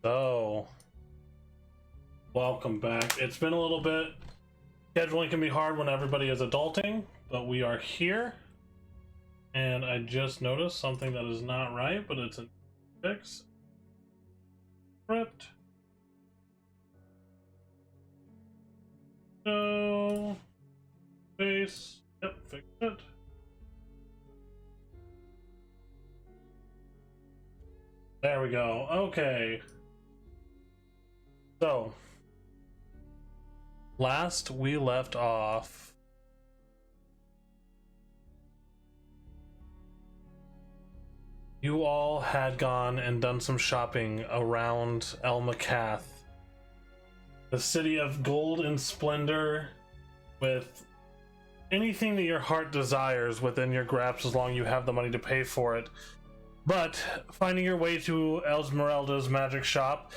So, welcome back. It's been a little bit. Scheduling can be hard when everybody is adulting, but we are here. And I just noticed something that is not right, but it's a fix. Script. So, space. Yep, fix it. There we go. Okay. So, last we left off, you all had gone and done some shopping around El Macath, the city of gold and splendor, with anything that your heart desires within your grasp as long as you have the money to pay for it. But finding your way to Esmeralda's magic shop,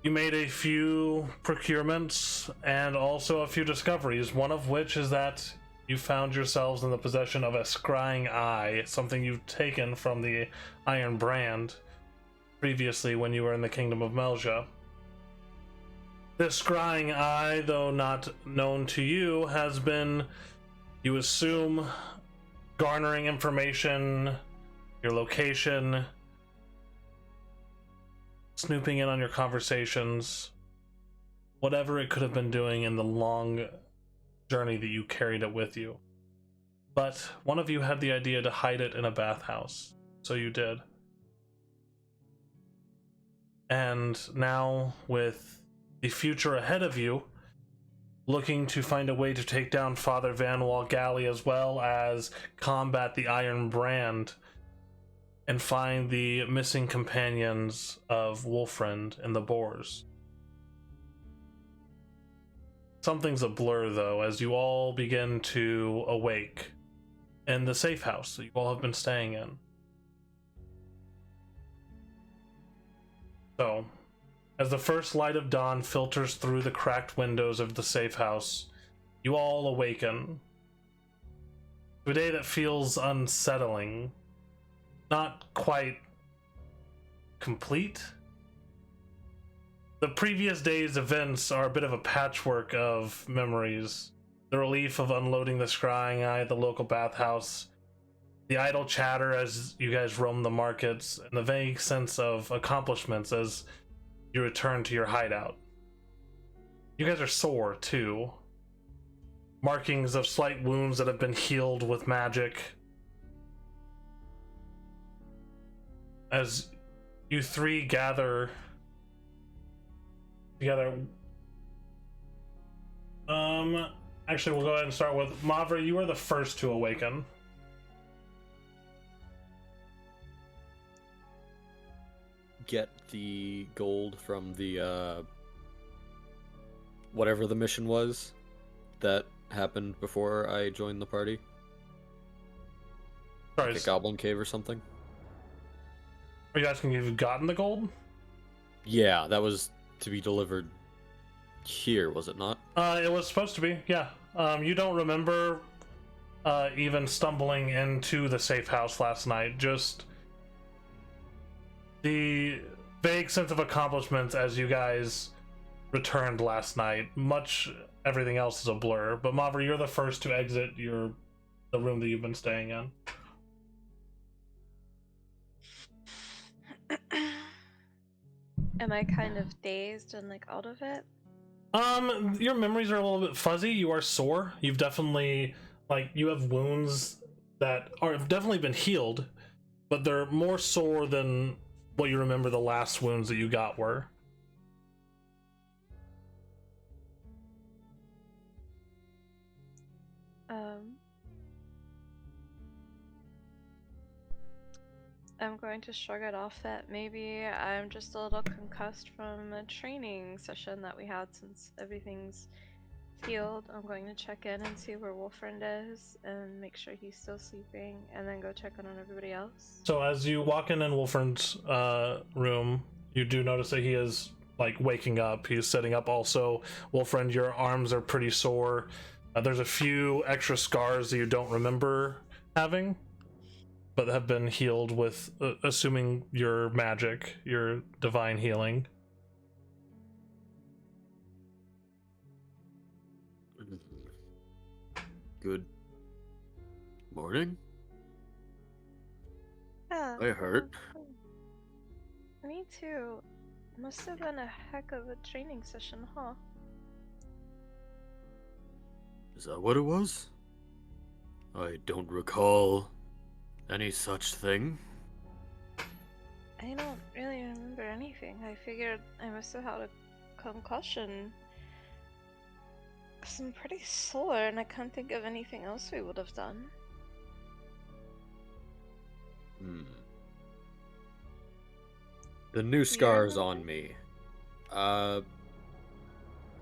you made a few procurements and also a few discoveries, one of which is that you found yourselves in the possession of a scrying eye, something you've taken from the Iron Brand previously when you were in the Kingdom of Melja. This scrying eye, though not known to you, has been, you assume, garnering information, your location, snooping in on your conversations, whatever it could have been doing in the long journey that you carried it with you. But one of you had the idea to hide it in a bathhouse, so you did. And now, with the future ahead of you, looking to find a way to take down Father Van Walgali as well as combat the Iron Brand and find the missing companions of Wolfriend and the Boars. Something's a blur, though, as you all begin to awake in the safe house that you all have been staying in. So, as the first light of dawn filters through the cracked windows of the safe house, you all awaken to a day that feels unsettling. Not quite complete. The previous day's events are a bit of a patchwork of memories. The relief of unloading the scrying eye at the local bathhouse, the idle chatter as you guys roam the markets, and the vague sense of accomplishments as you return to your hideout. You guys are sore, too. Markings of slight wounds that have been healed with magic. As you three gather together, actually we'll go ahead and start with Mavra. You are the first to awaken. Get the gold from the whatever the mission was that happened before I joined the party. Sorry, like a goblin cave or something. Are you asking if you've gotten the gold? Yeah, that was to be delivered here, was it not? It was supposed to be, yeah. You don't remember even stumbling into the safe house last night, just the vague sense of accomplishments as you guys returned last night. Much everything else is a blur, but Mavra, you're the first to exit the room that you've been staying in. Am I kind of dazed and like out of it? Your memories are a little bit fuzzy. You are sore. You've definitely, you have wounds that have definitely been healed, but they're more sore than what you remember the last wounds that you got were. I'm going to shrug it off that maybe I'm just a little concussed from a training session that we had since everything's healed. I'm going to check in and see where Wolfriend is and make sure he's still sleeping, and then go check on everybody else. So as you walk in Wolfriend's room, you do notice that he is waking up. He's sitting up also. Wolfriend, your arms are pretty sore. There's a few extra scars that you don't remember having. but have been healed with, assuming your magic, your divine healing. Good morning. Yeah. I hurt. Me too. Must have been a heck of a training session, huh? Is that what it was? I don't recall any such thing. I don't really remember anything. I figured I must have had a concussion. 'Cause I'm pretty sore and I can't think of anything else we would have done. The new Do you scars remember? on me.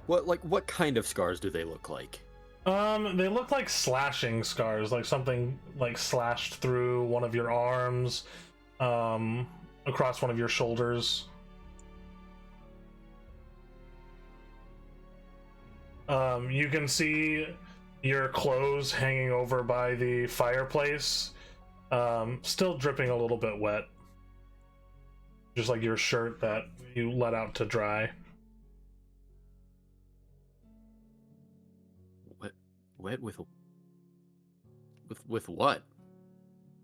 What kind of scars do they look like? They look like slashing scars, like something like slashed through one of your arms, across one of your shoulders. You can see your clothes hanging over by the fireplace, still dripping a little bit wet. Just like your shirt that you let out to dry. Wet with what?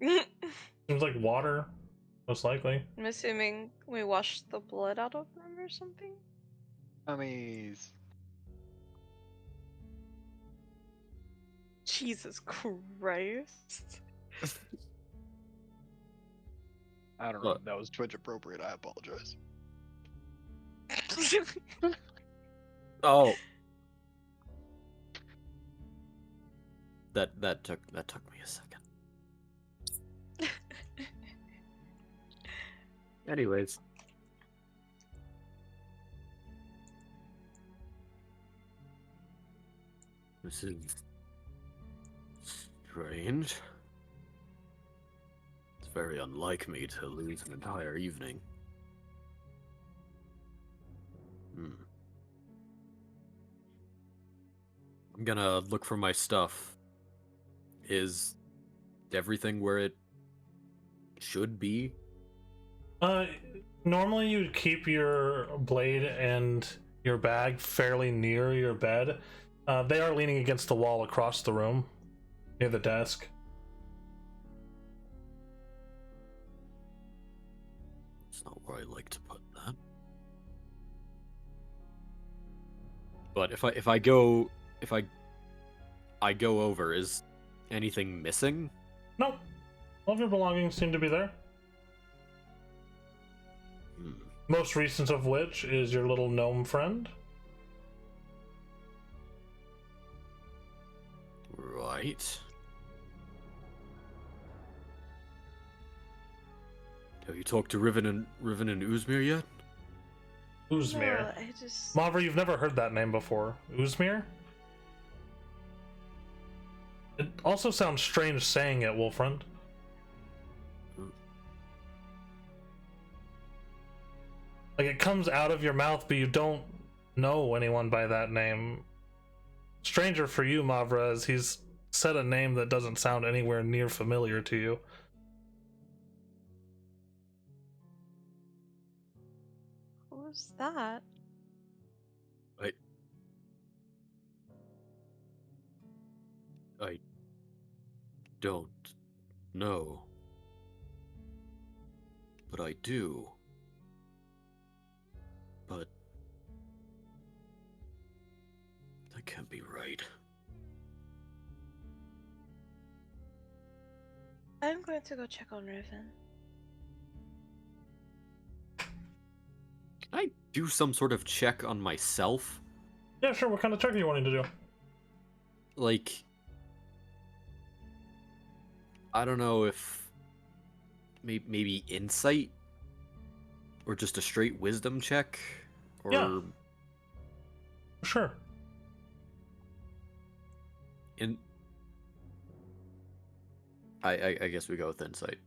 Seems like water, most likely. I'm assuming we washed the blood out of them or something? Mummies. Jesus Christ. I don't know. Look. That was Twitch appropriate. I apologize. Oh. That took me a second. Anyways. This is strange. It's very unlike me to lose an entire evening. I'm gonna look for my stuff. Is everything where it should be? Normally you'd keep your blade and your bag fairly near your bed. They are leaning against the wall across the room, near the desk. It's not where I like to put that. But if I go over, is anything missing? Nope. All of your belongings seem to be there. Most recent of which is your little gnome friend. Right. Have you talked to Riven and Uzmir yet? Uzmir. No, I just... Mavra, you've never heard that name before. Uzmir? It also sounds strange saying it, Wolfriend. Like, it comes out of your mouth, but you don't know anyone by that name. Stranger for you, Mavra, as he's said a name that doesn't sound anywhere near familiar to you. Who's that? I don't know. But I do. But that can't be right. I'm going to go check on Riven. Can I do some sort of check on myself? Yeah, sure. What kind of check are you wanting to do? Like, I don't know if maybe insight or just a straight wisdom check, or Yeah. Sure. I guess we go with insight.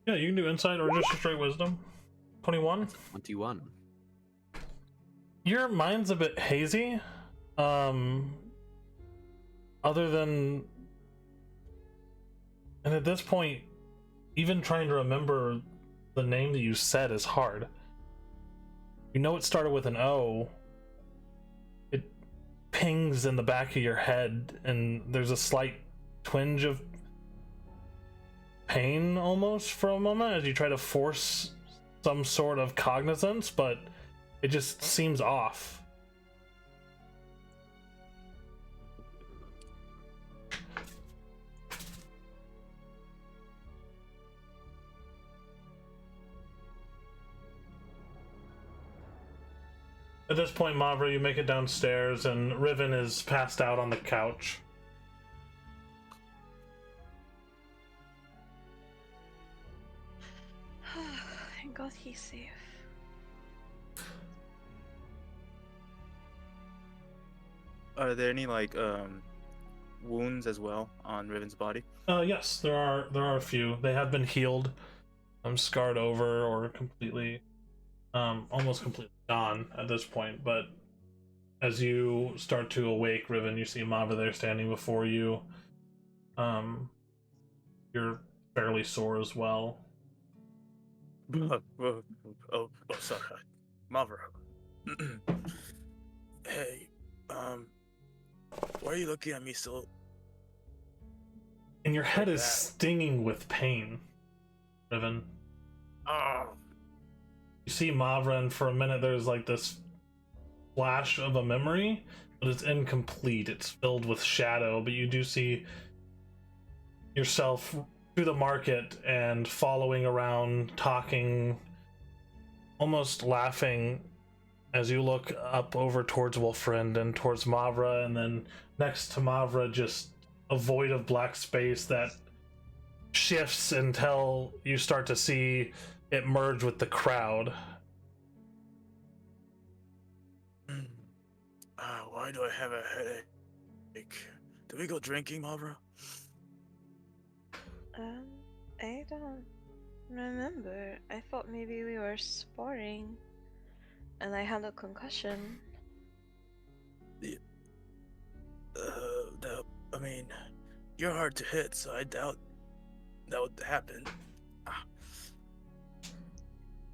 Yeah, you can do insight or just a straight wisdom. 21. 21. Your mind's a bit hazy. Other than And at this point, even trying to remember the name that you said is hard. You know it started with an O. It pings in the back of your head, and there's a slight twinge of pain almost for a moment as you try to force some sort of cognizance, but it just seems off. At this point, Mavra, you make it downstairs, and Riven is passed out on the couch. Thank God he's safe. Are there any like wounds as well on Riven's body? Yes, there are a few. They have been healed, scarred over, or completely, almost completely gone at this point. But as you start to awake, Riven, you see Mavra there standing before you. You're fairly sore as well. Oh, sorry, Mavra. Hey, why are you looking at me so? And your head Like is that? stinging with pain, Riven. Oh, You see Mavra, and for a minute there's like this flash of a memory, but it's incomplete. It's filled with shadow, but you do see yourself through the market and following around, talking, almost laughing as you look up over towards Wolfriend and towards Mavra, and then next to Mavra just a void of black space that shifts until you start to see it merge with the crowd. why do I have a headache? Do we go drinking, Mavra? I don't remember. I thought maybe we were sparring, and I had a concussion. I mean, you're hard to hit, so I doubt that would happen.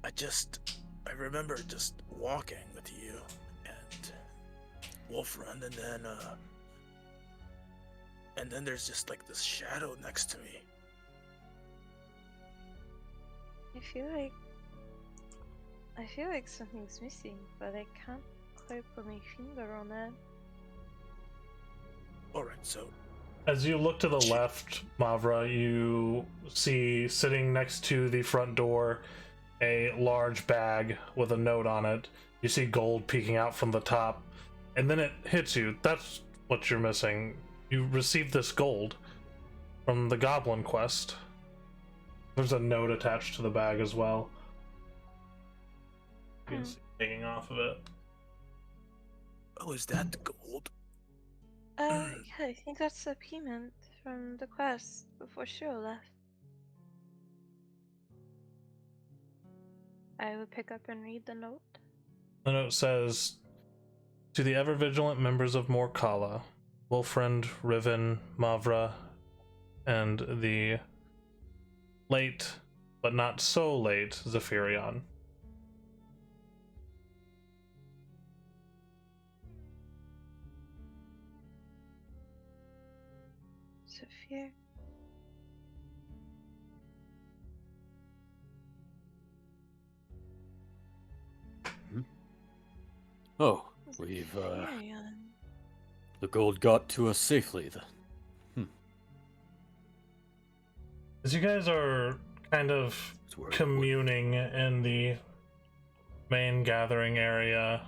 I remember just walking with you and Wolfrun, and then there's just like this shadow next to me. I feel like something's missing, but I can't quite put my finger on it. Alright, so As you look to the left, Mavra, you see sitting next to the front door a large bag with a note on it. You see gold peeking out from the top, and then it hits you. That's what you're missing. You received this gold from the Goblin Quest. There's a note attached to the bag as well. You can see it hanging off of it. oh, is that the gold? Yeah, I think that's the payment from the quest before Shiro left. I will pick up and read the note. The note says, "To the ever-vigilant members of Morkala, Wolfriend, Riven, Mavra, and the late, but not so late, Zephyrion. Sophia. Oh, we've, Zephyrion. the gold got to us safely then. As you guys are kind of It's where- communing in the main gathering area,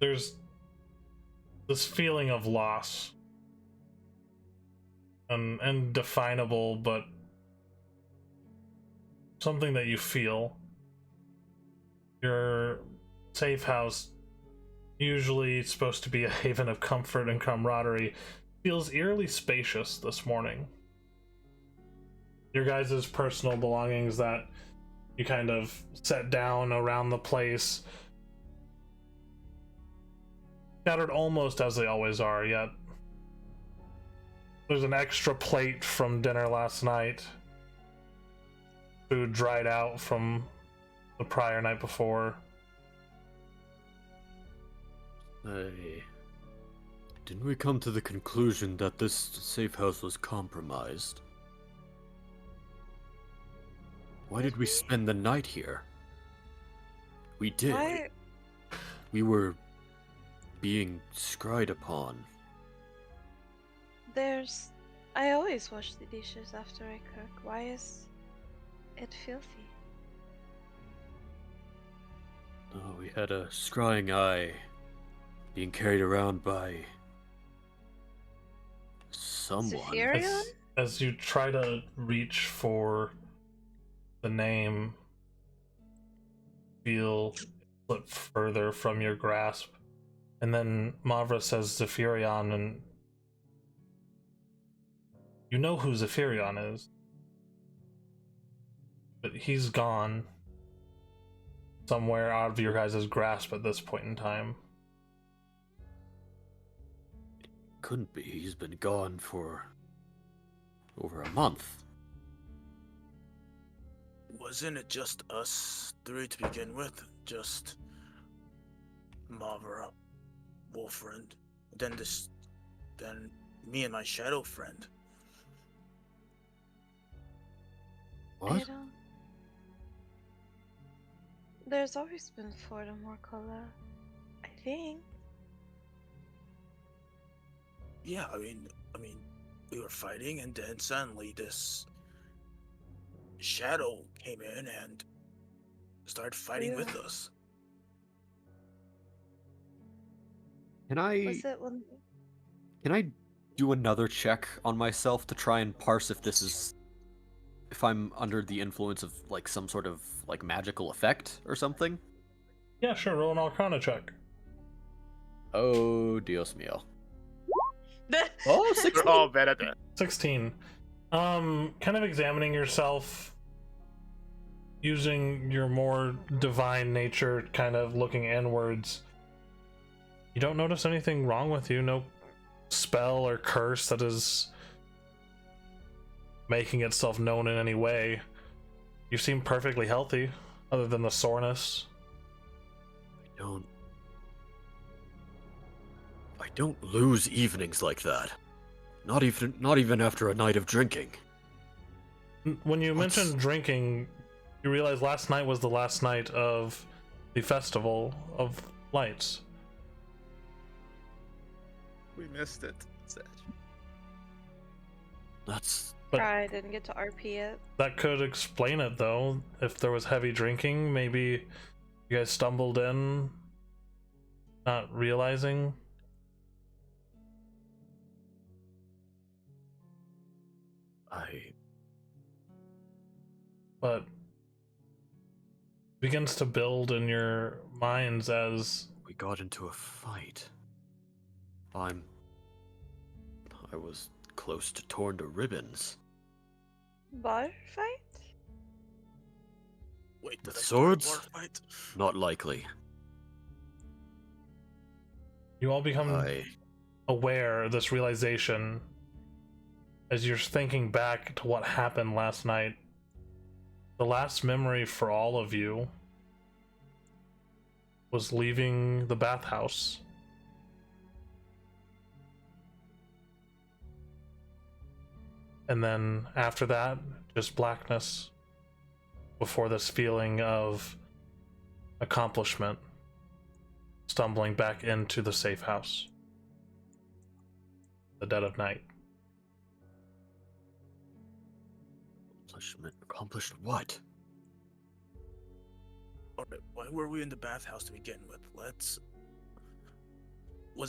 there's this feeling of loss. An indefinable, but something that you feel. Your safe house, usually supposed to be a haven of comfort and camaraderie, feels eerily spacious this morning. Your guys' personal belongings that you kind of set down around the place, scattered almost as they always are, yet There's an extra plate from dinner last night. Food dried out from the prior night before. Didn't we come to the conclusion that this safe house was compromised? Why did we spend the night here? We did. Why? We were being scryed upon. I always wash the dishes after I cook. Why is it filthy? Oh, we had a scrying eye being carried around by someone. Zephyrion? As you try to reach for the name, feel it slip further from your grasp. And then Mavra says Zephyrion, and you know who Zephyrion is. But he's gone. Somewhere out of your guys' grasp at this point in time. Couldn't be. He's been gone for over a month. Wasn't it just us three to begin with? Just Mavra, Wolfriend, then me and my shadow friend. I don't... There's always been Ford and Morcola, I think. Yeah, I mean, we were fighting, and then suddenly this shadow came in and started fighting with us. Can I Was it when... Can I do another check on myself to try and parse if I'm under the influence of like some sort of like magical effect or something? Yeah, sure, roll an Arcana check. Oh, Dios mío. Oh, 16. We're all bad at that. 16. Kind of examining yourself, using your more divine nature, kind of looking inwards. You don't notice anything wrong with you, no spell or curse that is making itself known in any way. You seem perfectly healthy, other than the soreness. I don't lose evenings like that. Not even after a night of drinking. When you mentioned drinking, you realize last night was the last night of the Festival of Lights. We missed it. Sad. But I didn't get to RP it. that could explain it, though. If there was heavy drinking, maybe you guys stumbled in, not realizing. But begins to build in your minds as We got into a fight. I was close to torn to ribbons. Bar fight? Wait, With did I start a swords? bar fight? Not likely. you all become aware of this realization as you're thinking back to what happened last night. The last memory for all of you was leaving the bathhouse. And then after that, just blackness before this feeling of accomplishment, stumbling back into the safe house. The dead of night. Accomplished what? Alright, why were we in the bathhouse to begin with? Was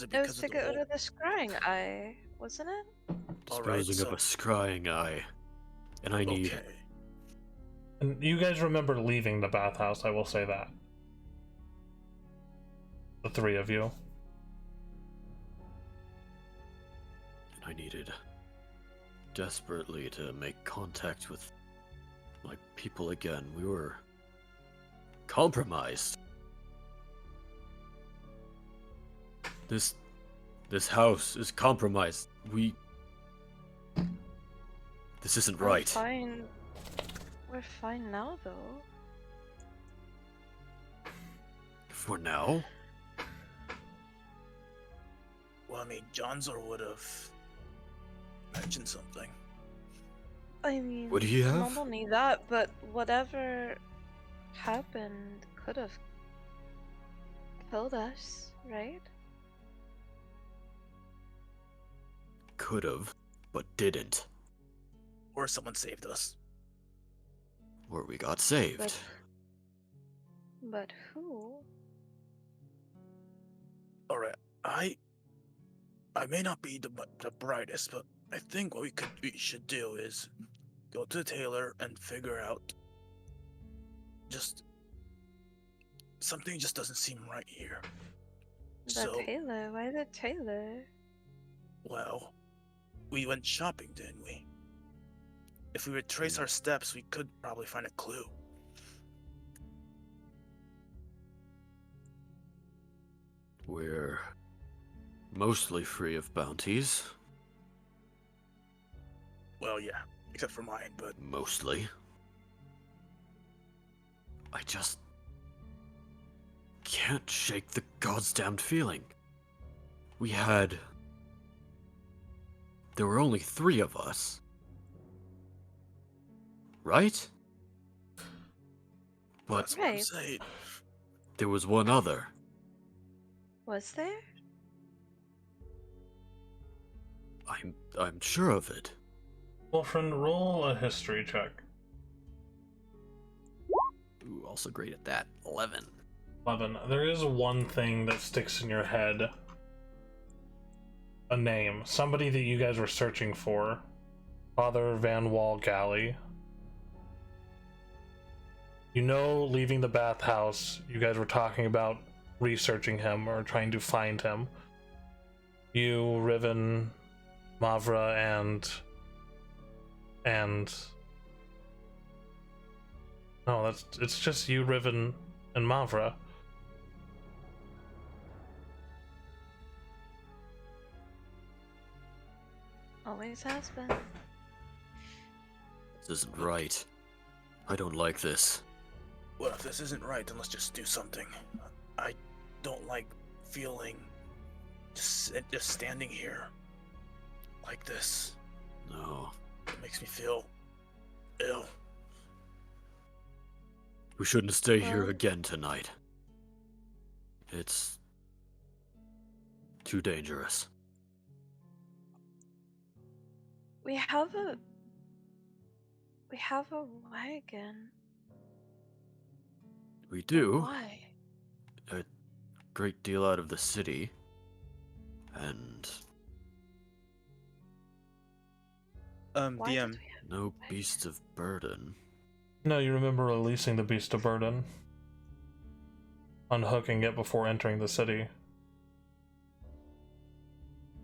it It because was of to the get rid whole... of the scrying eye, wasn't it? Alright, Disposing of a scrying eye. And I need... Okay. And you guys remember leaving the bathhouse, I will say that. The three of you. And I needed desperately to make contact with my people again. We were compromised. This house is compromised. This isn't We're right. fine. We're fine now, though. For now? Well, I mean, Johnzor would have mentioned something. I mean, Would he have? not only that, but whatever happened could have killed us, right? Could have, but didn't. Or someone saved us. Or we got saved. But who? Alright, I may not be the brightest, but I think what we should do is go to the tailor and figure out just something just doesn't seem right here. The So, tailor? Why the tailor? well, we went shopping, didn't we? If we retrace our steps, we could probably find a clue. We're mostly free of bounties. Well, yeah, except for mine, but Mostly. I just can't shake the goddamned feeling. There were only 3 of us. Right? But that's what I'm Right. saying. there was one other. Was there? I'm sure of it. Wolfrin, roll a history check. Ooh, also great at that. 11. 11. There is one thing that sticks in your head. A name. Somebody that you guys were searching for. Father Van Wall Galley. You know, leaving the bathhouse, you guys were talking about researching him or trying to find him. You, Riven, Mavra, and no, it's just you, Riven, and Mavra. Always has been. This isn't right. I don't like this. Well, if this isn't right, then let's just do something. I don't like feeling just standing here like this. No. It makes me feel ill. We shouldn't stay here Well- again tonight. It's too dangerous. We have a wagon. We do Why? a great deal out of the city, and Why DM, did we have no beasts of burden. No, you remember releasing the Beast of Burden. Unhooking it before entering the city.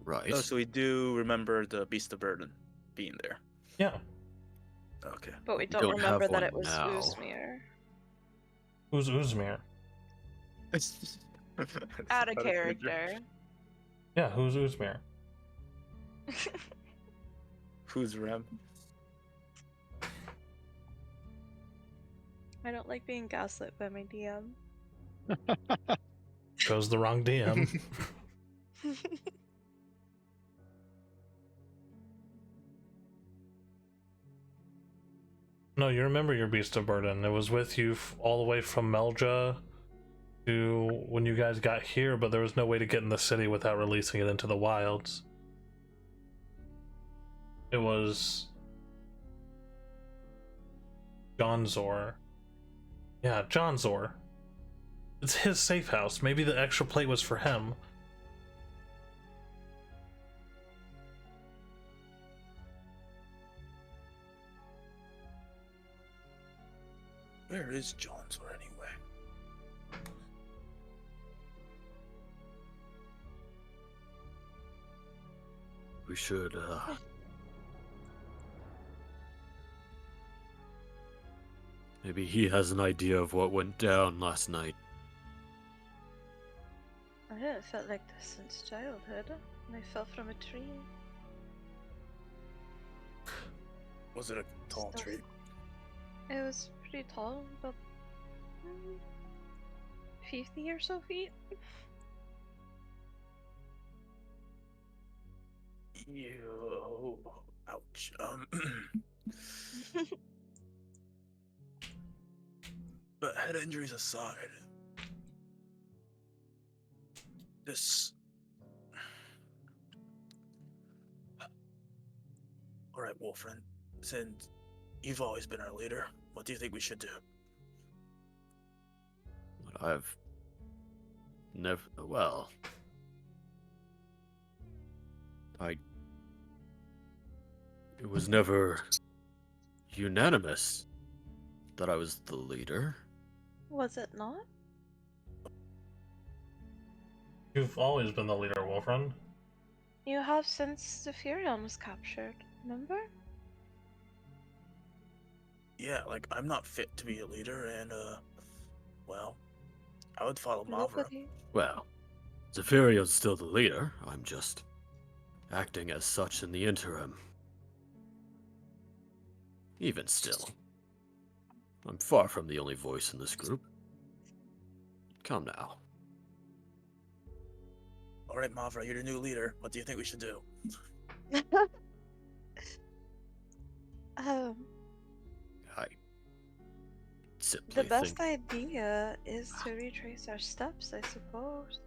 Right. oh, so we do remember the Beast of Burden being there. Yeah. Okay. But we We don't don't have remember that one it was now. Uzmir. Who's Uzmir? Out of character. Yeah, who's Uzmir? Who's Rem? I don't like being gaslit by my DM. Chose the wrong DM. No, you remember your Beast of Burden. It was with you all the way from Melja to when you guys got here, but there was no way to get in the city without releasing it into the wilds. It was Johnzor. Yeah, Johnzor. It's his safe house. Maybe the extra plate was for him. Where is Johnsor anyway? We should, maybe he has an idea of what went down last night. I haven't felt like this since childhood. When I fell from a tree. Was it a tall Still- tree? It was pretty tall, about 50 or so feet. Ew. Ouch. But head injuries aside, this. All right, Wolfren. Since you've always been our leader, what do you think we should do? I've never. Well, it was never unanimous that I was the leader. Was it not? You've always been the leader, Wolfrun. You have since the Furion was captured, remember? Yeah, like I'm not fit to be a leader, and well, I would follow Mavra. Nobody. Well, Zephyrion's still the leader. I'm just acting as such in the interim. Even still, I'm far from the only voice in this group. Come now. All right, Mavra, you're the new leader. What do you think we should do? um, I simply the best think idea is to retrace our steps, I suppose.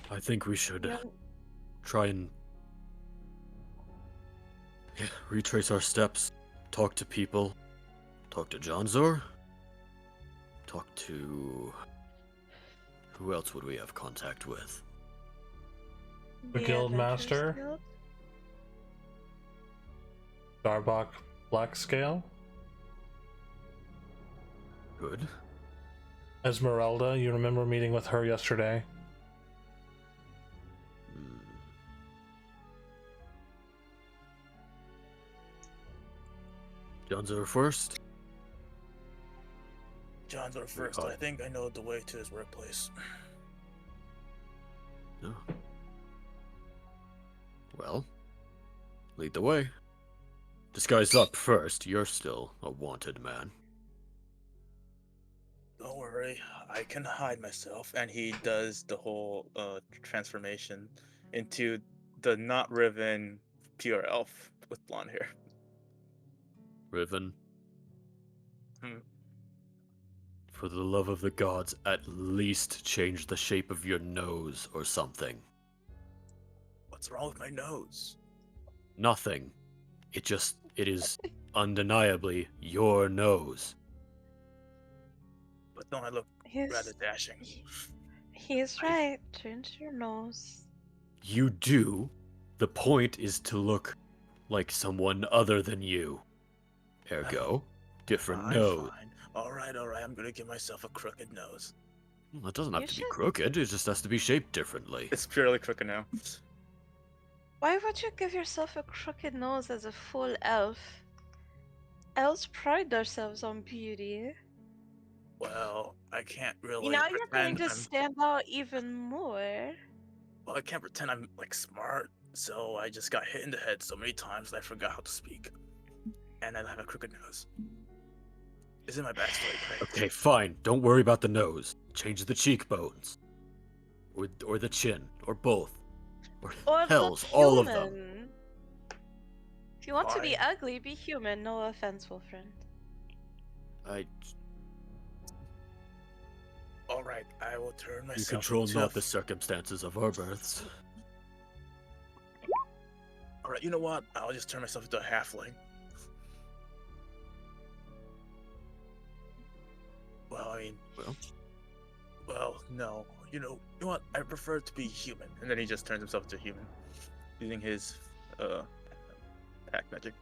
I think we should Yeah. try and retrace our steps, talk to people, talk to Jonzor, talk to... Who else would we have contact with? The Guild Adventurers Master? Guild? Darbok Blackscale? Good. Esmeralda, you remember meeting with her yesterday? Hmm. Jonzor first? John's our first. Oh. I think I know the way to his workplace. No. Well, lead the way. Disguise up first. You're still a wanted man. Don't worry, I can hide myself. And he does the whole transformation into the not Riven pure elf with blonde hair. Riven. Hmm. For the love of the gods, at least change the shape of your nose or something. What's wrong with my nose? Nothing. It is undeniably your nose. But don't I look rather He's, dashing? he's right. Change your nose. You do. The point is to look like someone other than you. Ergo, different Fine, nose. fine. All right. I'm gonna give myself a crooked nose. Well, it doesn't have You to be should- crooked, it just has to be shaped differently. It's purely crooked now. Why would you give yourself a crooked nose as a full elf? Elves pride themselves on beauty. Well, I can't really Now you're going pretend to I'm. stand out even more. Well, I can't pretend I'm like smart. So I just got hit in the head so many times that I forgot how to speak, and I have a crooked nose. Is in my backstory, right? Okay, fine. Don't worry about the nose. Change the cheekbones. Or the chin. Or both. Or Hells, look all of them. human. If you want to be Fine. ugly, be human. No offense, Wolfriend. All right, I will turn myself. You control into not the circumstances of our births. All right, you know what? I'll just turn myself into a halfling. Well, I mean, well, no. You know what? I prefer to be human. And then he just turns himself into a human, using his pack magic.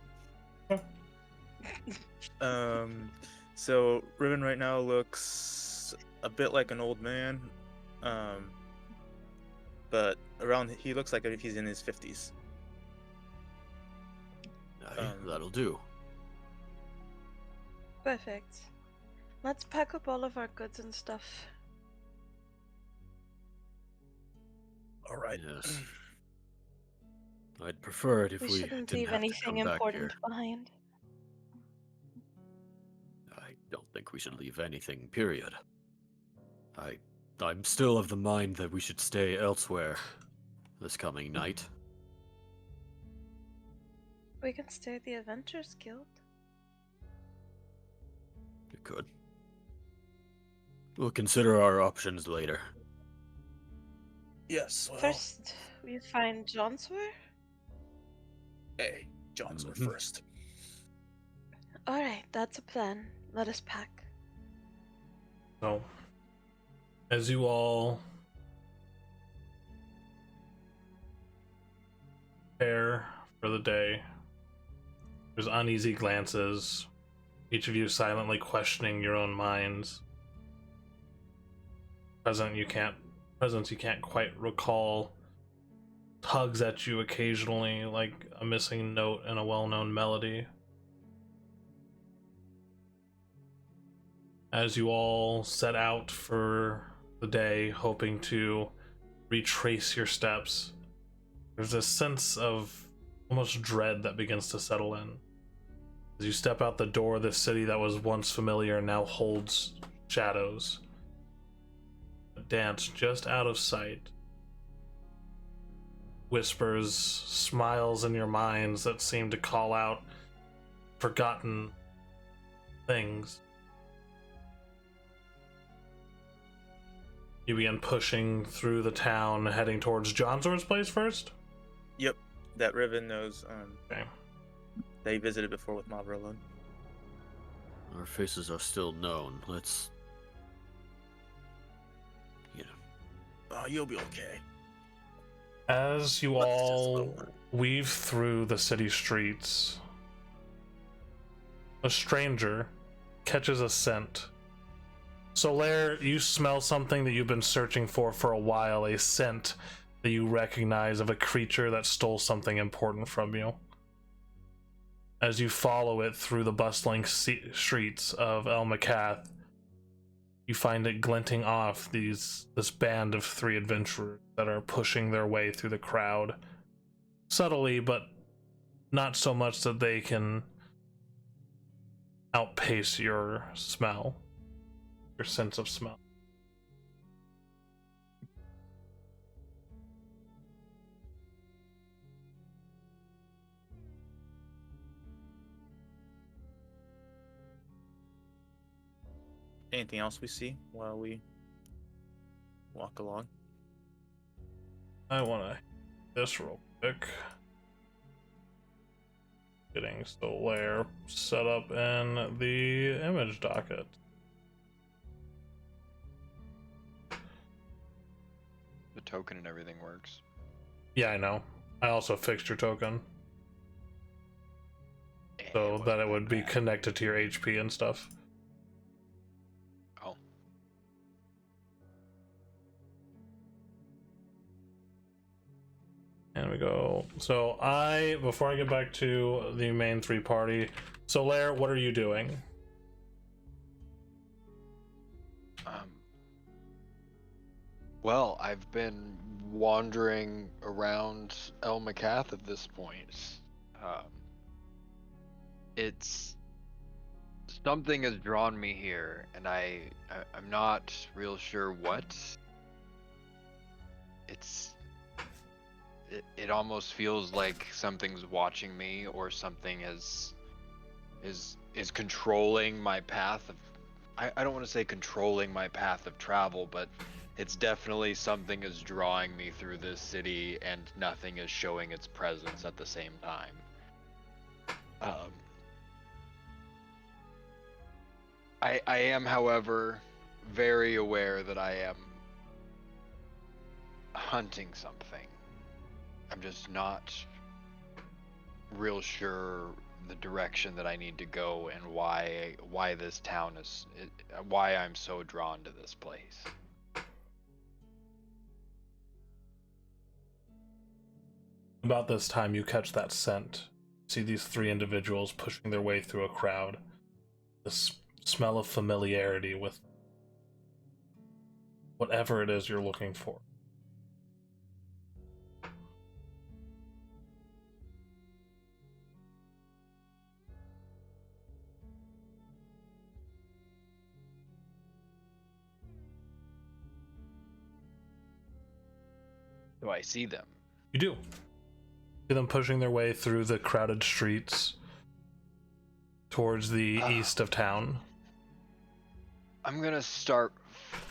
So Riven right now looks a bit like an old man, but he looks like he's in his 50s. Aye, that'll do. Perfect. Let's pack up all of our goods and stuff. All right. Yes. I'd prefer it if We we shouldn't didn't leave have to anything come back here. important behind. I don't think we should leave anything, period. I'm still of the mind that we should stay elsewhere this coming night. We can stay at the Adventurers Guild. We could. We'll consider our options later. Yes, well, First, we find Johnsware. hey, John's were Mhm. first. Alright, that's a plan. Let us pack. So, as you all prepare for the day, there's uneasy glances, each of you silently questioning your own minds. Presence you can't quite recall, tugs at you occasionally like a missing note in a well-known melody. As you all set out for the day, hoping to retrace your steps, there's a sense of almost dread that begins to settle in. As you step out the door, this city that was once familiar now holds shadows that dance just out of sight. Whispers, smiles in your minds that seem to call out forgotten things. You begin pushing through the town, heading towards Johnsworth's place first? Yep, that Riven knows. Okay. They visited before with Mavrolon. Our faces are still known. Let's... You know. You'll be okay. As you Let's just all little- weave through the city streets, a stranger catches a scent. Solaire, you smell something that you've been searching for a while, a scent that you recognize of a creature that stole something important from you. As you follow it through the bustling streets of El Macath, you find it glinting off this band of 3 adventurers that are pushing their way through the crowd. Subtly, but not so much that they can outpace your smell. Your sense of smell. Anything else we see while we walk along? I wanna this real quick. Getting Solaire set up in the image docket. The token and everything works. Yeah, I know. I also fixed your token so wasn't that it would be bad. connected to your HP and stuff. Oh. And we go. So before I get back to the main 3 party, Solaire, what are you doing? Well, I've been wandering around El Macath at this point. It's something has drawn me here, and I'm not real sure what. It almost feels like something's watching me, or something is controlling my path of. I don't want to say controlling my path of travel, but it's definitely something is drawing me through this city, and nothing is showing its presence at the same time. I am, however, very aware that I am hunting something. I'm just not real sure the direction that I need to go and why this town why I'm so drawn to this place. About this time, you catch that scent. See these 3 individuals pushing their way through a crowd. This smell of familiarity with whatever it is you're looking for. Do I see them? You do. See them pushing their way through the crowded streets towards the east of town. I'm gonna start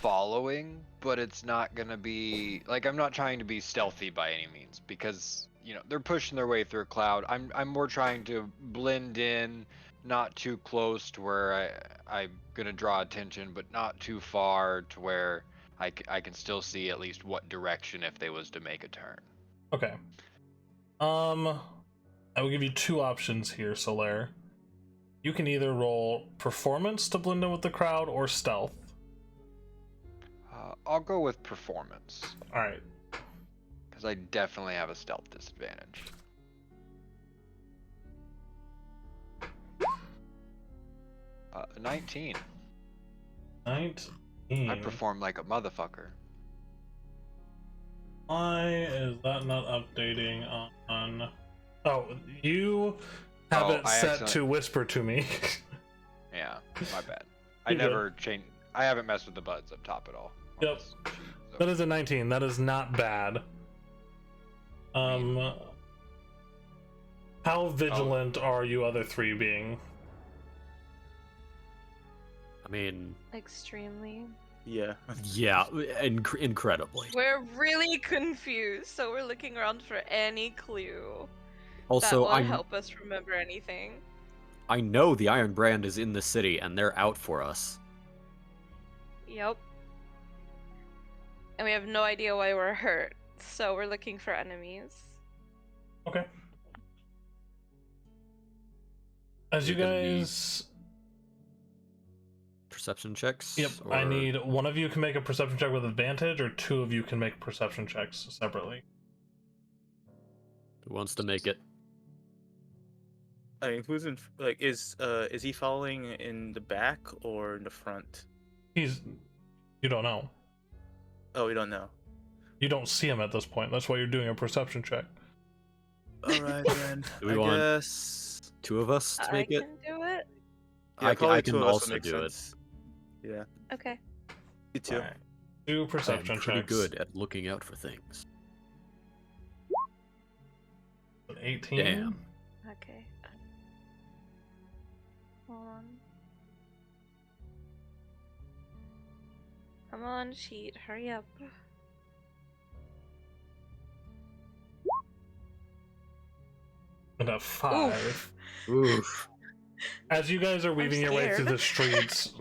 following, but it's not gonna be like I'm not trying to be stealthy by any means because they're pushing their way through a cloud. I'm more trying to blend in, not too close to where I'm gonna draw attention, but not too far to where I can still see at least what direction if they was to make a turn. Okay. I will give you two options here, Solaire. You can either roll performance to blend in with the crowd or stealth. I'll go with performance. All right. Because I definitely have a stealth disadvantage. Uh, 19. 19. I perform like a motherfucker. Why is that not updating on... Oh, you have it set to whisper to me. Yeah, my bad. I You're never changed. I haven't messed with the buttons up top at all. Yep. That is a 19. That is not bad. How vigilant are you other three being? I mean, Extremely. Yeah. yeah, incredibly. We're really confused, so we're looking around for any clue that Also, will help us remember anything. I know the Iron Brand is in the city, and they're out for us. Yep. And we have no idea why we're hurt, so we're looking for enemies. Okay. As you guys... Perception checks? Yep, or... I need one of you can make a perception check with advantage, or two of you can make perception checks separately. Who wants to make it? I mean, who's in? Like, is he following in the back or in the front? You don't know. Oh, we don't know. You don't see him at this point. That's why you're doing a perception check. All right then. Do we I want guess. Two of us to make I it? can do it. Yeah, I probably can two of us would also make do it. sense. Yeah. Okay. You too. Alright. Do perception I'm pretty checks. good at looking out for things. 18. Damn. Okay. Hold on. Come on, sheet. Hurry up. And a 5. Oof. As you guys are weaving your way through scared. the streets,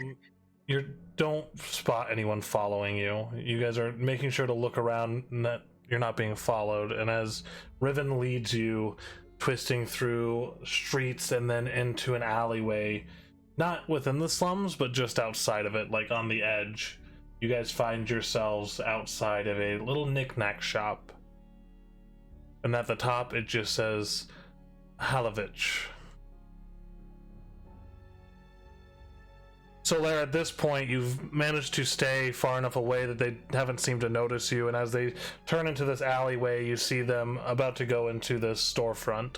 you don't spot anyone following you. You guys are making sure to look around and that you're not being followed. And as Riven leads you, twisting through streets and then into an alleyway, not within the slums, but just outside of it, like on the edge, you guys find yourselves outside of a little knick-knack shop. And at the top, it just says Halovich. So, Lara, at this point, you've managed to stay far enough away that they haven't seemed to notice you, and as they turn into this alleyway, you see them about to go into this storefront.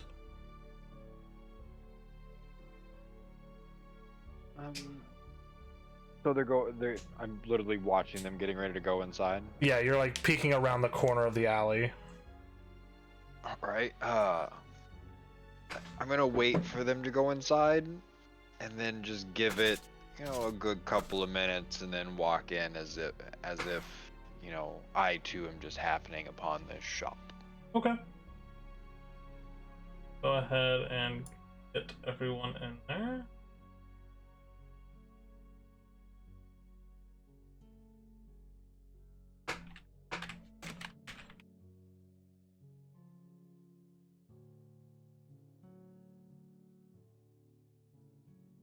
So I'm literally watching them getting ready to go inside. Yeah, you're like peeking around the corner of the alley. All right. I'm gonna wait for them to go inside, and then just give it, a good couple of minutes, and then walk in as if, I too am just happening upon this shop. Okay. Go ahead and get everyone in there.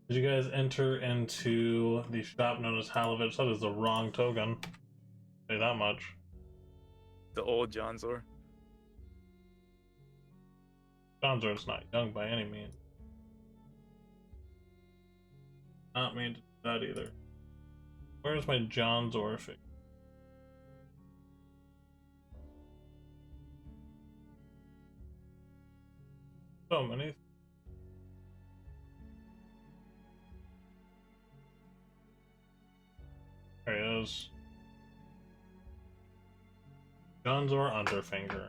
Did you guys enter into the shop known as Halovich? That is the wrong token. Say that much. The old Johnzor. Johnzor's not young by any means. Not mean to do that either. Where's my Johnzor figure? So many. There he is. Johnzor Underfinger.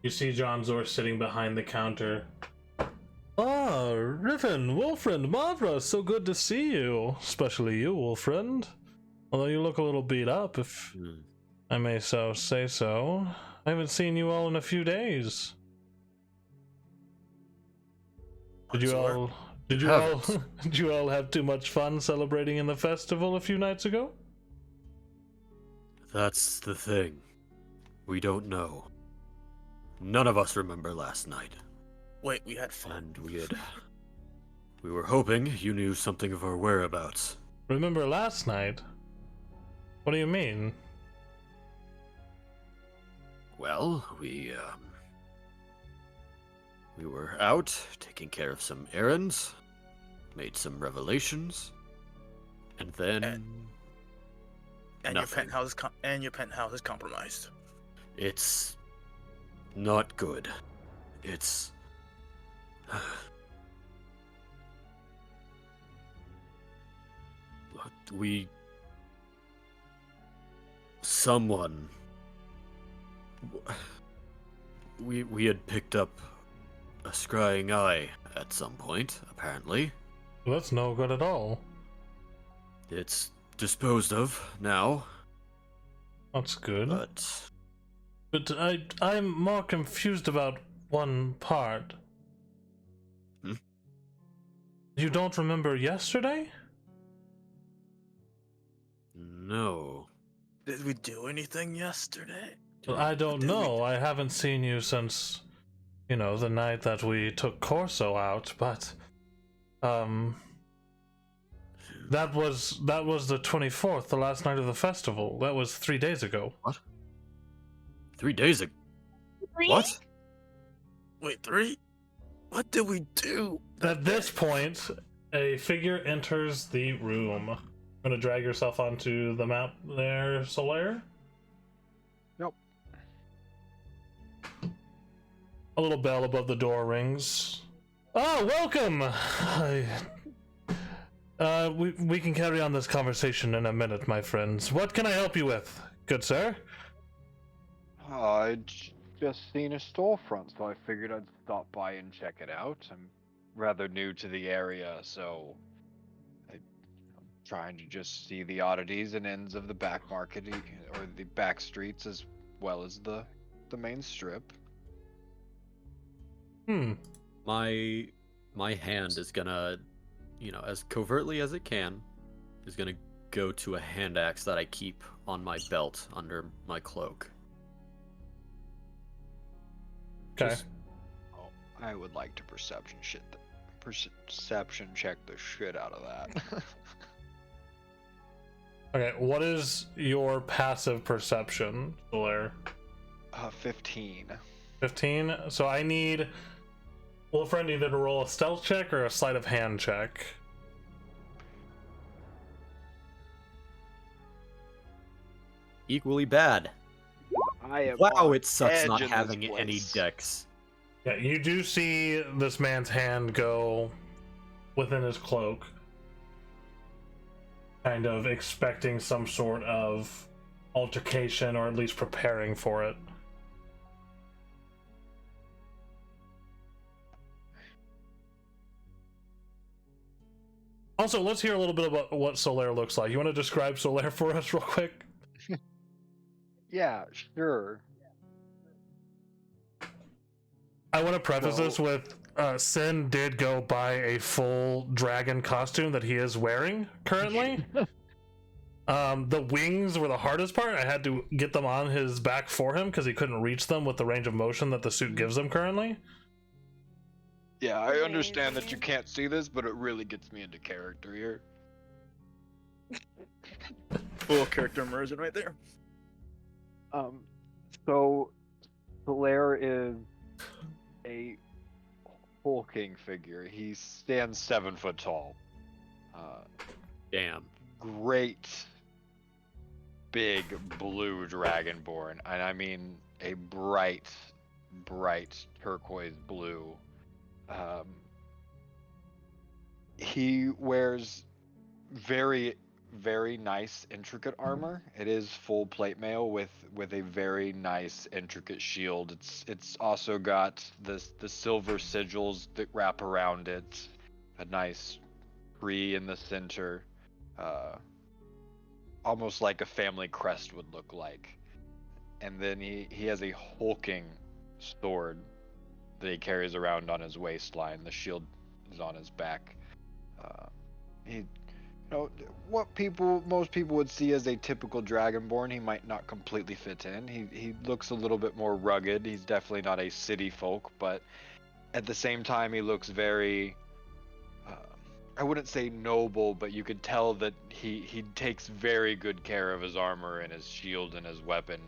You see Johnzor sitting behind the counter. Ah, Riven, Wolfriend, Mavra, so good to see you. Especially you, Wolfriend. Although you look a little beat up, if I may so say so. I haven't seen you all in a few days. Did you all did you all have too much fun celebrating in the festival a few nights ago? That's the thing. We don't know. None of us remember last night. Wait, we had fun. And we were hoping you knew something of our whereabouts. Remember last night? What do you mean? Well, we were out taking care of some errands, made some revelations, and then And nothing. your penthouse is compromised. It's not good. It's someone we had picked up a scrying eye at some point, apparently. That's no good at all. It's disposed of now, That's good. but But I'm more confused about one part. Hmm? You don't remember yesterday? no. Did we do anything yesterday? Well, I don't know. I haven't seen you since, the night that we took Corso out, but that was the 24th, the last night of the festival. That was 3 days ago. 3 days ago. What? Wait, 3? What did we do? At this point, a figure enters the room. Gonna drag yourself onto the map there, Solaire? Nope. A little bell above the door rings. Ah, welcome! We can carry on this conversation in a minute, my friends. What can I help you with, good sir? I'd just seen a storefront, so I figured I'd stop by and check it out. I'm rather new to the area, so I'm trying to just see the oddities and ends of the back market or the back streets as well as the main strip. My hand is gonna, as covertly as it can, is gonna go to a hand axe that I keep on my belt under my cloak. Okay. Oh, I would like to perception check the shit out of that. Okay, what is your passive perception, Solaire? 15. 15? So I need Wolfriend either to roll a stealth check or a sleight of hand check. Equally bad. I am Wow, on it sucks edge not in this having any place. decks. Yeah, you do see this man's hand go within his cloak, kind of expecting some sort of altercation, or at least preparing for it. Also, let's hear a little bit about what Solaire looks like. You want to describe Solaire for us real quick? Yeah, sure. I want to preface So- this with Sin did go buy a full dragon costume that he is wearing currently. The wings were the hardest part. I had to get them on his back for him because he couldn't reach them with the range of motion that the suit gives him currently. Yeah, I understand that you Amazing. can't see this, but it really gets me into character here. Full character immersion right there. So Solaire is a hulking figure. He stands 7 foot tall. Damn. Great big blue dragonborn, and I mean a bright turquoise blue. He wears very very nice, intricate armor. It is full plate mail with a very nice, intricate shield. It's also got the silver sigils that wrap around it, a nice tree in the center, almost like a family crest would look like. And then he has a hulking sword that he carries around on his waistline. The shield is on his back. He, what most people would see as a typical Dragonborn, he might not completely fit in. He looks a little bit more rugged. He's definitely not a city folk, but at the same time, he looks very. I wouldn't say noble, but you could tell that he takes very good care of his armor and his shield and his weapon.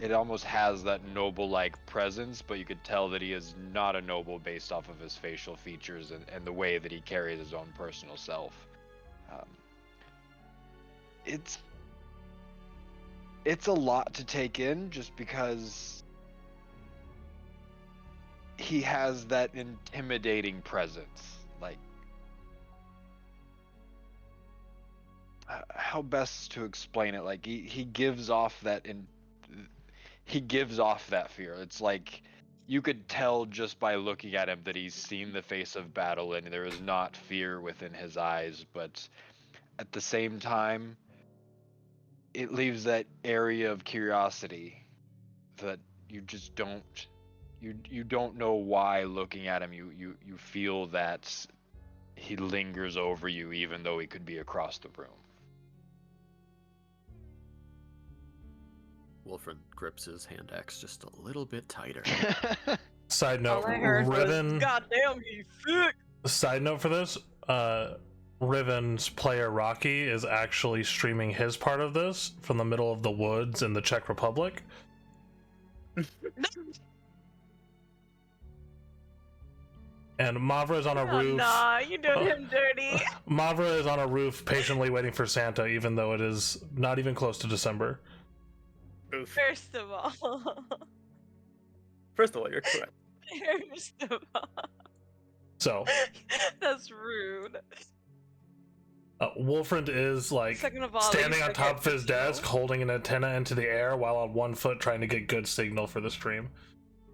It almost has that noble-like presence, but you could tell that he is not a noble based off of his facial features and the way that he carries his own personal self. It's a lot to take in just because he has that intimidating presence. Like, how best to explain it? Like he gives off that fear. It's like you could tell just by looking at him that he's seen the face of battle and there is not fear within his eyes, but at the same time it leaves that area of curiosity that you just don't you don't know why. Looking at him, you feel that he lingers over you even though he could be across the room. Wilfred grips his hand axe just a little bit tighter. Side note, All I heard Riven. was, "Goddamn, he's sick." Side note for this, Riven's player Rocky is actually streaming his part of this from the middle of the woods in the Czech Republic. And Mavra is on a roof. Nah, you did him dirty. Mavra is on a roof patiently waiting for Santa, even though it is not even close to December. Oof. First of all. First of all, you're correct. First of all. So That's rude. Wolfrind is like Second of all, standing you on top of forget his to heal. desk, holding an antenna into the air while on one foot trying to get good signal for the stream.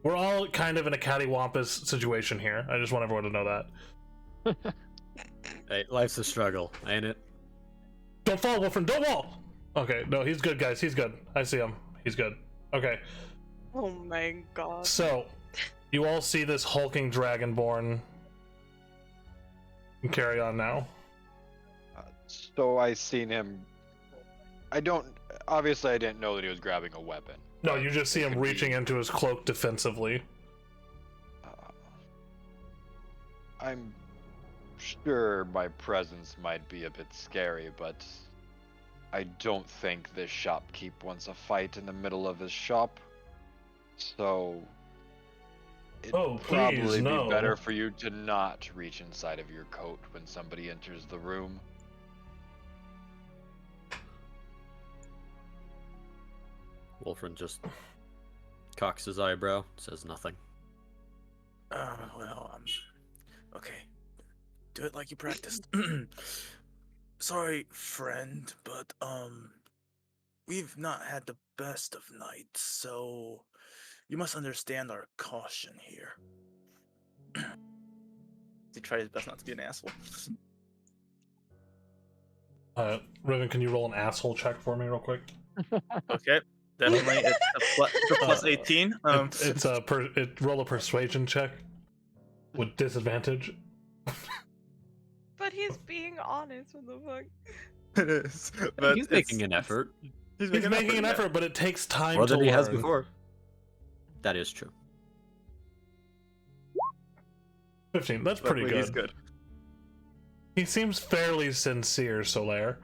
We're all kind of in a cattywampus situation here. I just want everyone to know that. Hey, life's a struggle, ain't it? Don't fall, Wolfrind, don't fall! Okay, no, he's good, guys. He's good. I see him. He's good. Okay, Oh my god. so you all see this hulking dragonborn. Carry on now. So I seen him. Obviously I didn't know that he was grabbing a weapon. No, you just see It him could be- reaching into his cloak defensively. I'm sure my presence might be a bit scary, but I don't think this shopkeep wants a fight in the middle of his shop. So it'd Oh, please, probably no. be better for you to not reach inside of your coat when somebody enters the room. Wolfrind just cocks his eyebrow, says nothing. Well, okay. Do it like you practiced. Sorry, friend, but, we've not had the best of nights, so you must understand our caution here. He tried his best not to be an asshole. Riven, can you roll an asshole check for me real quick? Okay, definitely. It's a plus 18. Roll a persuasion check with disadvantage. But he's being honest, what the fuck? It is. But He's making an effort. He's He's making an yeah. effort, but it takes time More to than he has learn. before. That is true. 15. That's But pretty he's good. He seems fairly sincere, Solaire.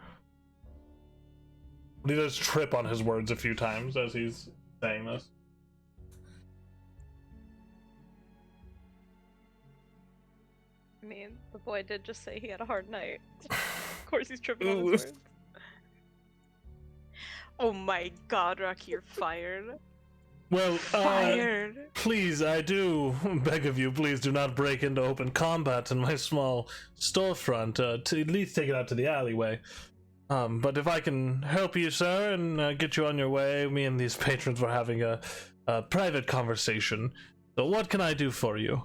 But he does trip on his words a few times as he's saying this. I mean, the boy did just say he had a hard night. Of course he's tripping on Ooh. his words. Oh my god, Rocky, you're fired. Well, Fired. please, I do beg of you, please do not break into open combat in my small storefront. To at least take it out to the alleyway. But if I can help you, sir, and get you on your way, me and these patrons were having a private conversation. So what can I do for you?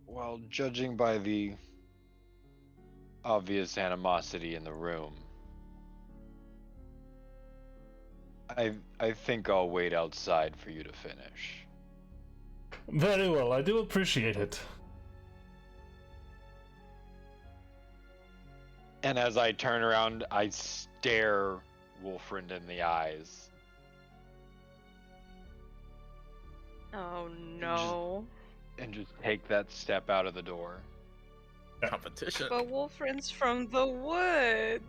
Well, judging by the obvious animosity in the room, I think I'll wait outside for you to finish. Very well, I do appreciate it. And as I turn around, I stare Wolfrind in the eyes. Oh no. And just take that step out of the door. Competition. But Wolfrin's from the woods.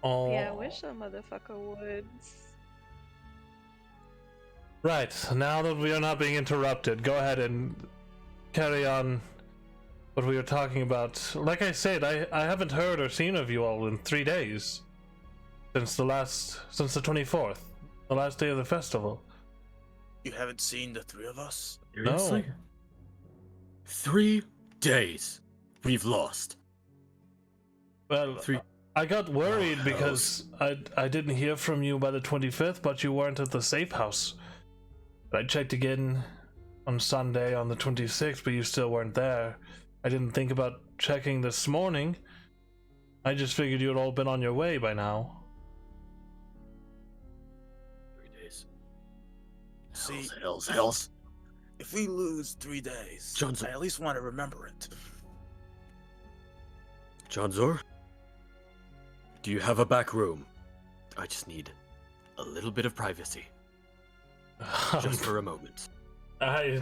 Oh. Yeah, I wish the motherfucker would. Right, now that we are not being interrupted, go ahead and carry on what we were talking about. Like I said, I haven't heard or seen of you all in 3 days. Since the 24th, the last day of the festival. You haven't seen the three of us? Seriously? 3 days we've lost. Well, I got worried Oh, because I didn't hear from you by the 25th, but you weren't at the safe house. I checked again on Sunday on the 26th, but you still weren't there. I didn't think about checking this morning. I just figured you had all been on your way by now. 3 days. See, Hells. if we lose 3 days, Johnson. I at least want to remember it. Johnzor? Do you have a back room? I just need a little bit of privacy. Just for a moment. I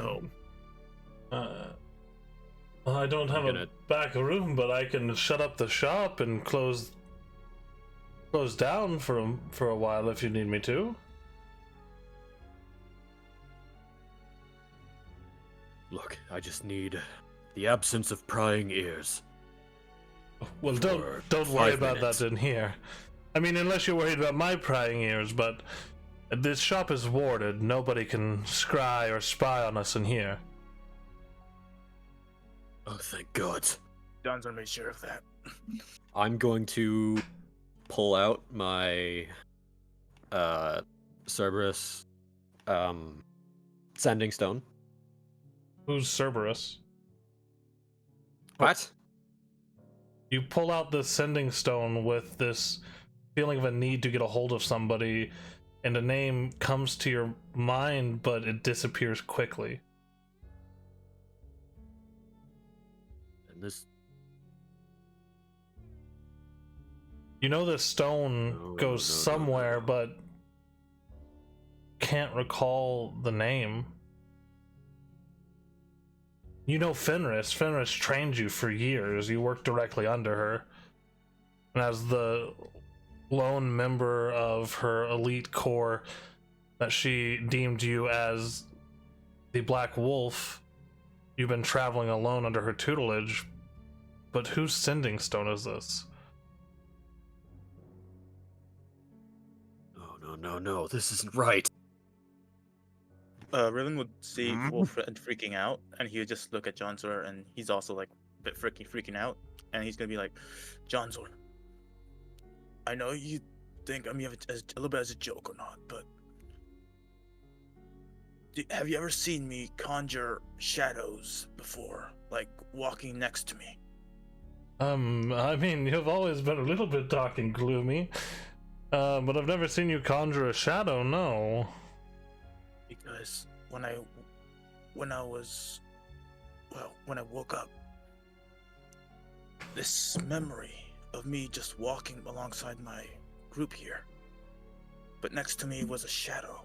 don't have a back room, but I can shut up the shop and close down for a while if you need me to. Look, I just need the absence of prying ears. Well, don't worry 5 about minutes. that in here. I mean, unless you're worried about my prying ears, but this shop is warded. Nobody can scry or spy on us in here. Oh, thank God. Don's gonna make sure of that. I'm going to pull out my Cerberus sending stone. Who's Cerberus? What? You pull out the sending stone with this feeling of a need to get a hold of somebody, and a name comes to your mind, but it disappears quickly. And this. You know this stone No, goes no, somewhere, no. but can't recall the name. You know Fenris. Fenris trained you for years. You worked directly under her. And as the lone member of her elite corps that she deemed you as the Black Wolf, you've been traveling alone under her tutelage. But whose sending stone is this? Oh, no, this isn't right. Riven would see Wolfrind freaking out, and he would just look at Johnzor, and he's also like a bit freaking out, and he's gonna be like, Johnzor, I know you think I'm a little bit as a joke or not, but have you ever seen me conjure shadows before, like walking next to me? I mean, you've always been a little bit dark and gloomy, but I've never seen you conjure a shadow, no. Because when I woke up, this memory of me just walking alongside my group here, but next to me was a shadow.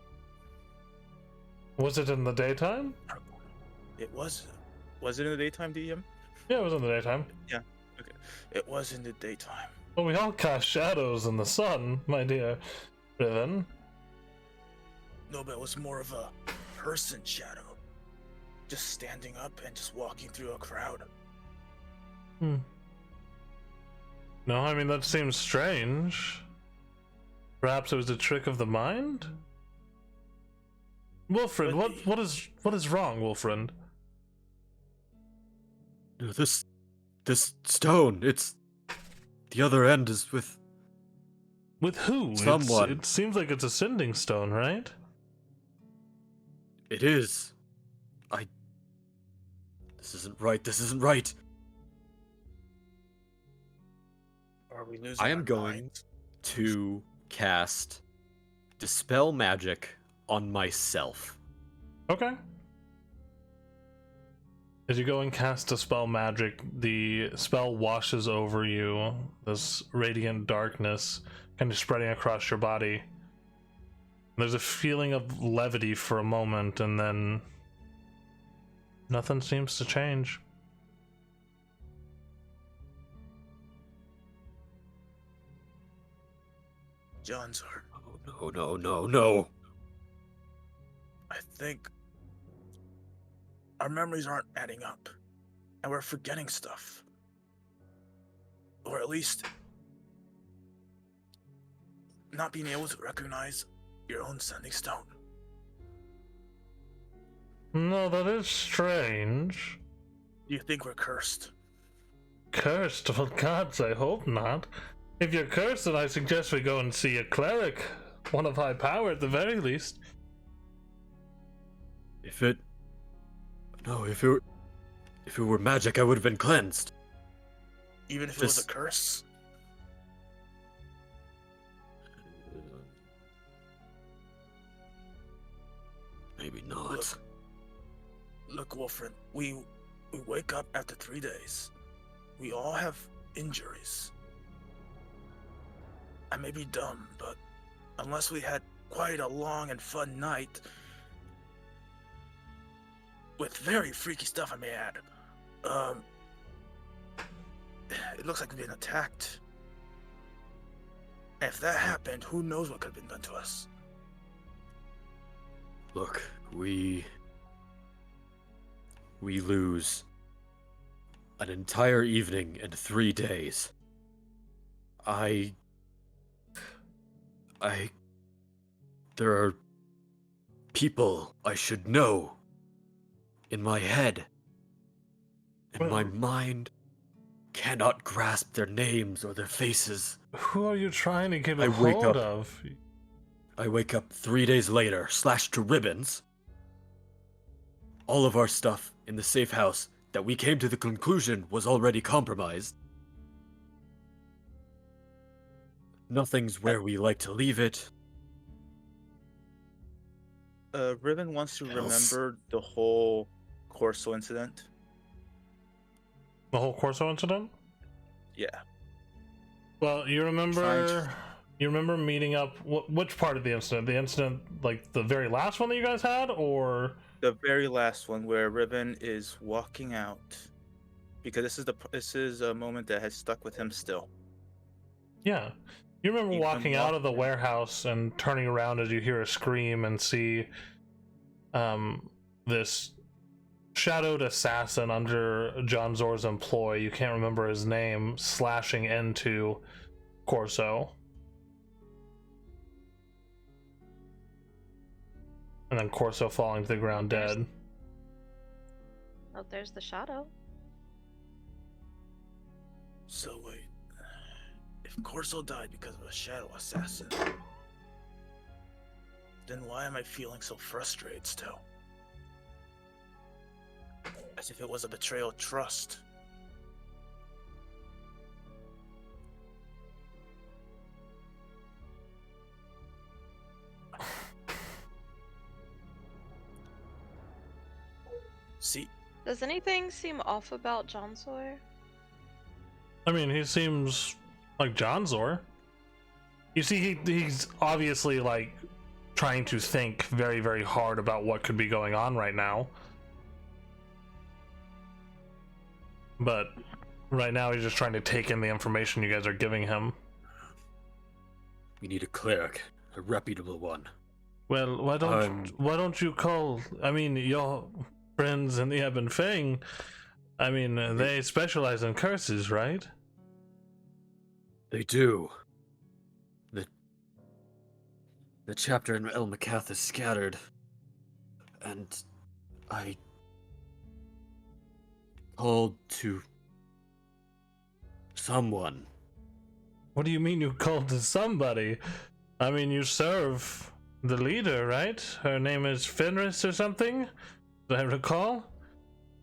Was it in the daytime? It was it in the daytime, DM? Yeah, it was in the daytime. Okay, it was in the daytime. Well, we all cast shadows in the sun, my dear Riven. No, but it was more of a person shadow, just standing up and just walking through a crowd. No, I mean, that seems strange. Perhaps it was a trick of the mind? Wilfred, But what is wrong, Wilfred? No, this stone, it's the other end is with With who? someone. It seems like it's a sending stone, right? It is. This isn't right. This isn't right. are we losing I am our going minds? to cast Dispel Magic on myself. Okay. As you go and cast a spell magic, the spell washes over you, this radiant darkness kind of spreading across your body. There's a feeling of levity for a moment, and then nothing seems to change. John's heart. Oh, no. I think our memories aren't adding up, and we're forgetting stuff. Or at least not being able to recognize your own sending stone. No, that is strange. Do you think we're cursed? Cursed? Well, gods, I hope not. If you're cursed, then I suggest we go and see a cleric. One of high power at the very least. If it were magic, I would have been cleansed. Even if it was a This- curse? Maybe not. Look, Wilfred, we wake up after 3 days. We all have injuries. I may be dumb, but unless we had quite a long and fun night, with very freaky stuff, I may add, it looks like we've been attacked. And if that happened, who knows what could have been done to us? Look, we lose an entire evening and 3 days. There are people I should know in my head, and my Well- mind cannot grasp their names or their faces. Who are you trying to get I a wake hold up- of? I wake up 3 days later, slashed to ribbons. All of our stuff in the safe house that we came to the conclusion was already compromised. Nothing's where we like to leave it. Ribbon wants to Else. remember the whole Corso incident. The whole Corso incident? Yeah. Well, you remember Trying you remember meeting up which part of the incident? The incident like the very last one that you guys had, or The very last one where Ribbon is walking out, because this is a moment that has stuck with him still. yeah. You remember You can walking out walk of the in. warehouse and turning around as you hear a scream and see this shadowed assassin under John Zor's employ, you can't remember his name, slashing into Corso. And then Corso falling to the ground dead. Oh, there's the shadow. So wait, if Corso died because of a shadow assassin, then why am I feeling so frustrated still? As if it was a betrayal of trust. See, Does anything seem off about John Sawyer? I mean, he seems like John Zor. You see, he's obviously like trying to think very, very hard about what could be going on right now. But right now, he's just trying to take in the information you guys are giving him. We need a cleric, a reputable one. Well, why don't you call? I mean, your friends in the Ebon Fang. I mean, they specialize in curses, right? They do. The chapter in El Macath is scattered. and I called to someone. What do you mean you called to somebody? I mean, you serve the leader, right? Her name is Fenris or something? Do I recall?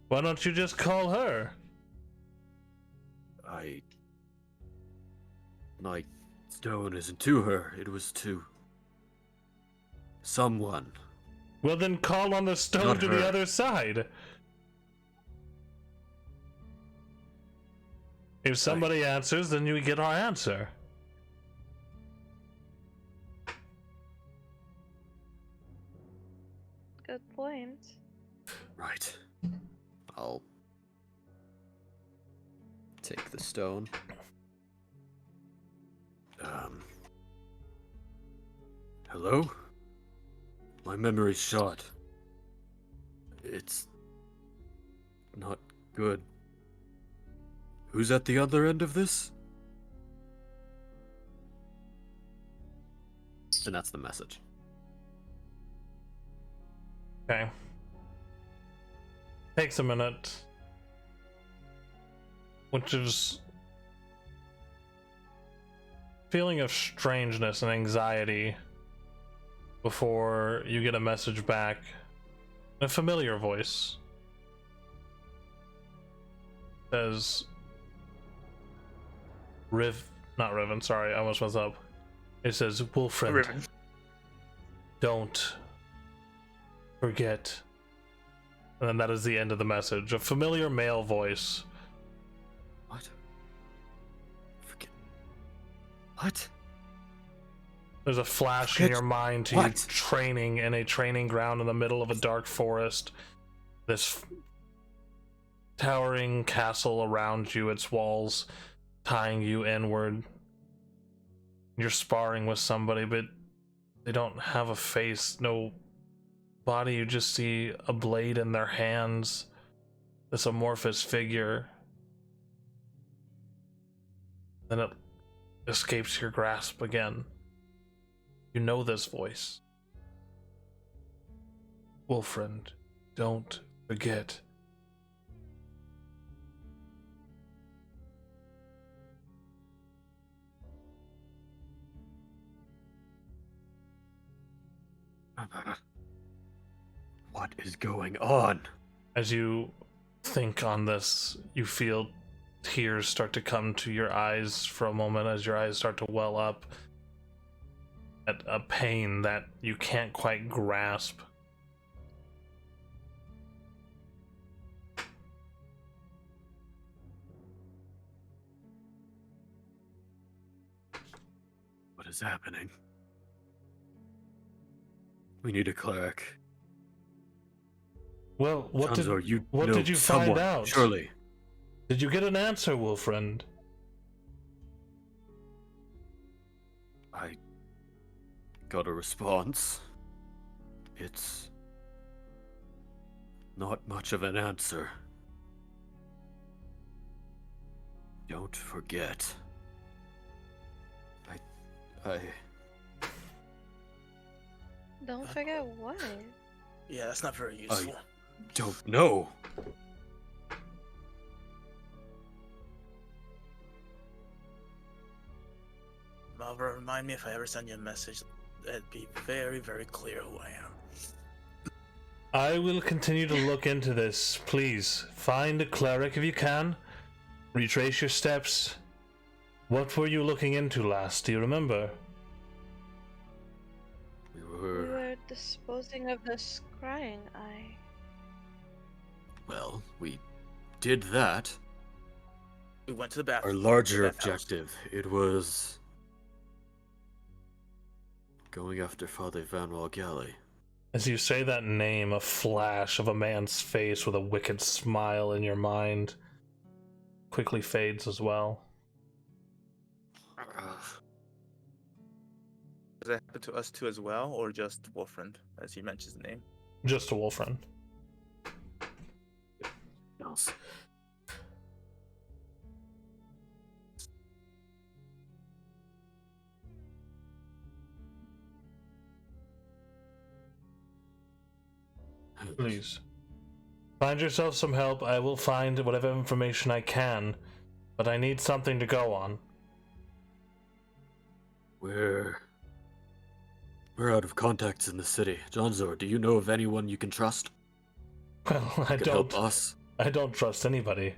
Why don't you just call her? My stone isn't to her, it was to someone. Well, then call on the stone Not to her. the other side. If somebody answers, then you get our answer. Good point. Right. I'll take the stone. Hello? My memory's shot. It's not good. Who's at the other end of this? And that's the message. Okay. Takes a minute. Which is feeling of strangeness and anxiety before you get a message back. A familiar voice says not Riven, sorry, I almost messed up. It says, Wolfriend, Riven. don't forget. And then that is the end of the message. A familiar male voice. What? Forget. What? There's a flash in Forget your mind to you what? training in a training ground in the middle of a dark forest. This towering castle around you, its walls tying you inward. You're sparring with somebody, but they don't have a face, no body. You just see a blade in their hands. This amorphous figure. Then it escapes your grasp again. You know this voice. Wolfriend, don't forget. What is going on? As you think on this, you feel tears start to come to your eyes for a moment as your eyes start to well up at a pain that you can't quite grasp. What is happening? We need a cleric. Well, what Chanzor, you what know did you someone, find out? surely. Did you get an answer, Wolfriend? I got a response. It's not much of an answer. Don't forget. I Don't forget what? Yeah, that's not very useful. don't know. Malva, remind me if I ever send you a message, it'd be very, very clear who I am. I will continue to look into this. Please, find a cleric if you can. Retrace your steps. What were you looking into last? Do you remember? We We were, were disposing of the scrying eye. well, we did that. We went to the bathroom. Our larger bathhouse. objective, it was going after Father Van Walgally. As you say that name, a flash of a man's face with a wicked smile in your mind quickly fades as well. Does that happen to us too as well, or just Wolfriend, as he mentions the name? Just a Wolfriend. Else. Please. Find yourself some help. I will find whatever information I can, but I need something to go on. We're out of contacts in the city. Johnzor, do you know of anyone you can trust? Well, I Could help don't. us. I don't trust anybody,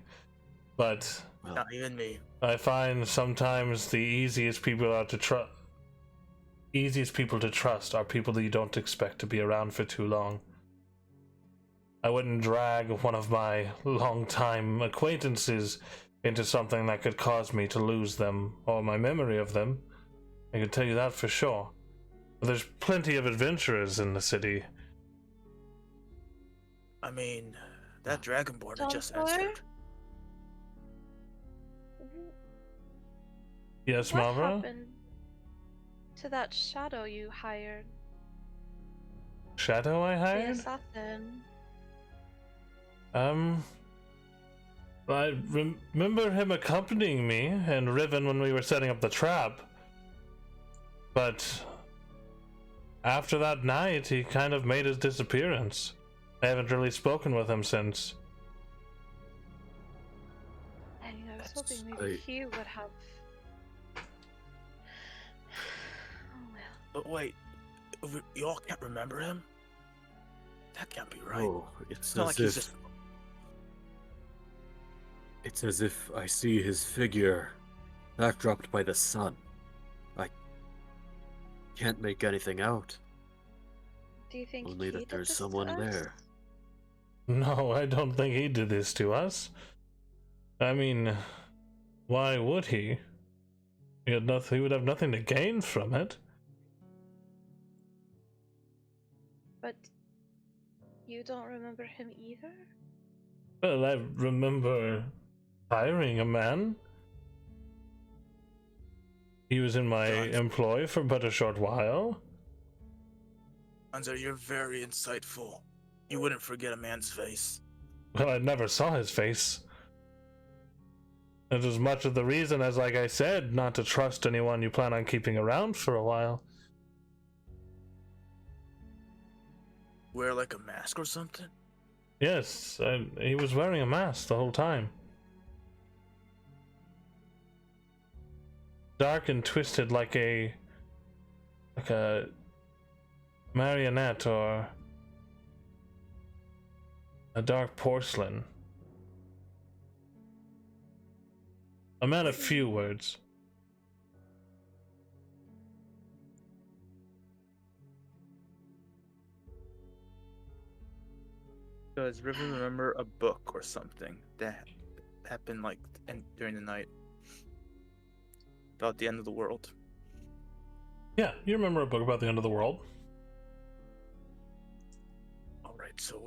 but Well, Not even me. I find sometimes the easiest people to trust are people that you don't expect to be around for too long. I wouldn't drag one of my longtime acquaintances into something that could cause me to lose them or my memory of them. I can tell you that for sure. But there's plenty of adventurers in the city. I mean, that Dragonborn that just Johnzor? entered. Yes, What Mavra? happened to that shadow you hired? Shadow I The hired? assassin. I remember him accompanying me and Riven when we were setting up the trap. But after that night, he kind of made his disappearance. I haven't really spoken with him since. I was hoping I- maybe he would have. Oh well. But wait, y'all can't remember him? That can't be right. oh, it's It's not like as he's if just. it's as if I see his figure backdropped by the sun. I can't make anything out. Do you think Only he that did there's this to someone us? there. No, I don't think he did this to us. I mean, why would he? He would have nothing to gain from it. But you don't remember him either? Well, I remember hiring a man. He was in my John. employ for but a short while. Anzer, you're very insightful. You wouldn't forget a man's face. Well, I never saw his face. It's as much of the reason as, like I said, not to trust anyone you plan on keeping around for a while. Wear like a mask or something? Yes, he was wearing a mask the whole time. Dark and twisted like a marionette or a dark porcelain. A man of few words. Does Riven remember a book or something that happened like during the night? About the end of the world? Yeah, you remember a book about the end of the world. Alright, so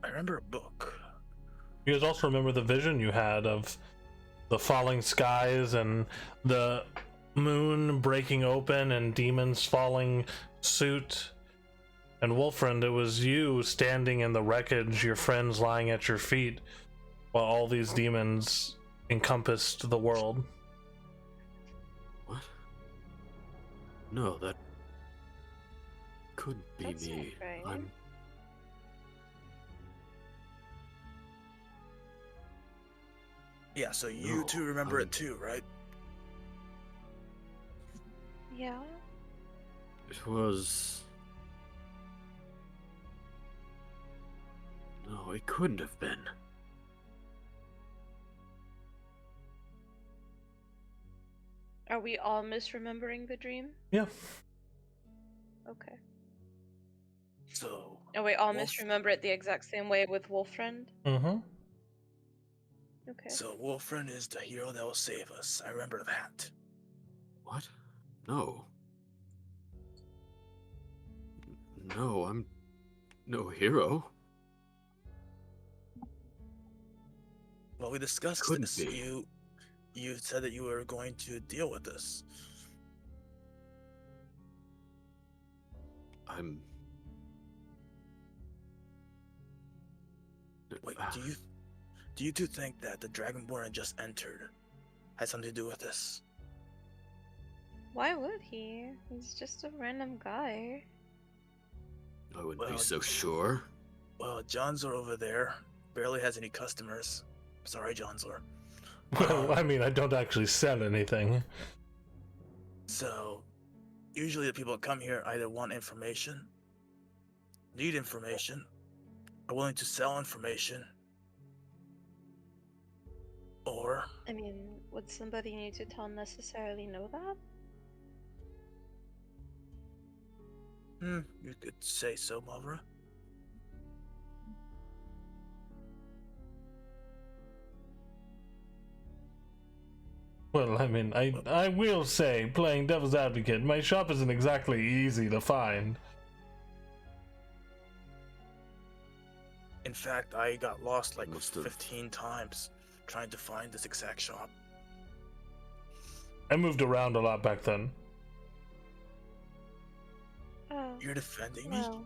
I remember a book. You guys also remember the vision you had of the falling skies and the moon breaking open and demons falling suit. And Wolfriend, it was you standing in the wreckage, your friends lying at your feet, while all these demons encompassed the world. What? No, that couldn't be That's not me. right. Yeah, so you No, two remember I'm- it too, right? Yeah. It was. No, it couldn't have been. Are we all misremembering the dream? Yeah. Okay. So. And we all Wolf- misremember it the exact same way with Wolfriend? Mm-hmm. Okay. So Wolfriend is the hero that will save us. I remember that. What? No. No, I'm no hero. Well, we discussed Couldn't this. be. You said that you were going to deal with this. I'm. Wait, do you two think that the Dragonborn that just entered had something to do with this? Why would he? He's just a random guy. I wouldn't be Well, so sure. Well, Johnzor over there barely has any customers. Sorry, Johnzor. Well, I mean, I don't actually sell anything. So, usually the people that come here either want information, need information, are willing to sell information, or I mean, would somebody new to town necessarily know that? you could say so, Mavra. Well, I mean, I will say, playing devil's advocate, my shop isn't exactly easy to find. In fact, I got lost like Must have- 15 times trying to find this exact shop. I moved around a lot back then. Oh, You're defending me? well,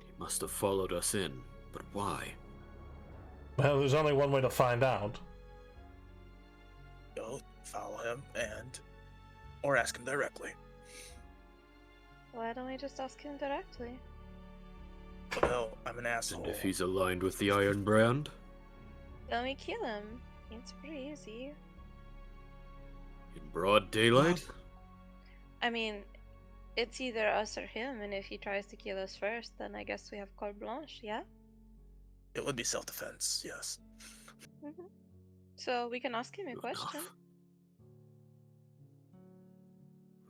He must have followed us in, but why? Well, there's only one way to find out. Go follow him or ask him directly. why don't we just ask him directly? Well, I'm an asshole. And if he's aligned with the Iron Brand? Then we kill him. It's pretty easy. In broad daylight? I mean, it's either us or him, and if he tries to kill us first, then I guess we have carte blanche, yeah? It would be self-defense, yes. Mm-hmm. So we can ask him a Good question. enough.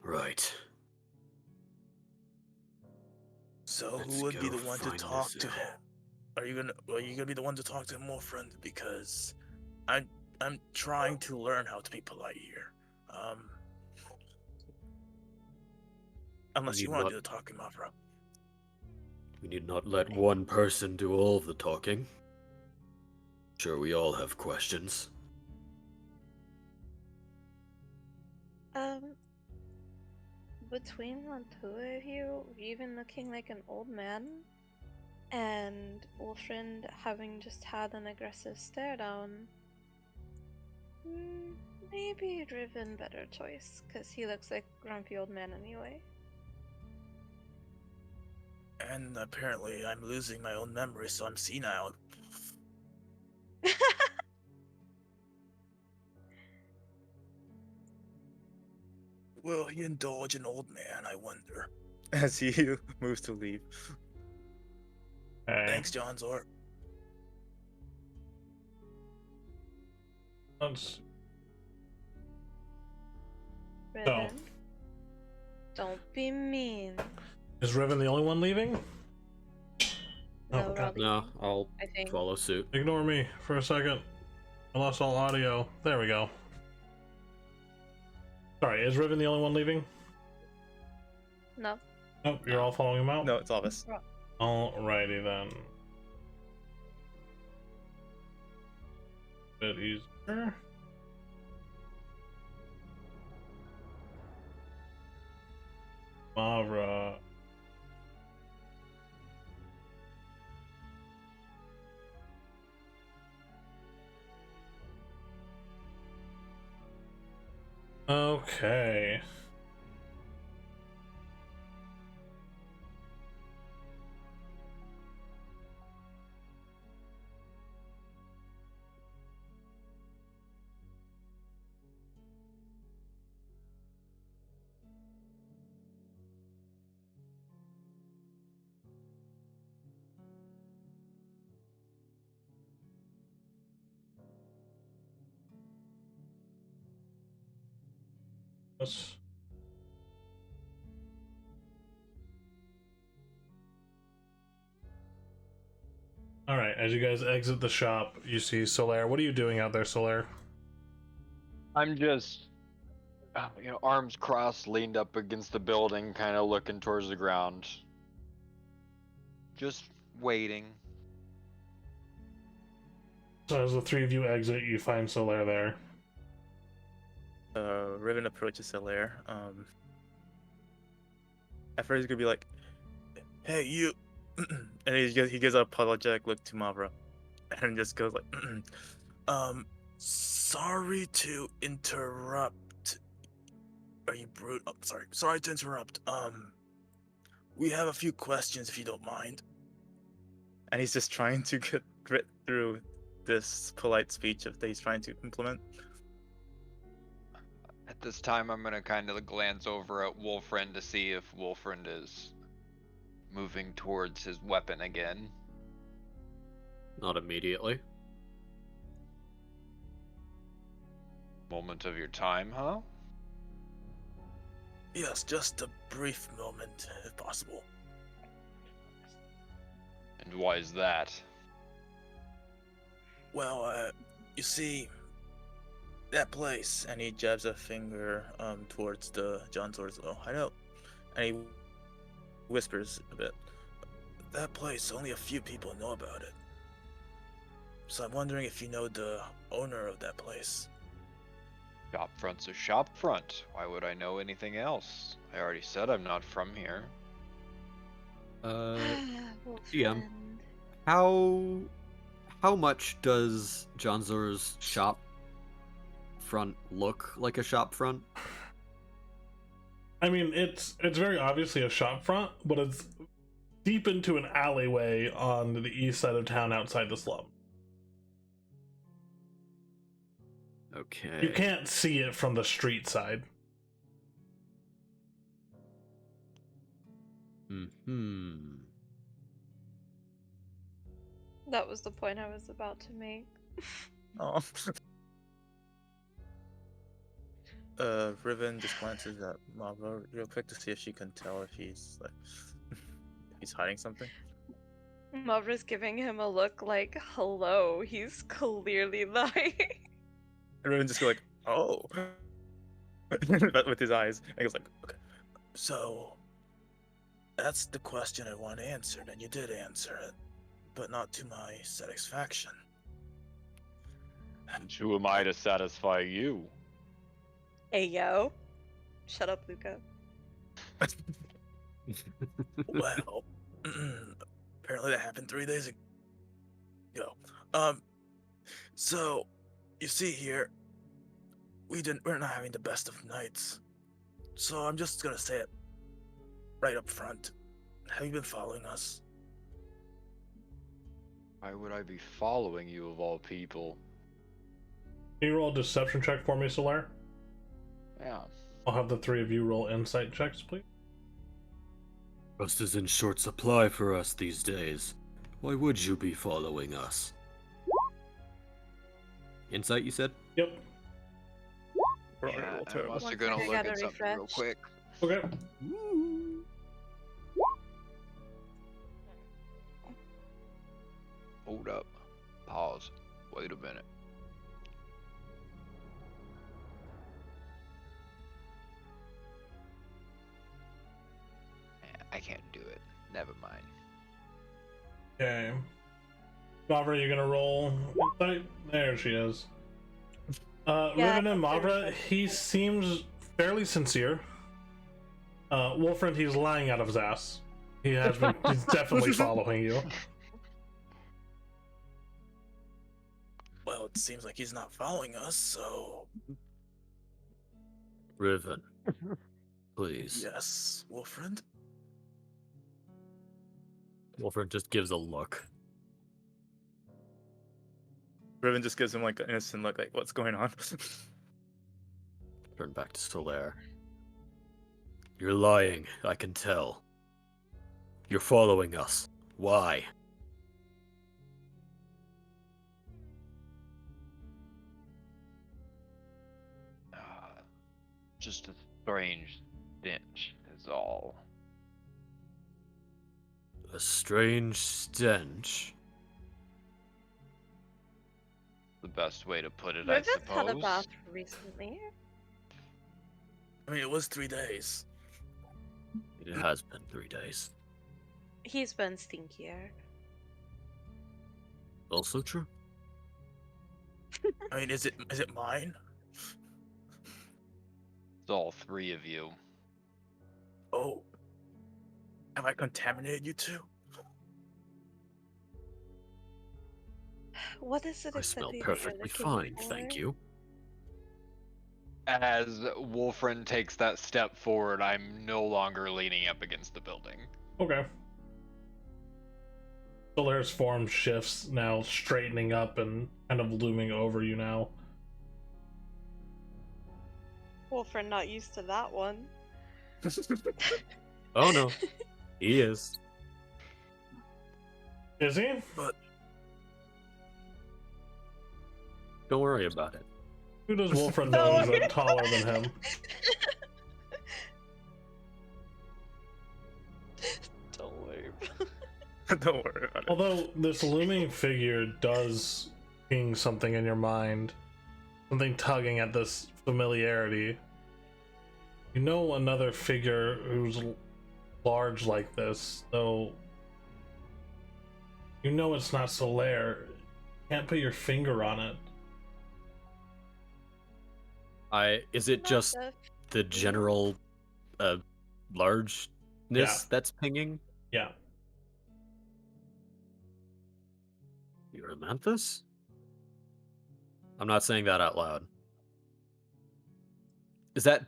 Right. So Let's who would be go the one to find talk this to out. him? Are you gonna be the one to talk to him more, friend? Because I'm trying to learn how to be polite here. Unless We you need want to not- do the talking, Mavra. We need not let one person do all of the talking. Sure, we all have questions. Between the two of you, even looking like an old man, and Wolfriend having just had an aggressive stare down, maybe Driven better choice, because he looks like a grumpy old man anyway. And apparently I'm losing my own memory, so I'm senile. Will he indulge an old man, I wonder? As he moves to leave. Okay. Thanks, John Zor. Let's- Riven, don't be mean. Is Riven the only one leaving? Oh, No, God. Robbie, No, I'll I think. follow suit. Ignore me for a second. I lost all audio. There we go. Sorry, is Riven the only one leaving? No. Nope, you're all following him out? No, it's all of us. Alrighty then. Bit easier. Mavra. Okay. Let's... Alright, as you guys exit the shop, you see Solaire. What are you doing out there, Solaire? I'm just, arms crossed, leaned up against the building, kind of looking towards the ground. Just waiting. So as the three of you exit, you find Solaire there. Riven approaches Hilaire. At first he's gonna be like, "Hey, you," and he gives an apologetic look to Mavra, and just goes like, sorry to interrupt. Are you brute? Oh, sorry to interrupt. we have a few questions if you don't mind. And he's just trying to get through this polite speech that he's trying to implement. At this time, I'm gonna kind of glance over at Wolfriend to see if Wolfriend is moving towards his weapon again. Not immediately. Moment of your time, huh? Yes, just a brief moment, if possible. And why is that? Well, you see, that place, and he jabs a finger towards the John towards the hideout, and he whispers a bit. That place, only a few people know about it. So I'm wondering if you know the owner of that place. Shopfront's a shopfront. Why would I know anything else? I already said I'm not from here. GM, how much does Johnzor's shop front look like a shop front? I mean, it's very obviously a shop front, but it's deep into an alleyway on the east side of town outside the slum. Okay. You can't see it from the street side. Hmm. That was the point I was about to make. Oh. Riven just glances at Mavra real quick to see if she can tell if he's like he's hiding something. Mavra's giving him a look like, hello, he's clearly lying. And Riven just go like, oh, but with his eyes, and he goes like, okay. So that's the question I want answered, and you did answer it, but not to my satisfaction. And who am I to satisfy you? Hey, yo. Shut up, Luca. Well, apparently that happened 3 days ago. So you see here, we're not having the best of nights. So I'm just gonna say it right up front. Have you been following us? Why would I be following you of all people? Can you roll a deception check for me, Solaire? Yeah. I'll have the three of you roll insight checks, please. Trust is in short supply for us these days. Why would you be following us? Insight, you said? Yep. Yeah, I'm also One gonna second, I look gotta at something real refresh. quick. Okay. Hold up. Pause. Wait a minute. I can't do it. Never mind. Okay. Mavra, you gonna roll insight? There she is. Yeah, Riven and I Mavra, refreshed he seems fairly sincere. Wolfriend, he's lying out of his ass. He has been, he's definitely following you. Well, it seems like he's not following us, so Riven, please. yes, Wolfriend. Wolfriend just gives a look. Riven just gives him like an innocent look, like, what's going on? Turn back to Solaire. You're lying, I can tell. You're following us. Why? Just a strange stench is all. A strange stench. The best way to put it, I Riven's had a suppose. bath recently. I mean, it was 3 days. It has been 3 days. He's been stinkier. Also true. I mean, is it mine? It's all three of you. Oh, have I contaminated you two? What is it I smell exactly that you're perfectly looking fine, thank for? you. As Wolfriend takes that step forward, I'm no longer leaning up against the building. Okay. Solaire's form shifts, now straightening up and kind of looming over you now. Wolfred not used to that one. Oh no, he is. Is he? But Don't worry about it. Who does Wolfred know is taller than him? Don't worry. don't worry about it. Although this looming figure does ping something in your mind, something tugging at this familiarity. You know another figure who's large like this, though you know it's not Solaire. Can't put your finger on it. Is it just the general largeness that's pinging? Yeah. You're a Manthus? I'm not saying that out loud. Is that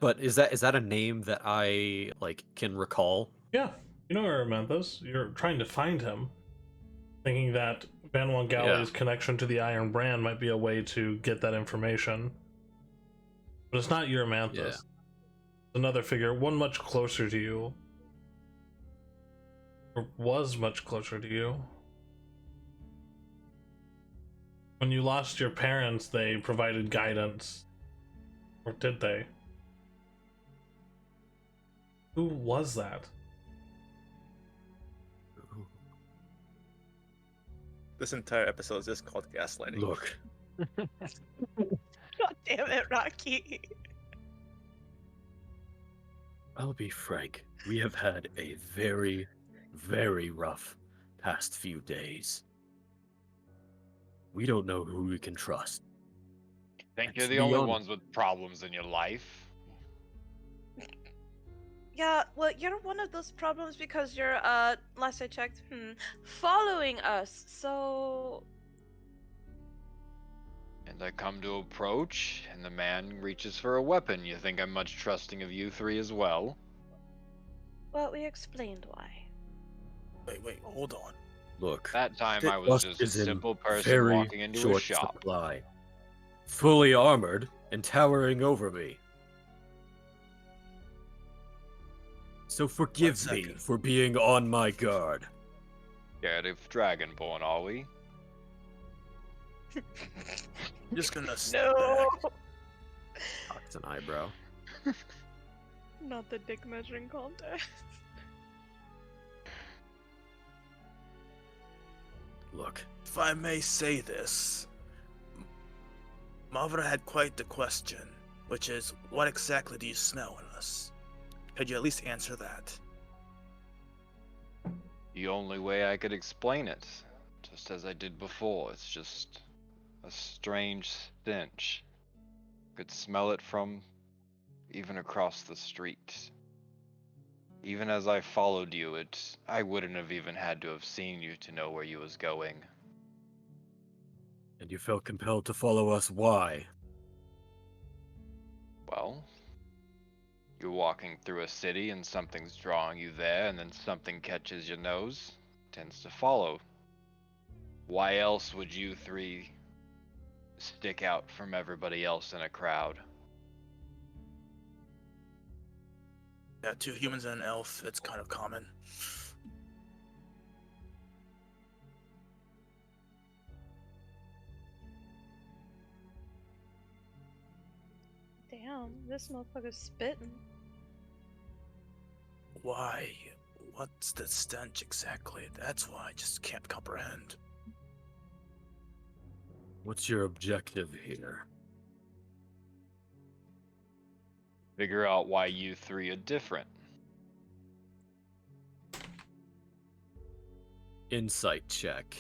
a name that I can recall? Yeah. You know Aramanthus. You're trying to find him, thinking that Van Wangali's connection to the Iron Brand might be a way to get that information. But it's not Euromanthus. Yeah. It's another figure, one much closer to you. Or was much closer to you. When you lost your parents, they provided guidance. Or did they? Who was that? This entire episode is just called gaslighting. Look, God damn it, Rocky. I'll be frank. We have had a very, very rough past few days. We don't know who we can trust. Think Let's you're the be only honest. ones with problems in your life? Yeah, well, you're one of those problems because you're, last I checked, following us, so... And I come to approach, and the man reaches for a weapon. You think I'm much trusting of you three as well? Well, we explained why. Wait, hold on. Look, That time Th- I was trust just a is in simple person very walking into a short shop. supply. Fully armored and towering over me. So forgive me second. for being on my guard. Scared of Dragonborn, are we? Just gonna step No! back. Cocks an eyebrow. Not the dick measuring contest. Look, If I may say this, Mavra had quite the question, which is, what exactly do you smell in us? Could you at least answer that? The only way I could explain it, just as I did before, it's just a strange stench. Could smell it from even across the street. Even as I followed you, I wouldn't have even had to have seen you to know where you was going. and you felt compelled to follow us, why? Well, you're walking through a city and something's drawing you there, and then something catches your nose, tends to follow. Why else would you three stick out from everybody else in a crowd? Yeah, 2 humans and an elf, it's kind of common. Damn, this motherfucker's spitting. Why? What's the stench exactly? That's what I just can't comprehend. What's your objective here? Figure out why you three are different. Insight check.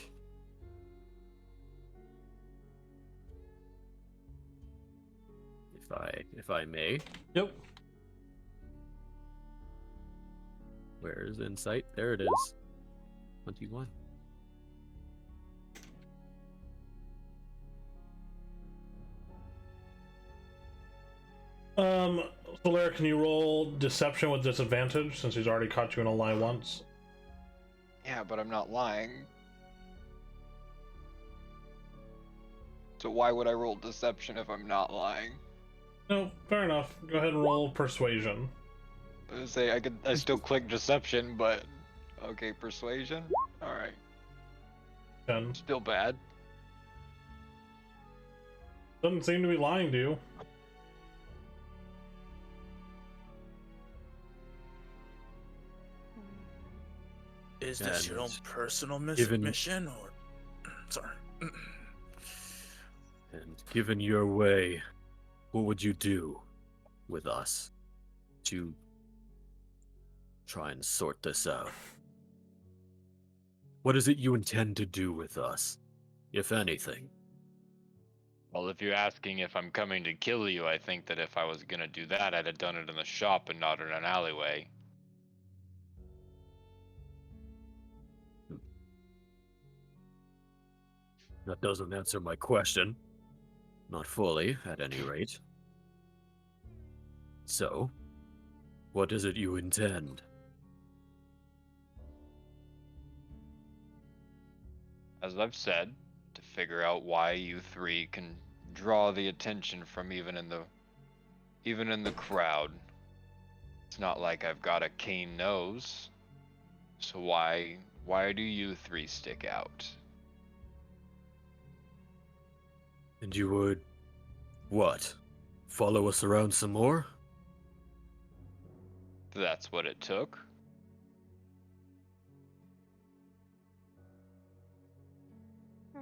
If I may. Yep. Where is insight? There it is. 21. Solaire, can you roll deception with disadvantage since he's already caught you in a lie once? Yeah, but I'm not lying. So why would I roll deception if I'm not lying? No, fair enough. Go ahead and roll persuasion. I was gonna say I still click deception, but okay, persuasion. All right, 10. still bad. Doesn't seem to be lying to you. Is this your own And personal given- mission, or sorry? And given your way, what would you do with us to try and sort this out? What is it you intend to do with us, if anything? Well, if you're asking if I'm coming to kill you, I think that if I was gonna do that, I'd have done it in the shop and not in an alleyway. That doesn't answer my question. Not fully, at any rate. So, what is it you intend? As I've said, to figure out why you three can draw the attention from even in the crowd. It's not like I've got a cane nose. So why do you three stick out? And you would, what, follow us around some more? That's what it took. Hmm.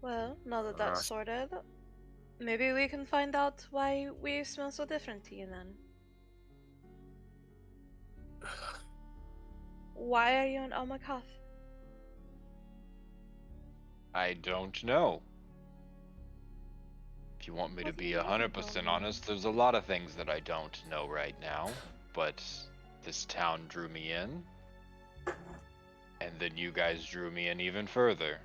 Well, now that that's sorted, maybe we can find out why we smell so different to you then. Why are you an Almakath? I don't know. If you want me to What do be you mean you 100% don't honest, there's a lot of things that I don't know right now, but this town drew me in, and then you guys drew me in even further.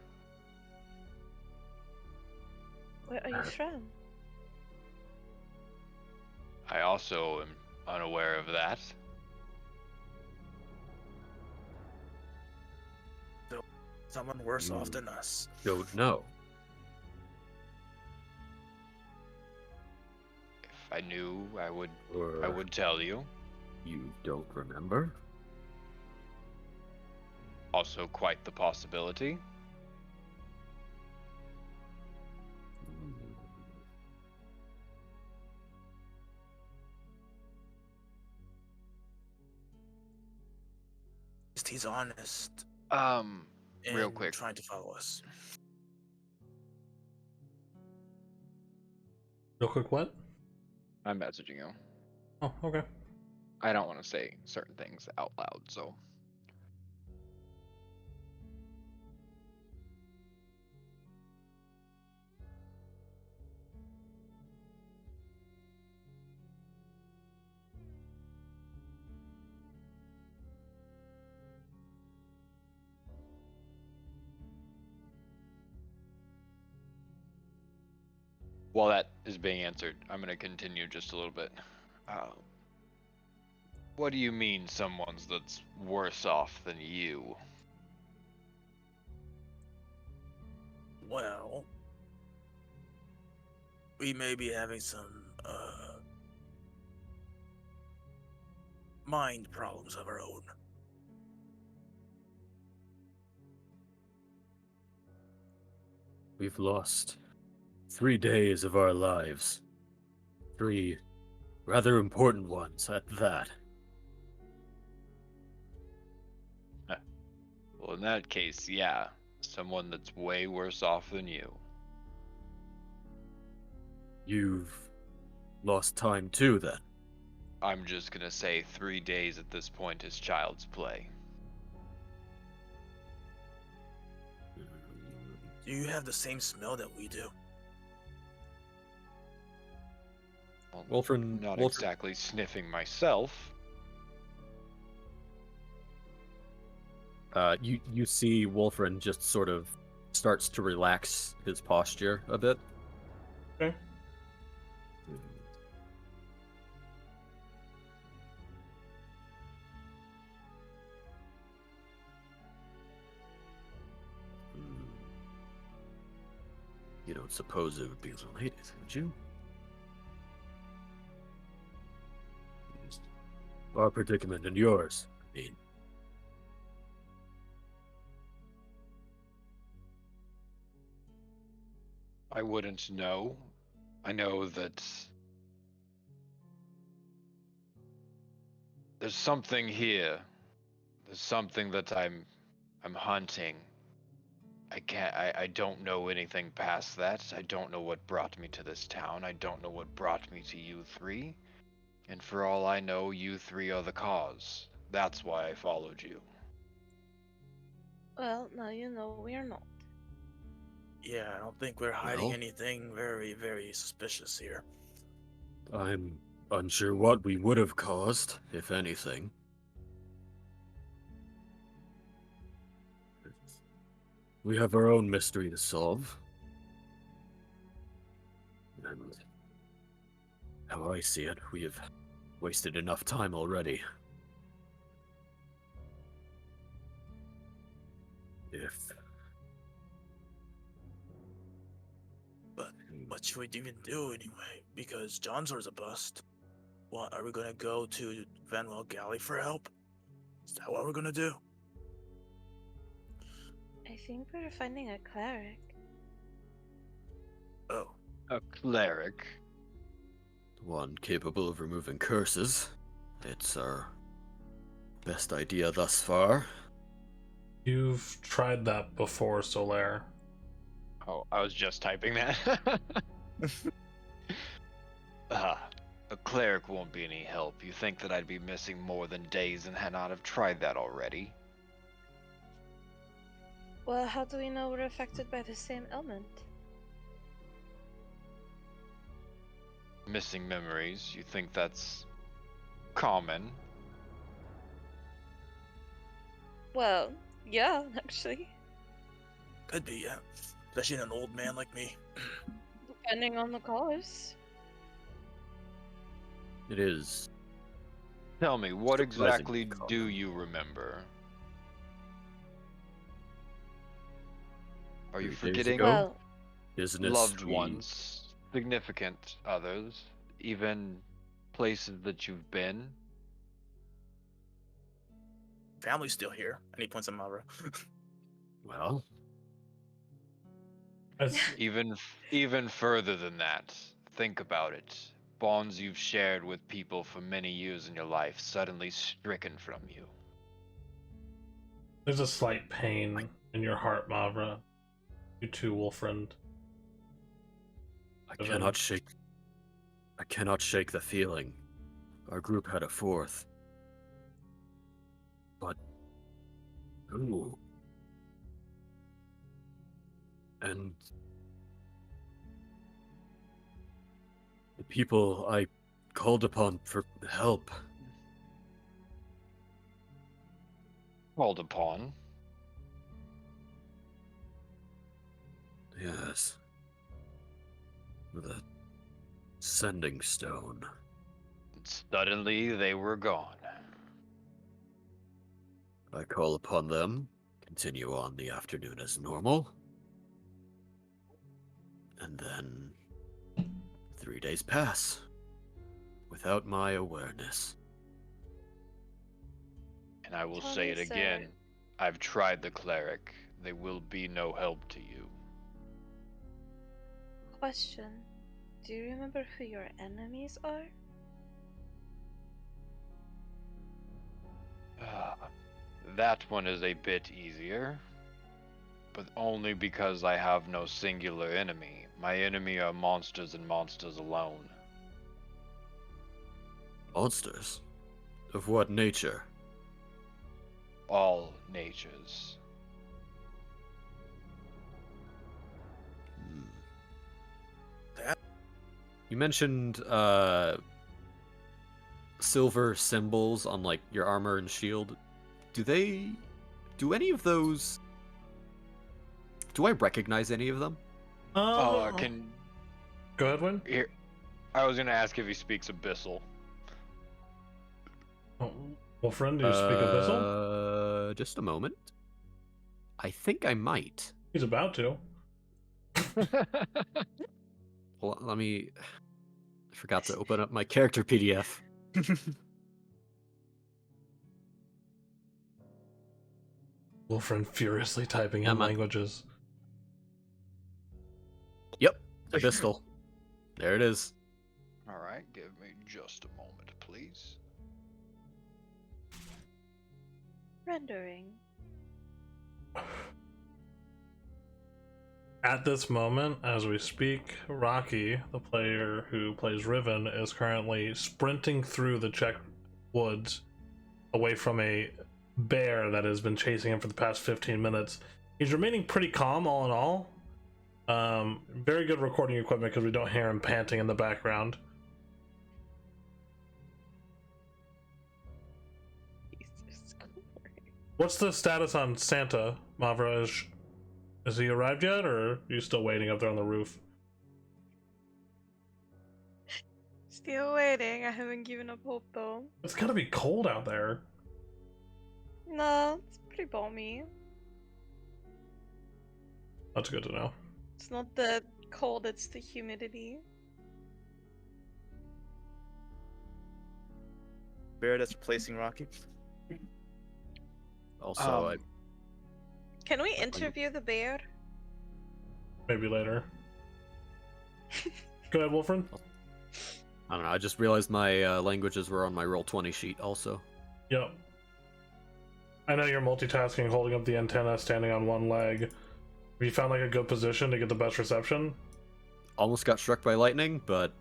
Where are you from? I also am unaware of that. Someone worse off than us. Don't know. If I knew, I Or would tell you. you don't remember? Also quite the possibility. He's honest. Real in quick. trying to follow us. Real quick, what? I'm messaging you. Oh, okay. I don't want to say certain things out loud, so. While that is being answered, I'm going to continue just a little bit. What do you mean someone's that's worse off than you? Well, we may be having some mind problems of our own. We've lost 3 days of our lives. 3 rather important ones at that. Well, in that case, yeah. Someone that's way worse off than you. You've lost time too, then. I'm just gonna say 3 days at this point is child's play. Do you have the same smell that we do? Well, Wolfrin, not Wolfrin, exactly sniffing myself. You see Wolfrin just sort of starts to relax his posture a bit. Okay. don't suppose it would be related, would you? Our predicament and yours, I mean. I wouldn't know. I know that there's something here. There's something that I'm hunting. I don't know anything past that. I don't know what brought me to this town. I don't know what brought me to you three. And for all I know, you three are the cause. That's why I followed you. Well, now you know we are not. Yeah, I don't think we're hiding Well? anything very, very suspicious here. I'm unsure what we would have caused, if anything. We have our own mystery to solve. And how I see it, we have wasted enough time already. If... But what should we even do anyway? Because Johnsor's a bust. What, are we gonna go to Vanwell Galley for help? Is that what we're gonna do? I think we're finding a cleric. Oh, A cleric? One capable of removing curses. It's our best idea thus far. You've tried that before, Solaire. Oh, I was just typing that. A cleric won't be any help. You think that I'd be missing more than days and had not have tried that already? Well, how do we know we're affected by the same ailment? Missing memories, you think that's common? Well, yeah, actually. could be, yeah. Especially in an old man like me. Depending on the cause. It is. Tell me, what Surprisingly exactly common. do you remember? Are you 3 days forgetting ago? Well, Business loved we- ones, significant others, even places that you've been? Family's still here. And he points at Mavra. Well, As Even further than that, think about it. Bonds you've shared with people for many years in your life suddenly stricken from you. there's a slight pain in your heart, Mavra. You too, Wolfriend. I But cannot shake. I cannot shake the feeling. Our group had a fourth. But ooh. And the people I called upon for help. Called upon. Yes. With a sending stone. Suddenly they were gone. I call upon them, continue on the afternoon as normal. And then 3 days pass without my awareness. And I will Tell say me, it sir. again. I've tried the cleric. They will be no help to you. question. Do you remember who your enemies are? That one is a bit easier. But only because I have no singular enemy. My enemy are monsters and monsters alone. Monsters? Of what nature? All natures. Hmm. That You mentioned silver symbols on like your armor and shield. Do any of those, do I recognize any of them? Can Go ahead, Win. here? I was gonna ask if he speaks Abyssal. Oh, Wolfriend, do you speak Abyssal? Just a moment. I think I might. He's about to. Well, let me. I forgot to open up my character PDF. Wolfrin furiously typing in I'm on- languages. Yep, Abyssal. There it is. All right, give me just a moment, please. Rendering. At this moment, as we speak, Rocky, the player who plays Riven, is currently sprinting through the Czech woods away from a bear that has been chasing him for the past 15 minutes. He's remaining pretty calm, all in all. Very good recording equipment because we don't hear him panting in the background. Jesus Christ. What's the status on Santa, Mavraj? Has he arrived yet, or are you still waiting up there on the roof? Still waiting. I haven't given up hope though. It's gotta be cold out there. No, it's pretty balmy. That's good to know. It's not the cold, it's the humidity. Bear that's replacing Rocky. Also, Can we interview the bear? Maybe later. Go ahead, Wolfrin. I don't know. I just realized my languages were on my Roll20 sheet also. Yep. I know you're multitasking, holding up the antenna, standing on one leg. Have you found like a good position to get the best reception? Almost got struck by lightning, but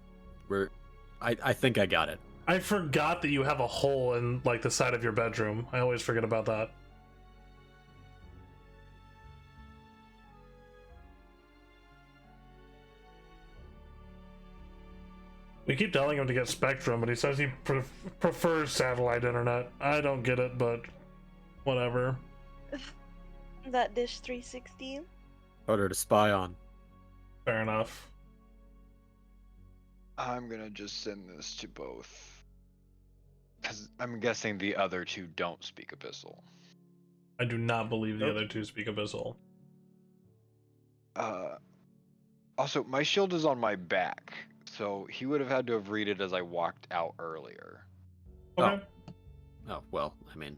I think I got it. I forgot that you have a hole in like the side of your bedroom. I always forget about that. We keep telling him to get Spectrum, but he says he prefers satellite internet. I don't get it, but whatever. That dish 360. Harder to spy on. Fair enough. I'm gonna just send this to both. Because I'm guessing the other two don't speak Abyssal. I do not believe the Nope. other two speak Abyssal. Also, my shield is on my back, so he would have had to have read it as I walked out earlier. Okay. Oh, well, I mean,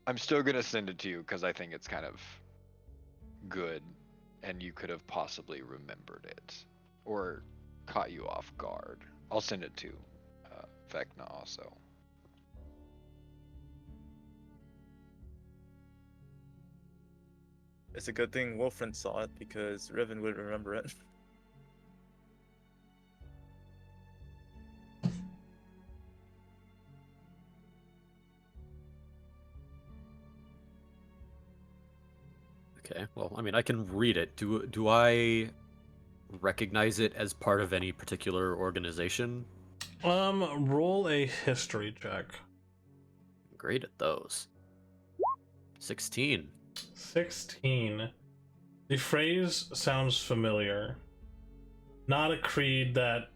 I'm still gonna send it to you because I think it's kind of good, and you could have possibly remembered it or caught you off guard. I'll send it to Vecna also. It's a good thing Wolfrin saw it because Riven would remember it. okay. Well, I mean, I can read it. Do I recognize it as part of any particular organization? Roll a history check. I'm great at those. 16. 16. The phrase sounds familiar. Not a creed that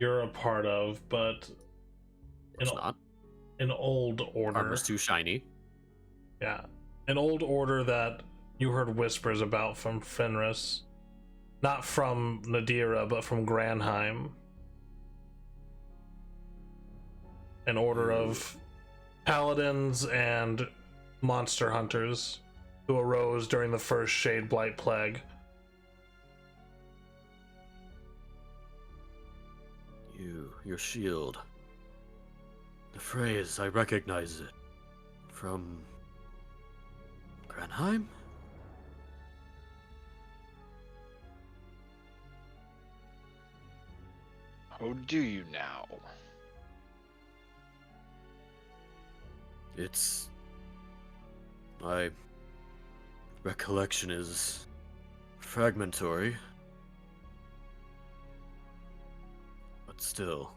you're a part of, but It's not. an old order. Armor's too shiny. Yeah. An old order that you heard whispers about from Fenris. Not from Nidira, but from Granheim. An order of paladins and monster hunters who arose during the first Shade Blight Plague. Your shield. The phrase, I recognize it. From Granheim? How do you now? It's... My recollection is fragmentary. But still.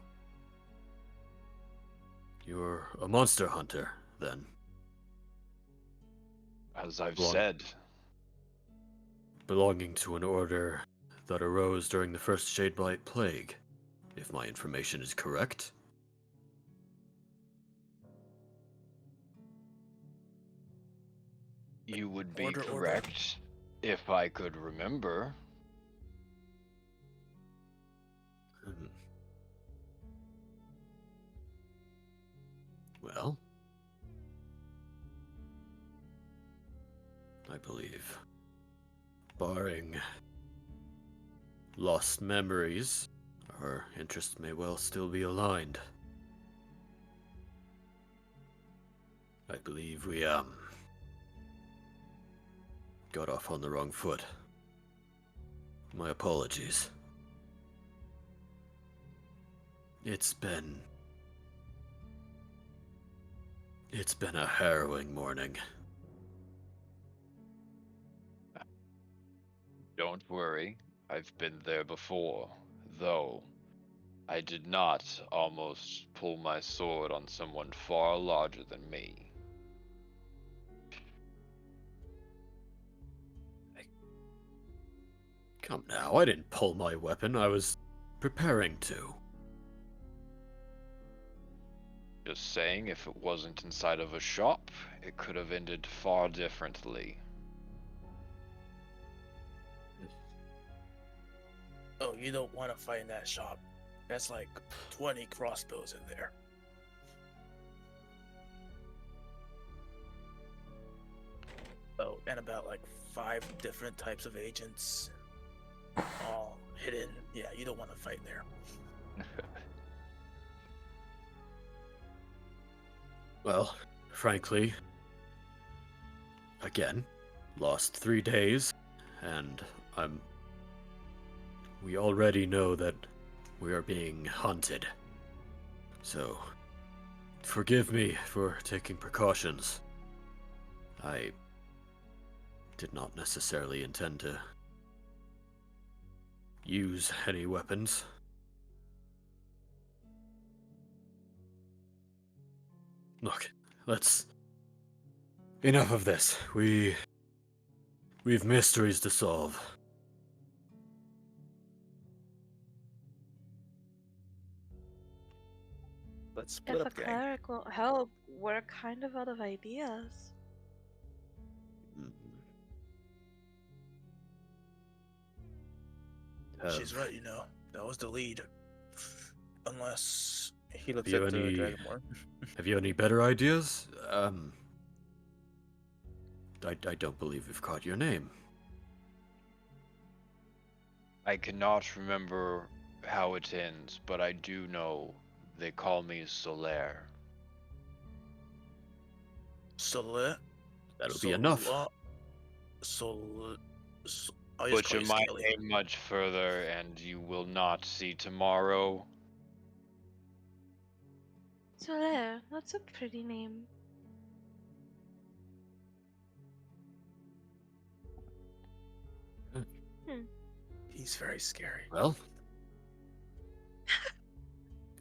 You're a monster hunter, then. As I've Well, said, Belonging to an order that arose during the first Shadeblight Plague, if my information is correct. you would be Order. correct if I could remember. Well, I believe, barring lost memories, our interests may well still be aligned. I believe we, got off on the wrong foot. My apologies. It's been a harrowing morning. Don't worry, I've been there before, though I did not almost pull my sword on someone far larger than me. Come now, I didn't pull my weapon. I was preparing to. Just saying, if it wasn't inside of a shop, it could have ended far differently. Oh, you don't want to fight in that shop. That's like 20 crossbows in there. Oh, and about like 5 different types of agents, all hidden. Yeah, you don't want to fight there. Well, frankly, again, lost 3 days, and we already know that we are being hunted. So, forgive me for taking precautions. I did not necessarily intend to use any weapons. Look, enough of this. We've mysteries to solve. Let's split If a up, gang. cleric won't help, we're kind of out of ideas. She's right, you know. That was the lead. Unless he looks you at the any- Dragonborn. Have you any better ideas? I don't believe we've caught your name. I cannot remember how it ends, but I do know they call me Solaire. Solet. That'll be enough. Butcher my name much further, and you will not see tomorrow. Solaire, that's a pretty name. He's very scary. Well,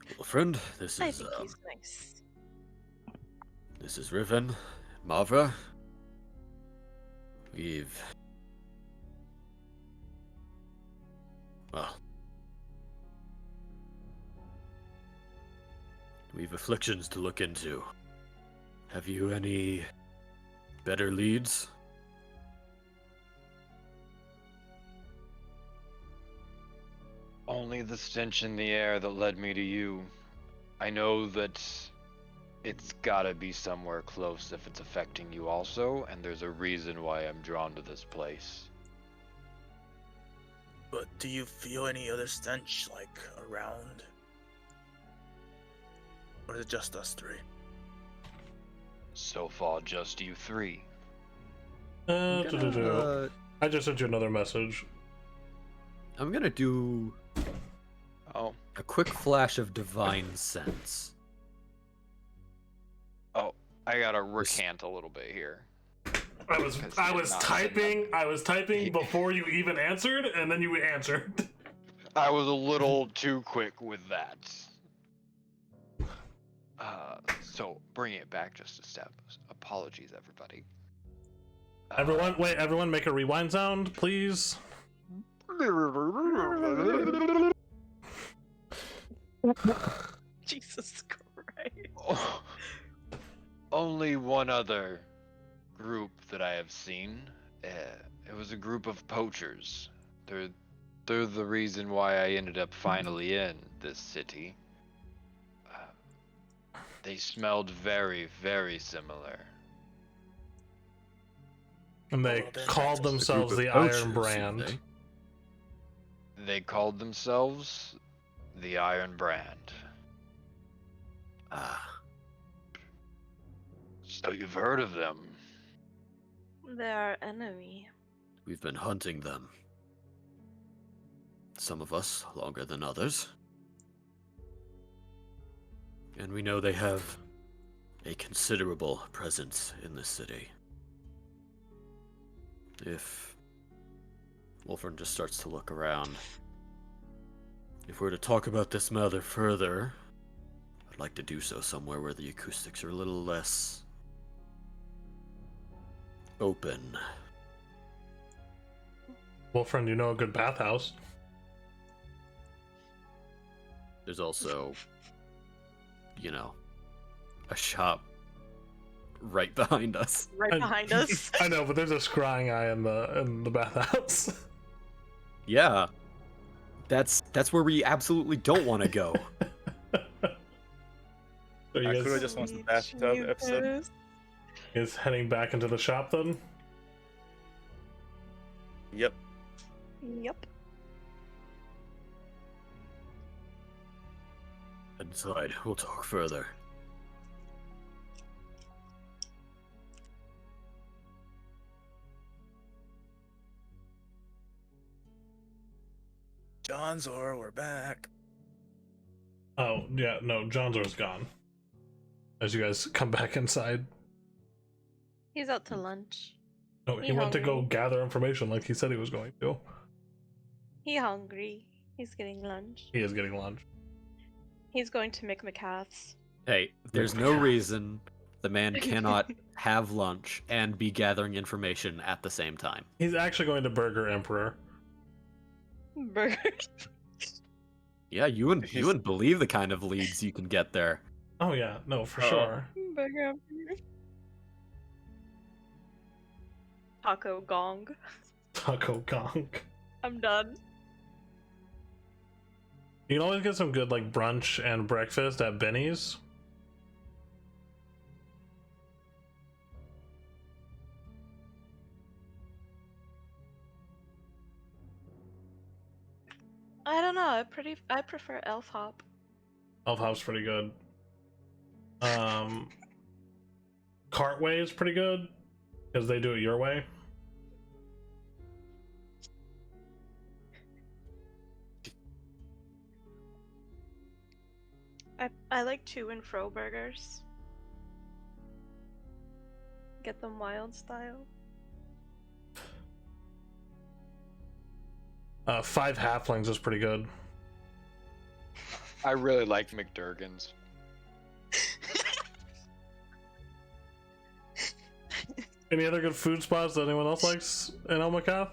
little friend, this I is think he's nice. this is Riven, Mavra. We've afflictions to look into. Have you any better leads? Only the stench in the air that led me to you. I know that it's gotta be somewhere close if it's affecting you also, and there's a reason why I'm drawn to this place. But do you feel any other stench, like, around? Or is it just us 3? So far, just you 3. I just sent you another message. I'm gonna do Oh, a quick flash of divine sense. I gotta recant a little bit here. I was typing before you even answered, and then you answered. I was a little too quick with that. So bring it back just a step. Apologies, everybody. Everyone make a rewind sound, please. Jesus Christ. Only one other group that I have seen. It was a group of poachers. They're the reason why I ended up finally in this city. They smelled very, very similar. And they Well, then called that's- themselves A the group of Iron poachers, Brand. they? They called themselves the Iron Brand. Ah, So you've heard of them? They're our enemy. we've been hunting them. Some of us longer than others. And we know they have a considerable presence in this city. If Wolfern just starts to look around, if we're to talk about this matter further, I'd like to do so somewhere where the acoustics are a little less open. Well, friend, you know a good bathhouse. There's also, a shop right behind us. Right And- behind us. I know, but there's a scrying eye in the bathhouse. Yeah. That's where we absolutely don't want to go. So you Akura guys just wants the bathtub episode. is heading back into the shop then? Yep. Yep. Inside, we'll talk further. John's or we're back. Oh, yeah, no, Johnzor's gone. As you guys come back inside. He's out to lunch. No, he He went to go hungry. gather information like he said he was going to. He hungry. He's getting lunch. He is getting lunch. He's going to make McCaths. Hey, there's no reason the man cannot have lunch and be gathering information at the same time. He's actually going to Burger Emperor. Burgers. Yeah, you wouldn't believe the kind of leads you can get there. Oh yeah, no, for Oh. sure. Burger. Taco gong. Taco Gong. I'm done. You can always get some good like brunch and breakfast at Benny's. I don't know. I prefer Elf Hop. Elf Hop's pretty good. Cartway is pretty good because they do it your way. I like to and fro burgers. Get them wild style. Five Halflings is pretty good. I really like McDurgan's. Any other good food spots that anyone else likes in Elmacath?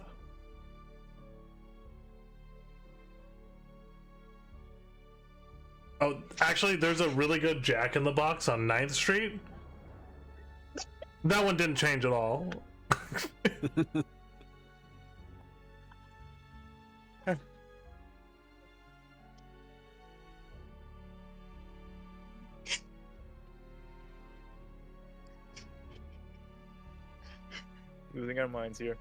Oh, actually, there's a really good Jack in the Box on 9th Street. That one didn't change at all. Losing our minds here.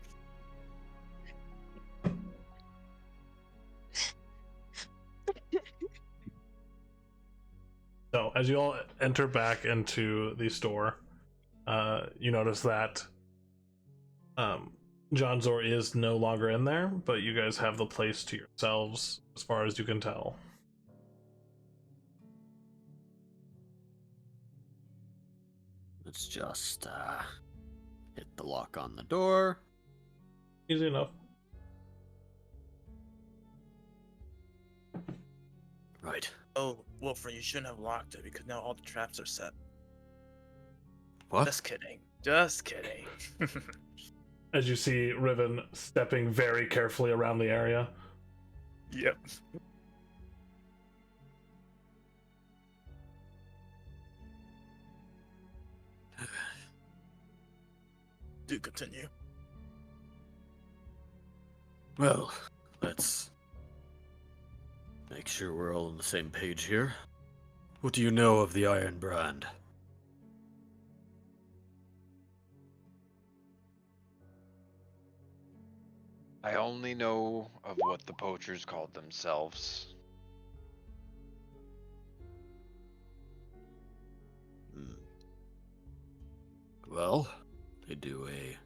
So, as you all enter back into the store, you notice that John Zor is no longer in there, but you guys have the place to yourselves, as far as you can tell. Let's just hit the lock on the door. Easy enough. Right. Oh, Wolfram, you shouldn't have locked it because now all the traps are set. What? Just kidding. Just kidding. As you see Riven stepping very carefully around the area. Yep. Do continue. Well, let's make sure we're all on the same page here. What do you know of the Iron Brand? I only know of what the poachers called themselves. Hmm. Well, they do a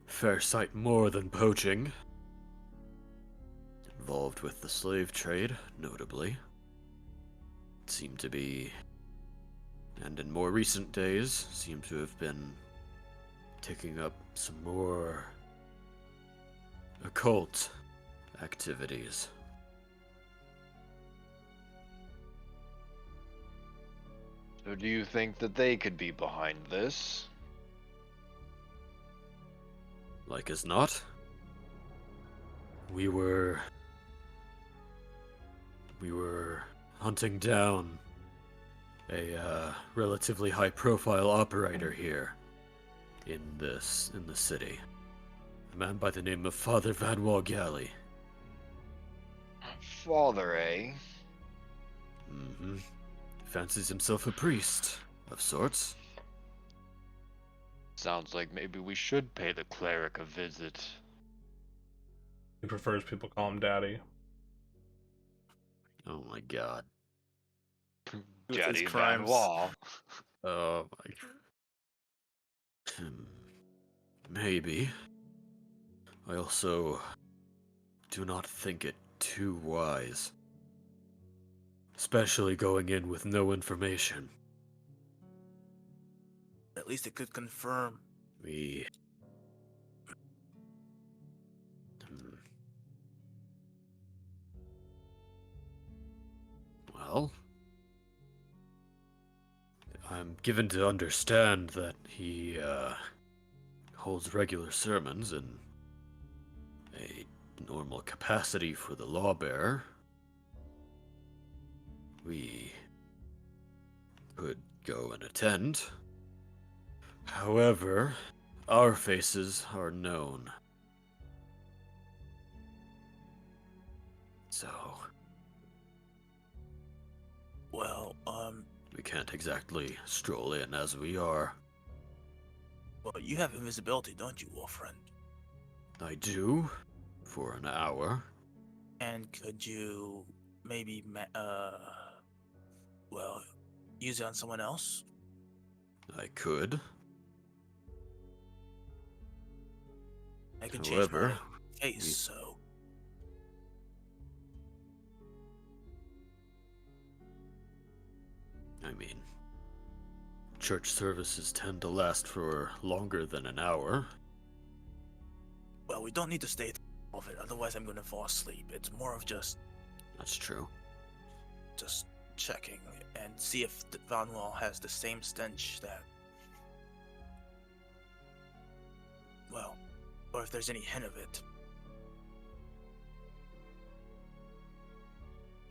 fair sight more than poaching. Involved with the slave trade, notably. Seem to be, and in more recent days, seem to have been taking up some more occult activities. So do you think that they could be behind this? Like as not. We were hunting down a relatively high-profile operator here in the city. A man by the name of Father Vanwall Galley. Father, eh? Mm-hmm. Fancies himself a priest of sorts. Sounds like maybe we should pay the cleric a visit. He prefers people call him daddy. Oh my god. With his Daddy Van crimes. Wall. Oh my. Hmm. Maybe. I also do not think it too wise. Especially going in with no information. At least it could confirm. We. Hmm. Well, I'm given to understand that he holds regular sermons in a normal capacity for the lawbearer. We could go and attend. However, our faces are known. So, Well, we can't exactly stroll in as we are. well, you have invisibility, don't you, war friend? I do, for an hour. And could you maybe, well, use it on someone else? I could. I can change my However, face, we- so I mean, church services tend to last for longer than an hour. well, we don't need to stay all of it. Otherwise, I'm gonna fall asleep. It's more of just That's true. checking and see if the Van Wall has the same stench that, well, or if there's any hint of it.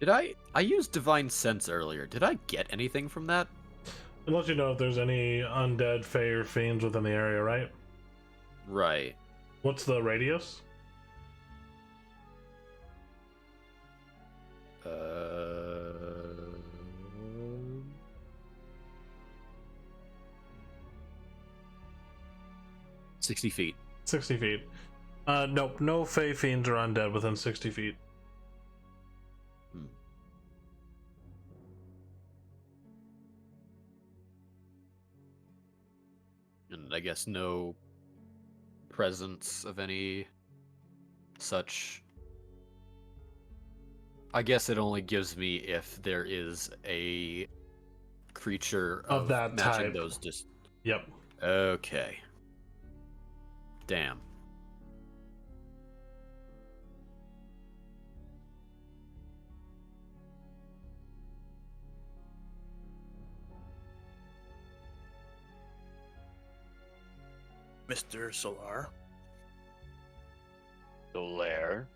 Did I used divine sense earlier. Did I get anything from that? It lets you know if there's any undead, fey, or fiends within the area, right? Right. What's the radius? Uh, 60 feet. 60 feet. Nope, no fey, fiends, or undead within 60 feet. Hmm. And I guess no presence of any such. I guess it only gives me if there is a creature Of that matching type. those just. Yep. Okay. Damn. Mr. Solar. The lair.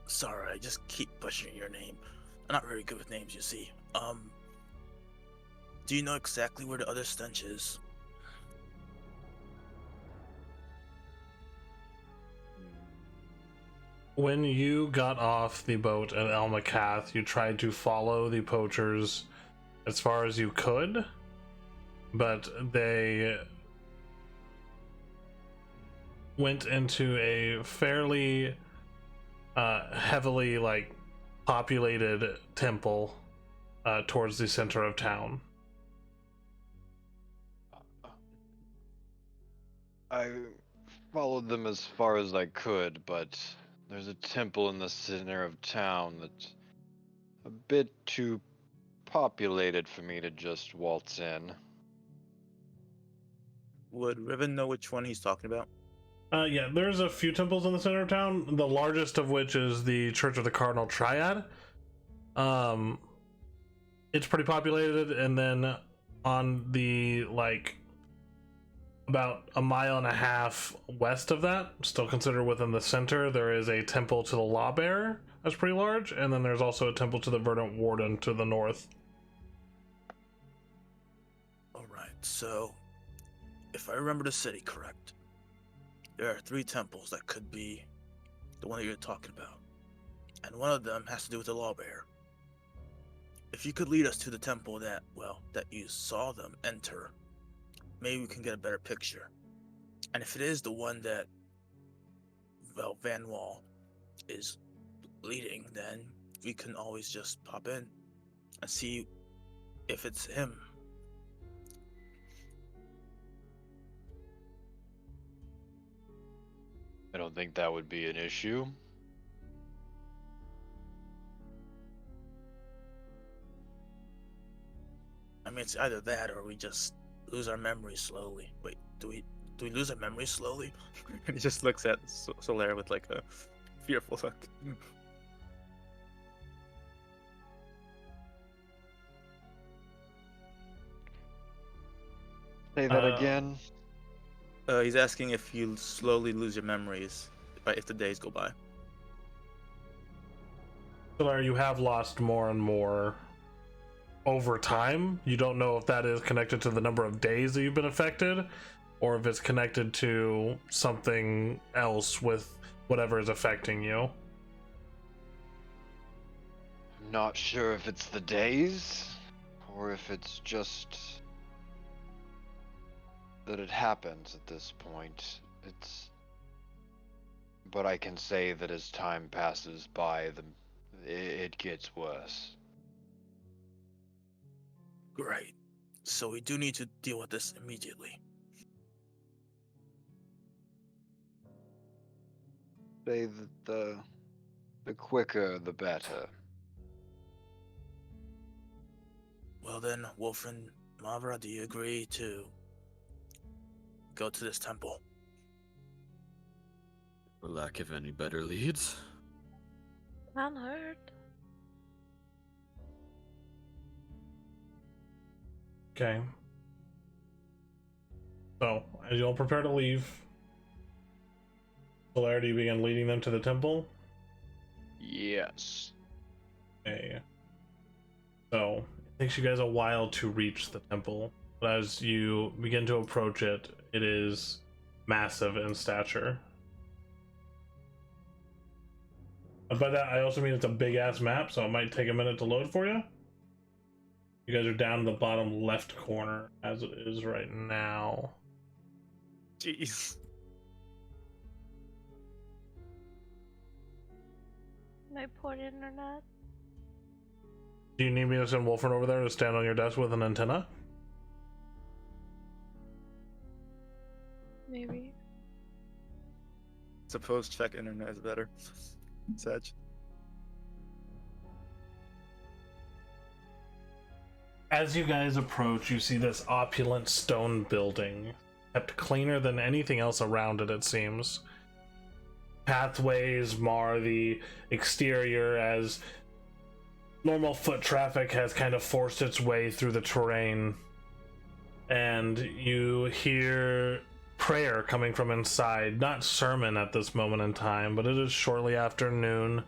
Sorry, I just keep pushing your name. I'm not very good with names, you see. Do you know exactly where the other stench is? when you got off the boat at Elmacath, you tried to follow the poachers as far as you could, but they went into a fairly heavily populated temple towards the center of town. I followed them as far as I could, but there's a temple in the center of town that's a bit too populated for me to just waltz in. Would Riven know which one he's talking about? Yeah, there's a few temples in the center of town, the largest of which is the Church of the Cardinal Triad. It's pretty populated, and then on the about a mile and a half west of that, still considered within the center, there is a temple to the Lawbearer that's pretty large, and then there's also a temple to the Verdant Warden to the north. Alright, so if I remember the city correct, there are 3 temples that could be the one that you're talking about. And one of them has to do with the Lawbearer. If you could lead us to the temple that you saw them enter, maybe we can get a better picture. And if it is the one that, Van Wall is leading, then we can always just pop in and see if it's him. I don't think that would be an issue. I mean, it's either that or we just lose our memory slowly. Wait, do we lose our memory slowly? And he just looks at Solaire with like a fearful look. Say that again. He's asking if you slowly lose your memories if the days go by. So you have lost more and more over time. You don't know if that is connected to the number of days that you've been affected, or if it's connected to something else with whatever is affecting you. I'm not sure if it's the days, or if it's just that it happens at this point. But I can say that as time passes by, it gets worse. Great. So we do need to deal with this immediately. Say that the quicker the better. Well then, Wolf and Mavra, do you agree to go to this temple? For lack of any better leads. Unheard. Okay. So, as you all prepare to leave, Polarity begin leading them to the temple. Yes. Okay. So, it takes you guys a while to reach the temple, but as you begin to approach it, it is massive in stature. And by that, I also mean it's a big ass map, so it might take a minute to load for you. You guys are down in the bottom left corner as it is right now. Jeez. My poor internet. Do you need me to send Wolfern over there to stand on your desk with an antenna? Maybe. Suppose check internet is better. Sedge. As you guys approach, you see this opulent stone building, kept cleaner than anything else around it, it seems. Pathways mar the exterior as normal foot traffic has kind of forced its way through the terrain. And you hear prayer coming from inside. Not sermon at this moment in time, but it is shortly after noon.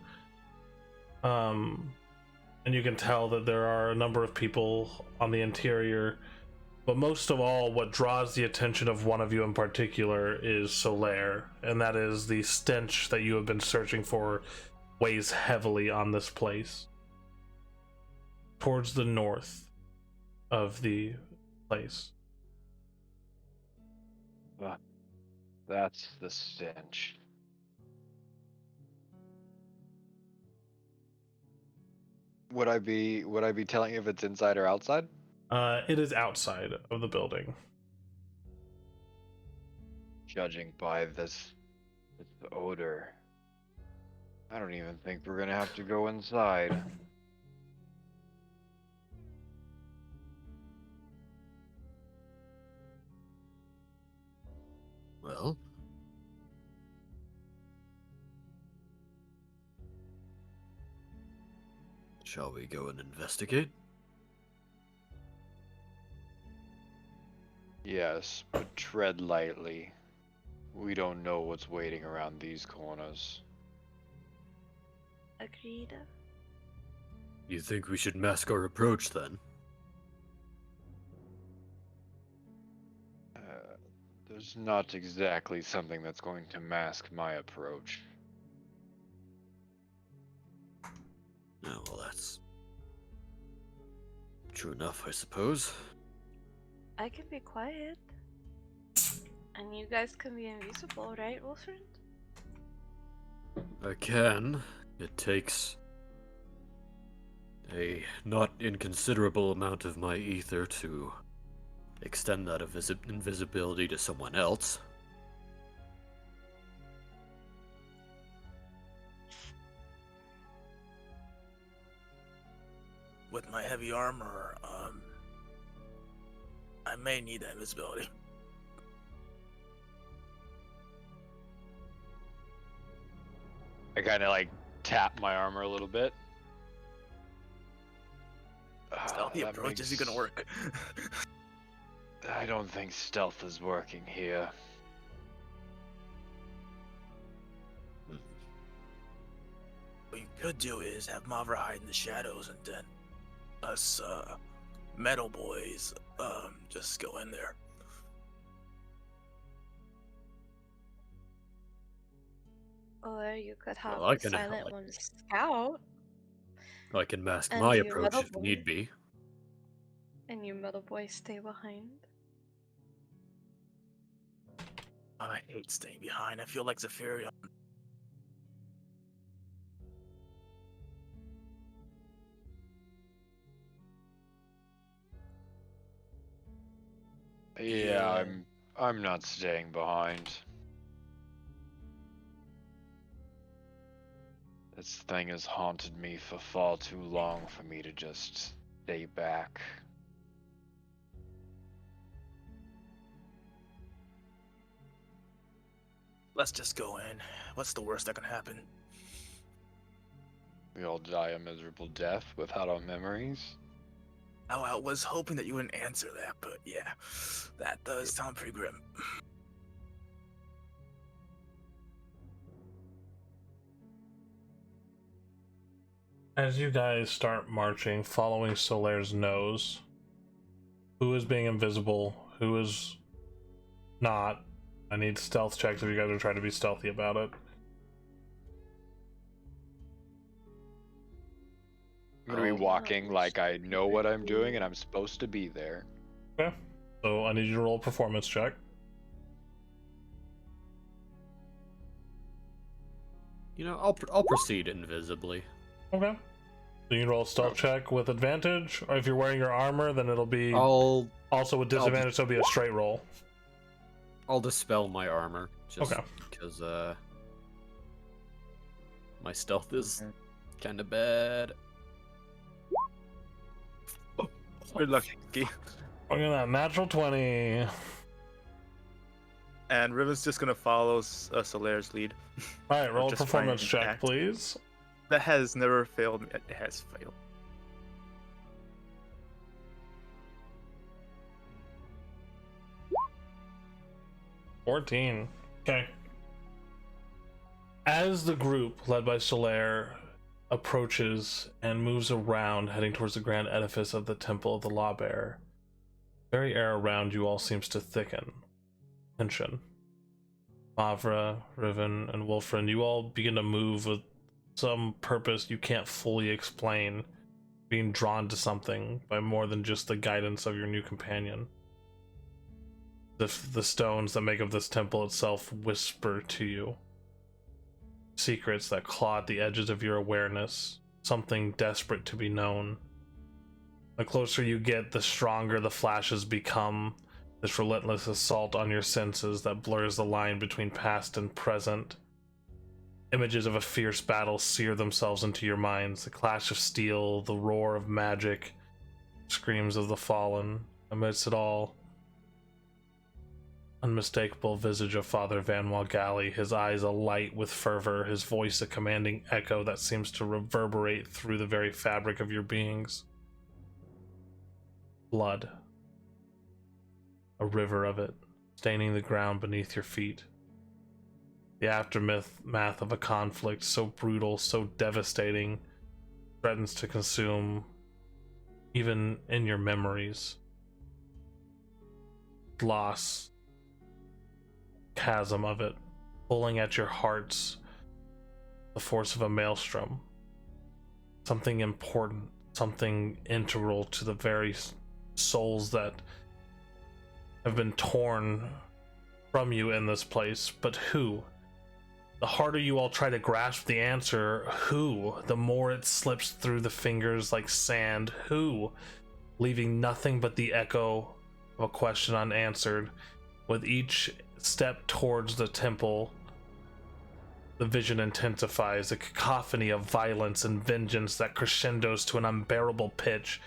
And you can tell that there are a number of people on the interior But most of all, what draws the attention of one of you in particular is Solaire, and that is the stench that you have been searching for weighs heavily on this place. Towards the north of the place. That's the stench. Would I be telling if it's inside or outside? It is outside of the building. Judging by this odor, I don't even think we're gonna have to go inside. Well, shall we go and investigate? Yes, but tread lightly. We don't know what's waiting around these corners. Agreed. You think we should mask our approach then? There's not exactly something that's going to mask my approach. Oh, well, that's true enough, I suppose. I can be quiet. And you guys can be invisible, right, Wolfriend? I can. It takes a not inconsiderable amount of my ether to extend that invisibility to someone else. With my heavy armor, I may need that invisibility. I kind of like tap my armor a little bit. Stealthy That approach isn't gonna work. I don't think stealth is working here. What you could do is have Mavra hide in the shadows, and then us metal boys just go in there. Or you could have Well, I the can Silent like- One scout, I can mask And my you approach if metal need be. and you metal boys stay behind. I hate staying behind. I feel like Zephyrion. Yeah, I'm not staying behind. This thing has haunted me for far too long for me to just stay back. Let's just go in. What's the worst that can happen? We all die a miserable death without our memories. Oh, I was hoping that you wouldn't answer that, but yeah, that does sound pretty grim. As you guys start marching, following Solaire's nose, who is being invisible, who is not? I need stealth checks if you guys are trying to be stealthy about it. I'm gonna be Oh. walking like I know what I'm doing and I'm supposed to be there. Okay. So I need you to roll a performance check. You know, I'll proceed invisibly. Okay. So you can roll a stealth check with advantage, or if you're wearing your armor, then it'll be I'll also with disadvantage, so it'll be a straight roll. dispel my armor just Okay. because my stealth is kind of bad. We're lucky. Look at that, natural 20. And Riven's just gonna follow Solaire's lead. Alright, roll a Just performance fine, check, act. please. That has never failed me. It has failed. 14. Okay. As the group, led by Solaire, approaches and moves around, heading towards the grand edifice of the Temple of the Lawbearer, very air around you all seems to thicken. Tension. Mavra, Riven, and Wolfrin, you all begin to move with some purpose you can't fully explain, being drawn to something by more than just the guidance of your new companion. The stones that make up this temple itself whisper to you. Secrets that claw at the edges of your awareness, something desperate to be known. The closer you get, the stronger the flashes become, this relentless assault on your senses that blurs the line between past and present. Images of a fierce battle sear themselves into your minds, the clash of steel, the roar of magic, screams of the fallen. Amidst it all, unmistakable visage of Father Van Walgali, his eyes alight with fervor, his voice a commanding echo that seems to reverberate through the very fabric of your beings. Blood. A river of it, staining the ground beneath your feet. The aftermath of a conflict so brutal, so devastating, threatens to consume even in your memories. Loss. Chasm of it, pulling at your hearts, the force of a maelstrom. Something important, something integral to the very souls that have been torn from you in this place. But who? The harder you all try to grasp the answer, who? The more it slips through the fingers like sand. Who? Leaving nothing but the echo of a question unanswered. With each step towards the temple, the vision intensifies, a cacophony of violence and vengeance that crescendos to an unbearable pitch.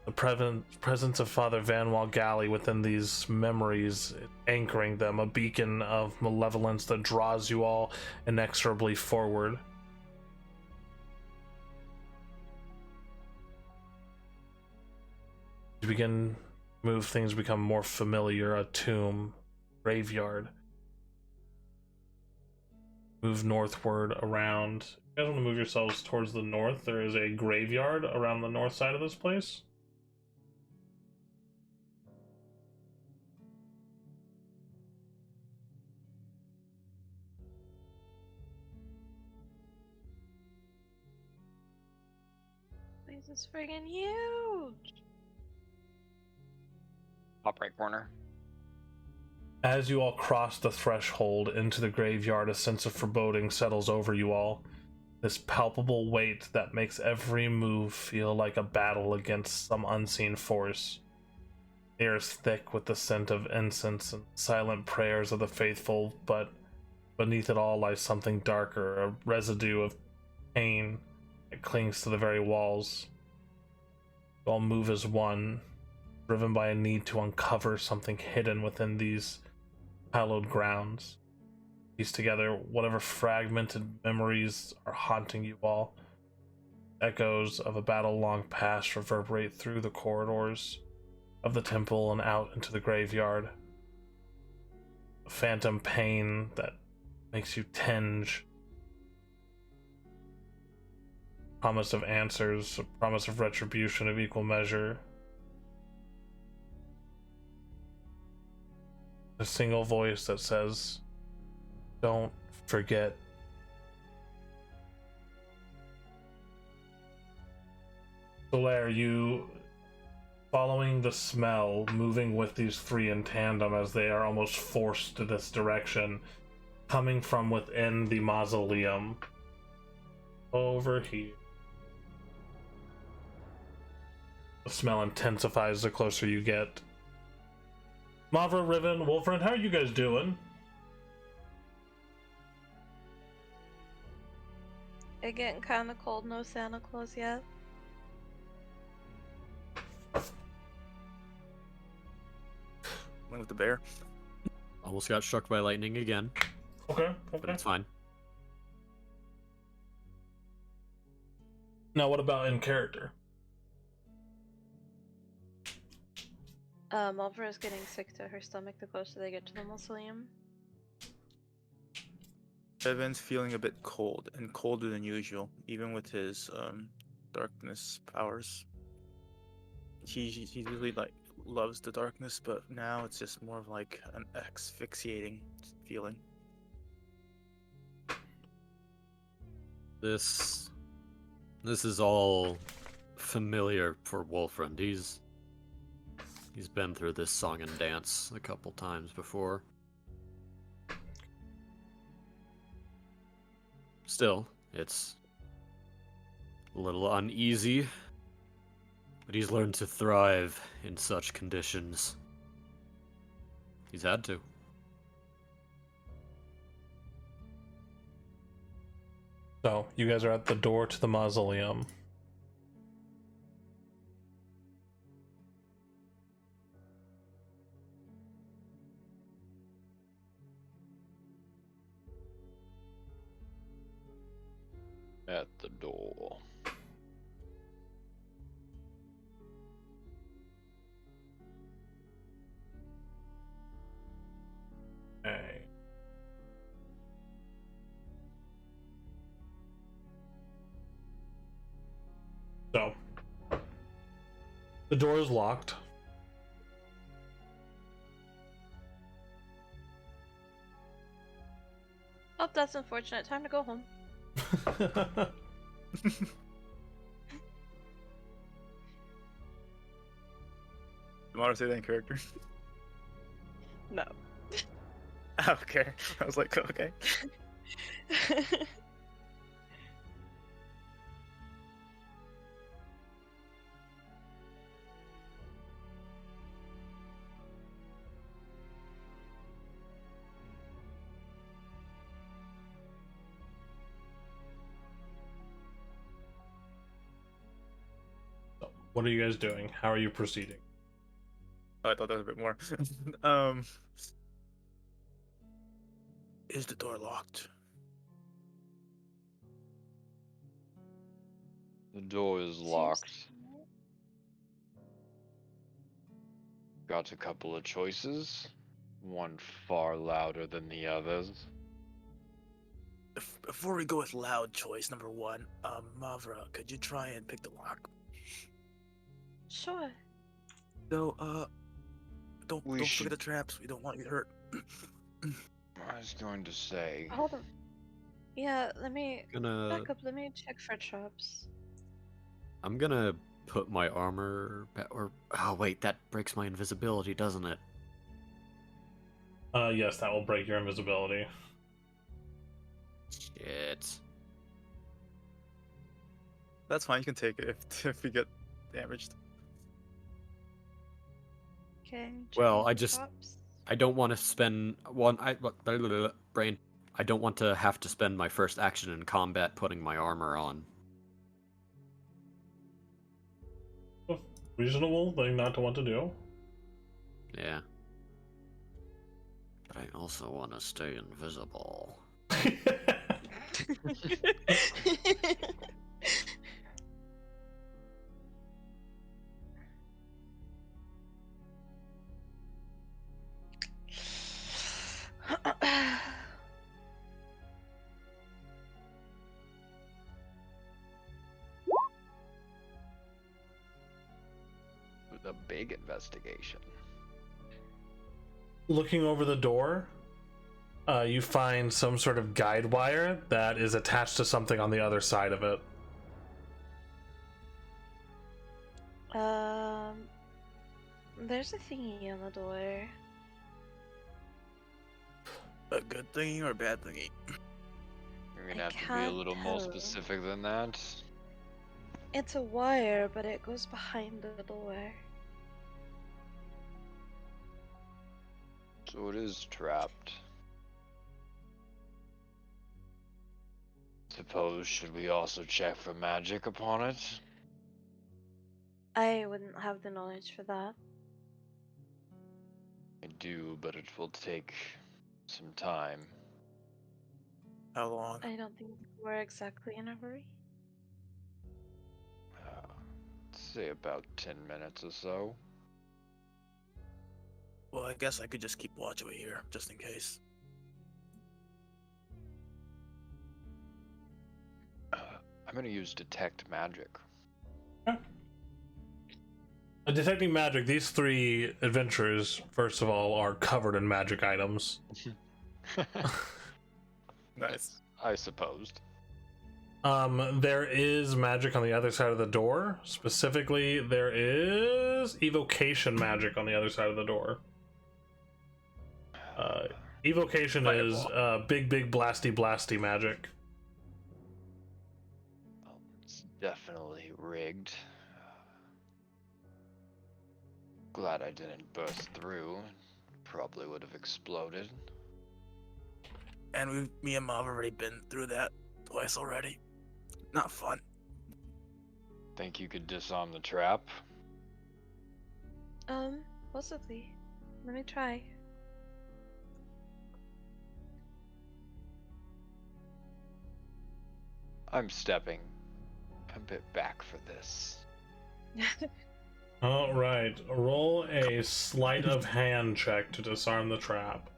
The presence of Father Van Walgali within these memories, anchoring them, a beacon of malevolence that draws you all inexorably forward. You begin to move, things become more familiar, a tomb, graveyard. Move northward around. You guys want to move yourselves towards the north? There is a graveyard around the north side of this place. This is friggin' huge! Top right corner. As you all cross the threshold into the graveyard, a sense of foreboding settles over you all. This palpable weight that makes every move feel like a battle against some unseen force. The air is thick with the scent of incense and silent prayers of the faithful, but beneath it all lies something darker, a residue of pain that clings to the very walls. You all move as one, driven by a need to uncover something hidden within these hallowed grounds. Piece together whatever fragmented memories are haunting you all. Echoes of a battle long past reverberate through the corridors of the temple and out into the graveyard. A phantom pain that makes you tinge. Promise of answers, a promise of retribution of equal measure. A single voice that says, "Don't forget." Solaire, you following the smell, moving with these three in tandem as they are almost forced to this direction, coming from within the mausoleum. Over here. The smell intensifies the closer you get. Mavra, Riven, Wolfriend, how are you guys doing? It getting kinda cold, no Santa Claus yet. Went with the bear. Almost got struck by lightning again, Okay, but okay. it's fine. Now what about in character? Malvera is getting sick to her stomach the closer they get to the mausoleum. Evan's feeling a bit cold, and colder than usual, even with his darkness powers. he really like loves the darkness, but now it's just more of like an asphyxiating feeling. This is all familiar for Wolfrand. He's been through this song and dance a couple times before. Still, it's a little uneasy, but he's learned to thrive in such conditions. He's had to. So, you guys are at the door to the mausoleum. At the door. Okay. So, the door is locked. Oh, that's unfortunate. Time to go home. You want to say that in character? No. Okay. I was like, okay. So, what are you guys doing? How are you proceeding? Oh, I thought that was a bit more. Is the door locked? The door is Seems locked. like- Got a couple of choices. One far louder than the others. Before we go with loud choice number one, Mavra, could you try and pick the lock? Sure. No, don't We forget should- the traps. We don't want you to hurt. I was going to say. Hold on. Yeah, let me Gonna back up. Let me check for traps. I'm gonna put my armor back, or oh wait, that breaks my invisibility, doesn't it? Yes, that will break your invisibility. Shit. That's fine. You can take it if we get damaged. Okay. Well, checking I for just- traps. I don't want to spend brain. I don't want to have to spend my first action in combat putting my armor on. Reasonable thing not to want to do. Yeah. But I also want to stay invisible. With a big investigation. Looking over the door, you find some sort of guide wire that is attached to something on the other side of it. There's a thingy on the door. A good thingy or a bad thingy? You're gonna I have to be a can't little more tell. specific than that. It's a wire, but it goes behind the door. So it is trapped. Suppose, should we also check for magic upon it? I wouldn't have the knowledge for that. I do, but it will take some time. How long? I don't think we're exactly in a hurry. Let's say about 10 minutes or so. Well, I guess I could just keep watch over here, just in case. I'm gonna use detect magic. Detecting magic, these three adventurers, first of all, are covered in magic items. Nice. I supposed. There is magic on the other side of the door. Specifically, there is evocation magic on the other side of the door. Evocation is big blasty magic. Well, it's definitely rigged. Glad I didn't burst through. Probably would have exploded. And me and Mom have already been through that twice already. Not fun. Think you could disarm the trap? Possibly. Let me try. I'm stepping a bit back for this. All right, roll a sleight of hand check to disarm the trap.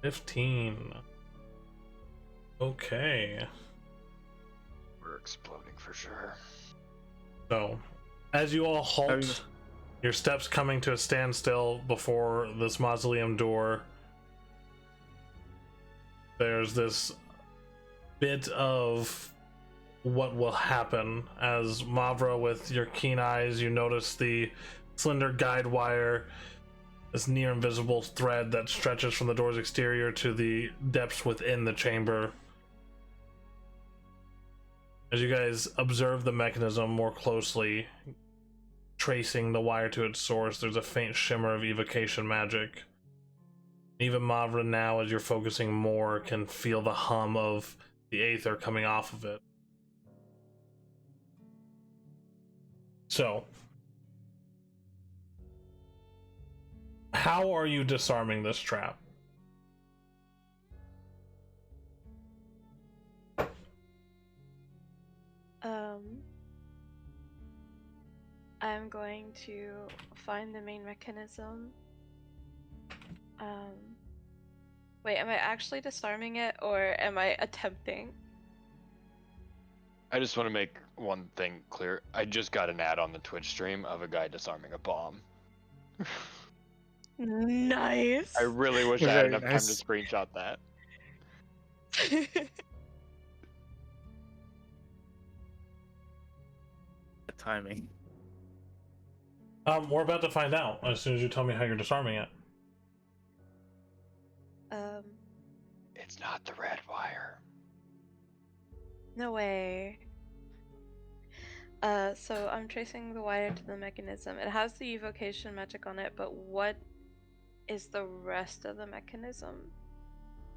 15. Okay. We're exploding for sure. So, as you all halt, your steps coming to a standstill before this mausoleum door, there's this bit of what will happen as Mavra, with your keen eyes, you notice the slender guide wire, this near invisible thread that stretches from the door's exterior to the depths within the chamber. As you guys observe the mechanism more closely, tracing the wire to its source, there's a faint shimmer of evocation magic. Even Mavra, now as you're focusing more, can feel the hum of the aether coming off of it. So, how are you disarming this trap? I'm going to find the main mechanism. Wait, am I actually disarming it, or am I attempting? I just want to make one thing clear. I just got an ad on the Twitch stream of a guy disarming a bomb. Nice. I really wish I had enough time to screenshot that. The timing. We're about to find out as soon as you tell me how you're disarming it. It's not the red wire. No way. So I'm tracing the wire to the mechanism. It has the evocation magic on it, but what is the rest of the mechanism?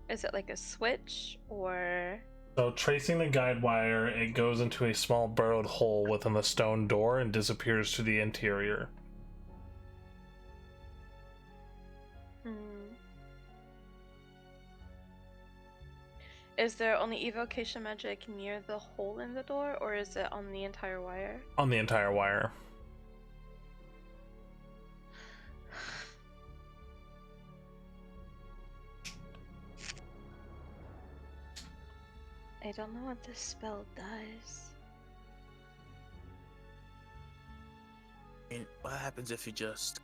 Is it like a switch, or? So, tracing the guide wire, it goes into a small burrowed hole within the stone door and disappears to the interior. Is there only evocation magic near the hole in the door, or is it on the entire wire? On the entire wire. I don't know what this spell does. I mean, what happens if you just...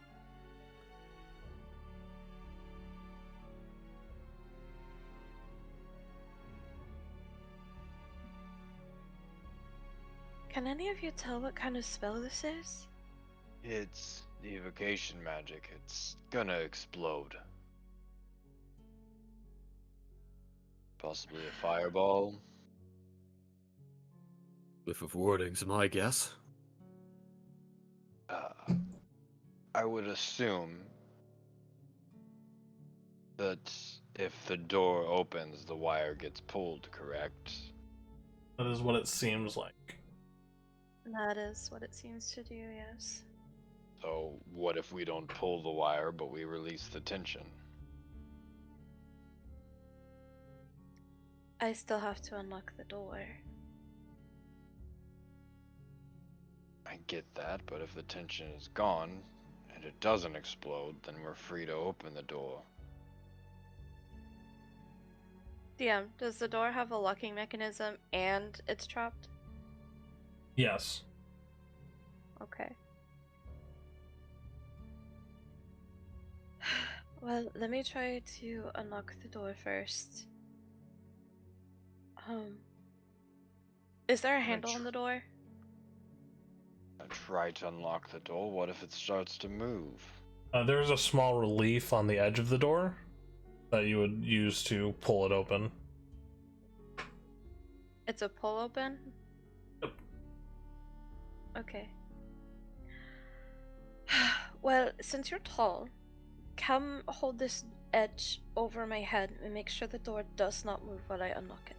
Can any of you tell what kind of spell this is? It's the evocation magic. It's gonna explode. Possibly a fireball. Whiff of warding's my guess. I would assume that if the door opens, the wire gets pulled, correct? That is what it seems like. That is what it seems to do, yes. So what if we don't pull the wire, but we release the tension? I still have to unlock the door. I get that, but if the tension is gone, and it doesn't explode, then we're free to open the door. DM, does the door have a locking mechanism and it's trapped? Yes. Okay. Well, let me try to unlock the door first. Is there a handle on the door? I try to unlock the door. What if it starts to move? There's a small relief on the edge of the door that you would use to pull it open. It's a pull open? Yep. Okay. Well, since you're tall, come hold this edge over my head and make sure the door does not move while I unlock it.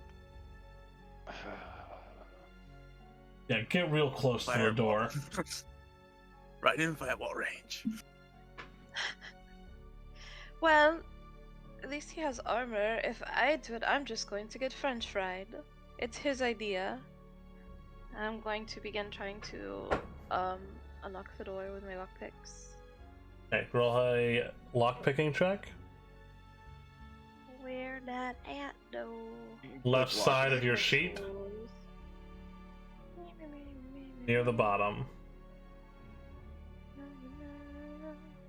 Yeah, get real close to the door. Right in fireball range. Well, at least he has armor. If I do it, I'm just going to get french fried. It's his idea. I'm going to begin trying to unlock the door with my lockpicks. Okay, roll a lockpicking check. Where that at, though? Left side of your sheet, near the bottom.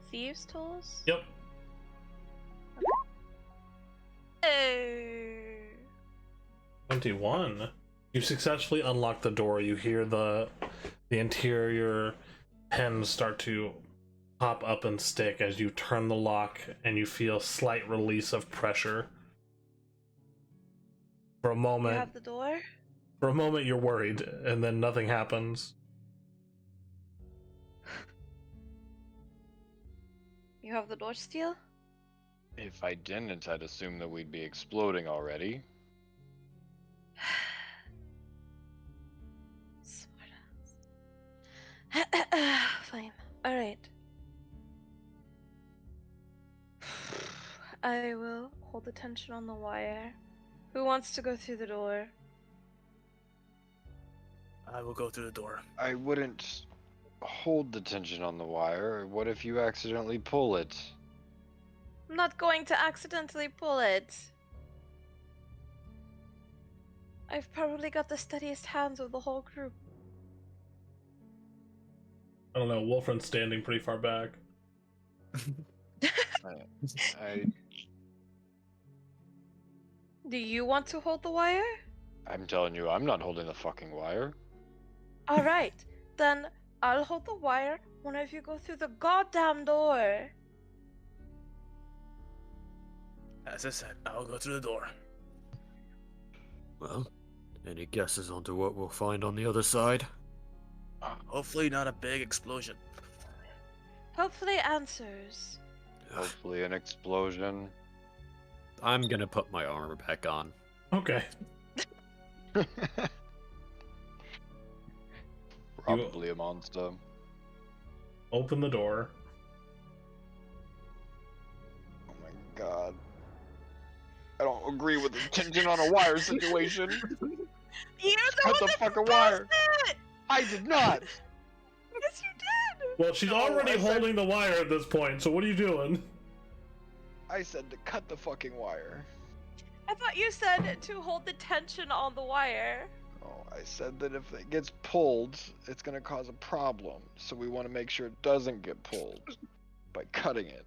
Thieves' tools? Yep. Hey. 21. You successfully unlock the door. You hear the interior pins start to pop up and stick as you turn the lock, and you feel slight release of pressure. For a You moment, have the door? you're worried, and then nothing happens. You have the door still? If I didn't, I'd assume that we'd be exploding already. Smart ass. Fine. Alright. I will hold the tension on the wire. Who wants to go through the door? I will go through the door. I wouldn't hold the tension on the wire. What if you accidentally pull it? I'm not going to accidentally pull it. I've probably got the steadiest hands of the whole group. I don't know, Wolfren's standing pretty far back. Do you want to hold the wire? I'm telling you, I'm not holding the fucking wire. Alright, then I'll hold the wire. One of you go through the goddamn door. As I said, I'll go through the door. Well, any guesses onto what we'll find on the other side? Hopefully not a big explosion. Hopefully answers. Hopefully an explosion. I'm gonna put my armor back on. Okay. Probably a monster. Open the door. Oh my god. I don't agree with the tension on a wire situation. You're the Cut one the that fucking proposed wire. it! I did not. Yes, you did! Well, she's already I said- holding the wire at this point, so what are you doing? I said to cut the fucking wire. I thought you said to hold the tension on the wire. Oh, I said that if it gets pulled, it's gonna cause a problem. So we want to make sure it doesn't get pulled by cutting it.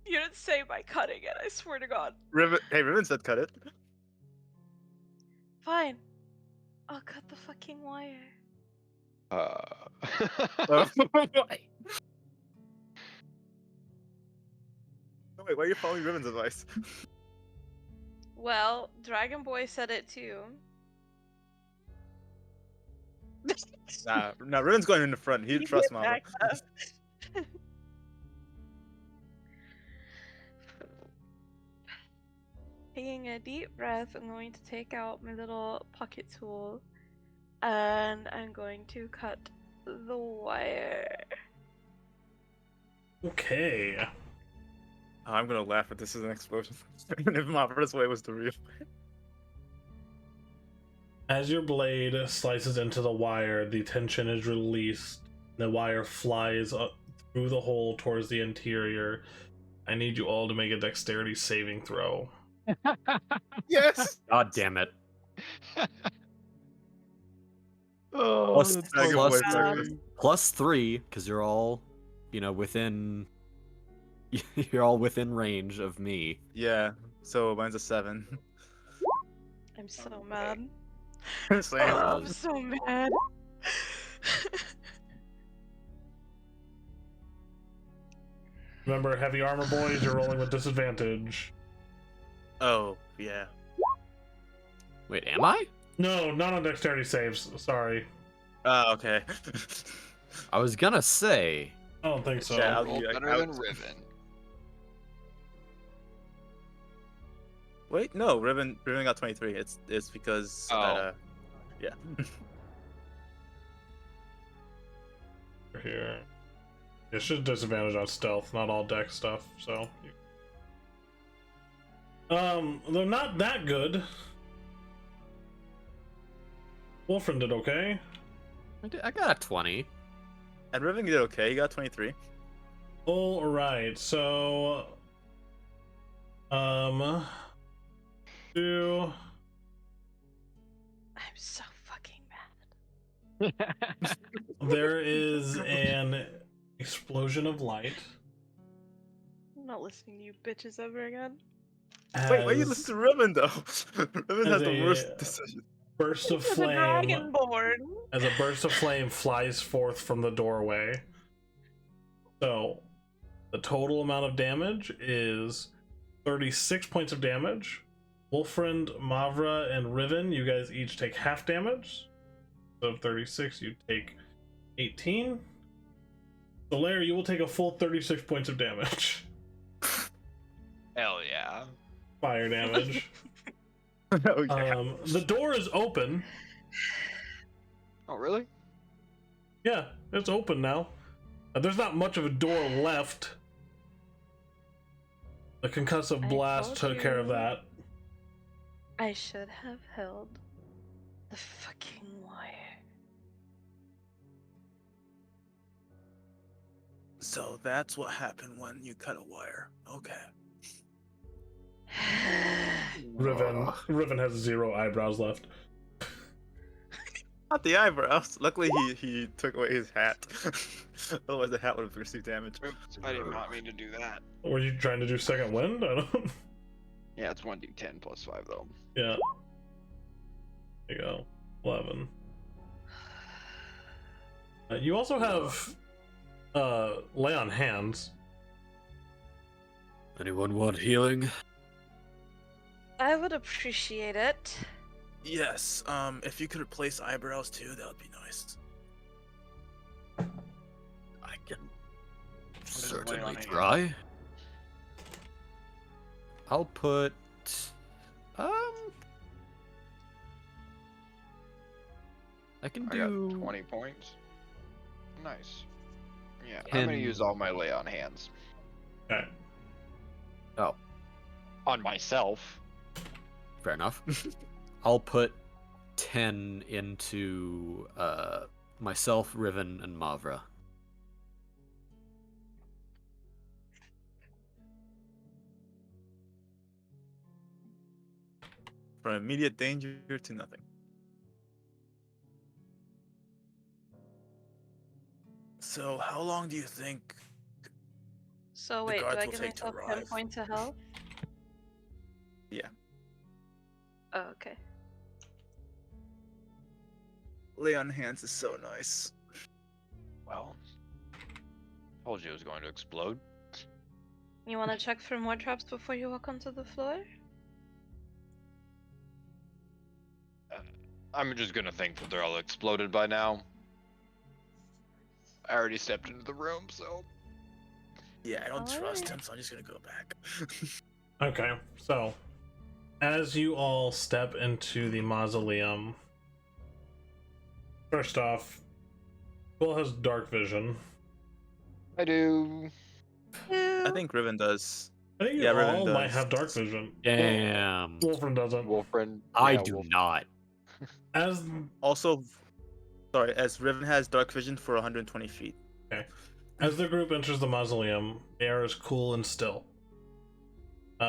You didn't say by cutting it, I swear to God. Riven said cut it. Fine. I'll cut the fucking wire. Oh, wait, why are you following Riven's advice? Well, Dragon Boy said it too. Nah, Riven's going in the front. He trusts Mama. Back up. Taking a deep breath, I'm going to take out my little pocket tool and I'm going to cut the wire. Okay. I'm gonna laugh if this is an explosion. If Mama's way was the real. As your blade slices into the wire, the tension is released. The wire flies up through the hole towards the interior. I need you all to make a dexterity saving throw. Yes! God damn it. Oh, Plus- that's Dragon so Boy bad. breakfast. Plus 3, because you're all, within. You're all within range of me. Yeah, so mine's a 7. I'm so mad. Same. Oh, I'm so mad. Remember, heavy armor boys, you're rolling with disadvantage. Oh, yeah. Wait, am I? No, not on dexterity saves. Sorry. Oh, okay. I was gonna say. I don't think so. Yeah, I'll roll be like, better than Riven. Wait, no, Riven got 23. It's because Oh. yeah. Here. It should disadvantage on stealth, not all dex stuff, so. They're not that good. Wolfrin did okay. I got a 20. And Riven did okay. He got 23. Alright, so. Do. I'm so fucking mad. There is an explosion of light. I'm not listening to you bitches ever again. Wait, why you as listen to Riven though? Riven as has the a- worst decision. burst of There's a flame. dragonborn. As a burst of flame flies forth from the doorway. So, the total amount of damage is 36 points of damage. Wolfriend, Mavra, and Riven, you guys each take half damage. So, 36, you take 18. So, Larry, you will take a full 36 points of damage. Hell yeah. Fire damage. Oh yeah. The door is open. Oh, really? Yeah, it's open now. There's not much of a door left. The concussive I blast told took care of you. that. I should have held the fucking wire. So that's what happened when you cut a wire. Okay. Riven has 0 eyebrows left. Not the eyebrows. Luckily, he took away his hat. Otherwise, the hat would have received damage. Oops, I did not mean to do that. Were you trying to do second wind? I don't. Yeah, it's 1d10 plus 5 though. Yeah. There you go. 11. You also have lay on hands. Anyone want healing? I would appreciate it. Yes. If you could replace eyebrows too, that would be nice. I can is lay on certainly hands? try. I'll put. I can I do. got 20 points. Nice. Yeah, I'm 10. gonna use all my lay on hands. Okay. Oh, On myself. fair enough. I'll put 10 into myself, Riven, and Mavra. From immediate danger to nothing. So how long do you think? So The wait, do guards I will give take to myself 10 arrive. points of health? Yeah. Oh, okay. Lay on hands is so nice. Well, told you it was going to explode. You want to check for more traps before you walk onto the floor? I'm just gonna think that they're all exploded by now. I already stepped into the room, so. Yeah, I don't trust Alright. him, so I'm just gonna go back. Okay, so as you all step into the mausoleum, first off, Will has dark vision. I do. I think Riven does. I think you Yeah, Riven all might does. have dark vision. Damn. Wolfram doesn't. Wolfriend. I yeah, do not. As Also, sorry, as Riven has dark vision for 120 feet. As the group enters the mausoleum, the air is cool and still.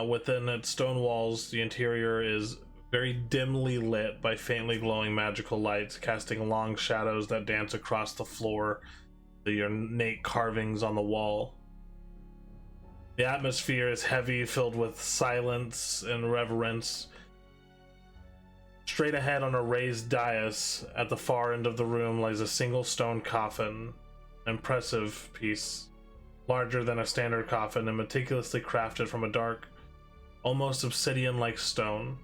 Within its stone walls, the interior is very dimly lit by faintly glowing magical lights, casting long shadows that dance across the floor, the ornate carvings on the wall. The atmosphere is heavy, filled with silence and reverence. Straight ahead on a raised dais at the far end of the room lies a single stone coffin, an impressive piece, larger than a standard coffin and meticulously crafted from a dark, almost obsidian-like stone.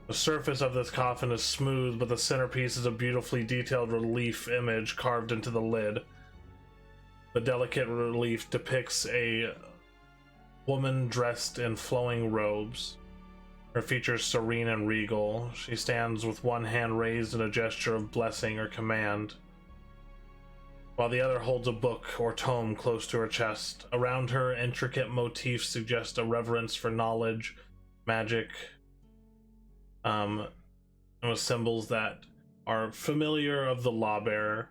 The surface of this coffin is smooth, but the centerpiece is a beautifully detailed relief image carved into the lid. The delicate relief depicts a woman dressed in flowing robes. Her features serene and regal. She stands with one hand raised in a gesture of blessing or command, while the other holds a book or tome close to her chest. Around her, intricate motifs suggest a reverence for knowledge, magic, and with symbols that are familiar of the lawbearer.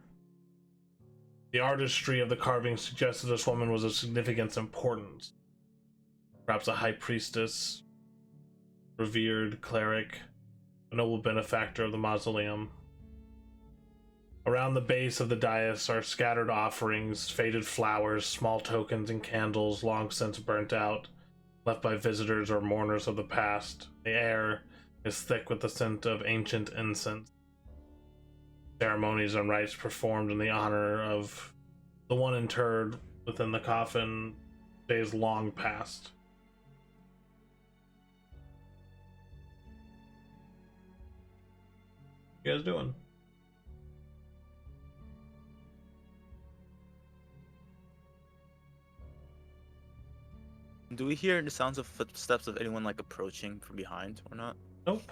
The artistry of the carving suggests that this woman was of significance and importance. Perhaps a high priestess, revered cleric, a noble benefactor of the mausoleum. Around the base of the dais are scattered offerings, faded flowers, small tokens, and candles long since burnt out, left by visitors or mourners of the past. The air is thick with the scent of ancient incense. Ceremonies and rites performed in the honor of the one interred within the coffin days long past. What you guys doing? Do we hear the sounds of footsteps of anyone like approaching from behind or not? Nope.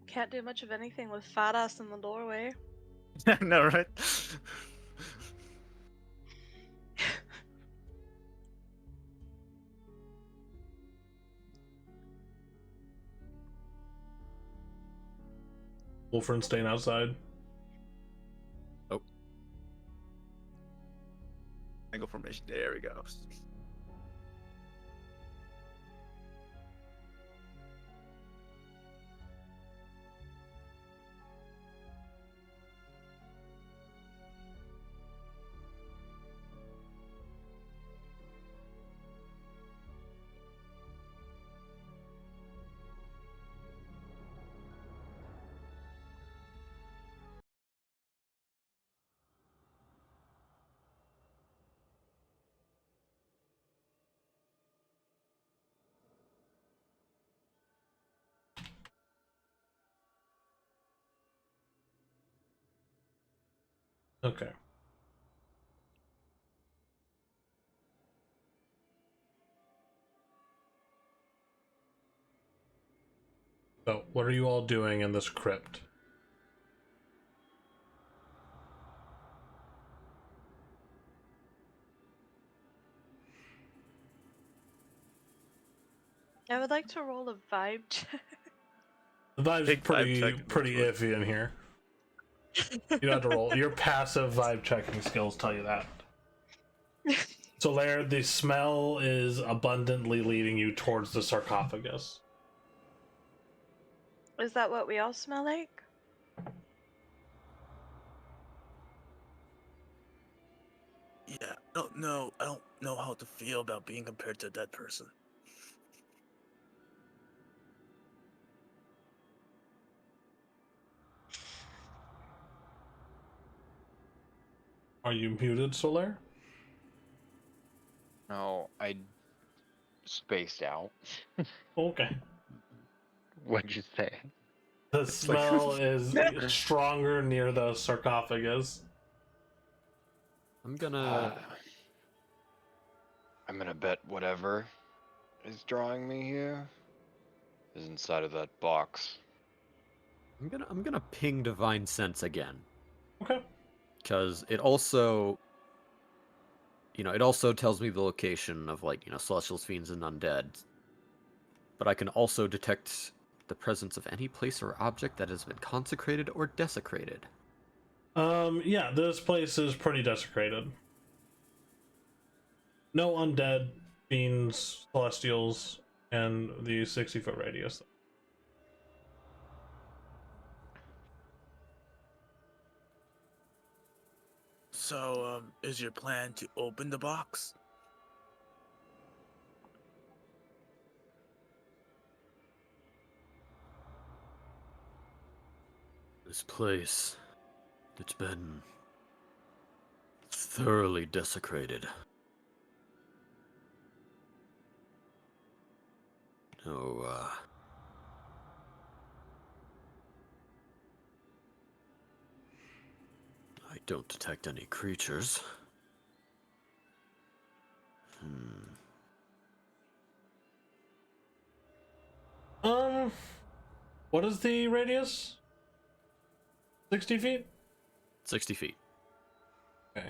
Can't do much of anything with fat ass in the doorway. No, right? Wolfern staying outside. Angle formation. There we go. Okay. So, what are you all doing in this crypt? I would like to roll a vibe check. The vibe's Big vibe check. pretty iffy in here. You don't have to roll. Your passive vibe checking skills tell you that. So, Laird, the smell is abundantly leading you towards the sarcophagus. Is that what we all smell like? Yeah, I don't know. I don't know how to feel about being compared to a dead person. Are you muted, Solaire? No, I spaced out. Okay. What'd you say? The smell is stronger near the sarcophagus. I'm gonna. I'm gonna bet whatever is drawing me here is inside of that box. I'm gonna ping Divine Sense again. Okay. Because it also, it also tells me the location of, like, celestials, fiends, and undead. But I can also detect the presence of any place or object that has been consecrated or desecrated. Yeah, this place is pretty desecrated. No undead, fiends, celestials, and the 60-foot radius. So, is your plan to open the box? This place, it's been thoroughly desecrated. No, I don't detect any creatures. What is the radius? 60 feet? 60 feet. Okay.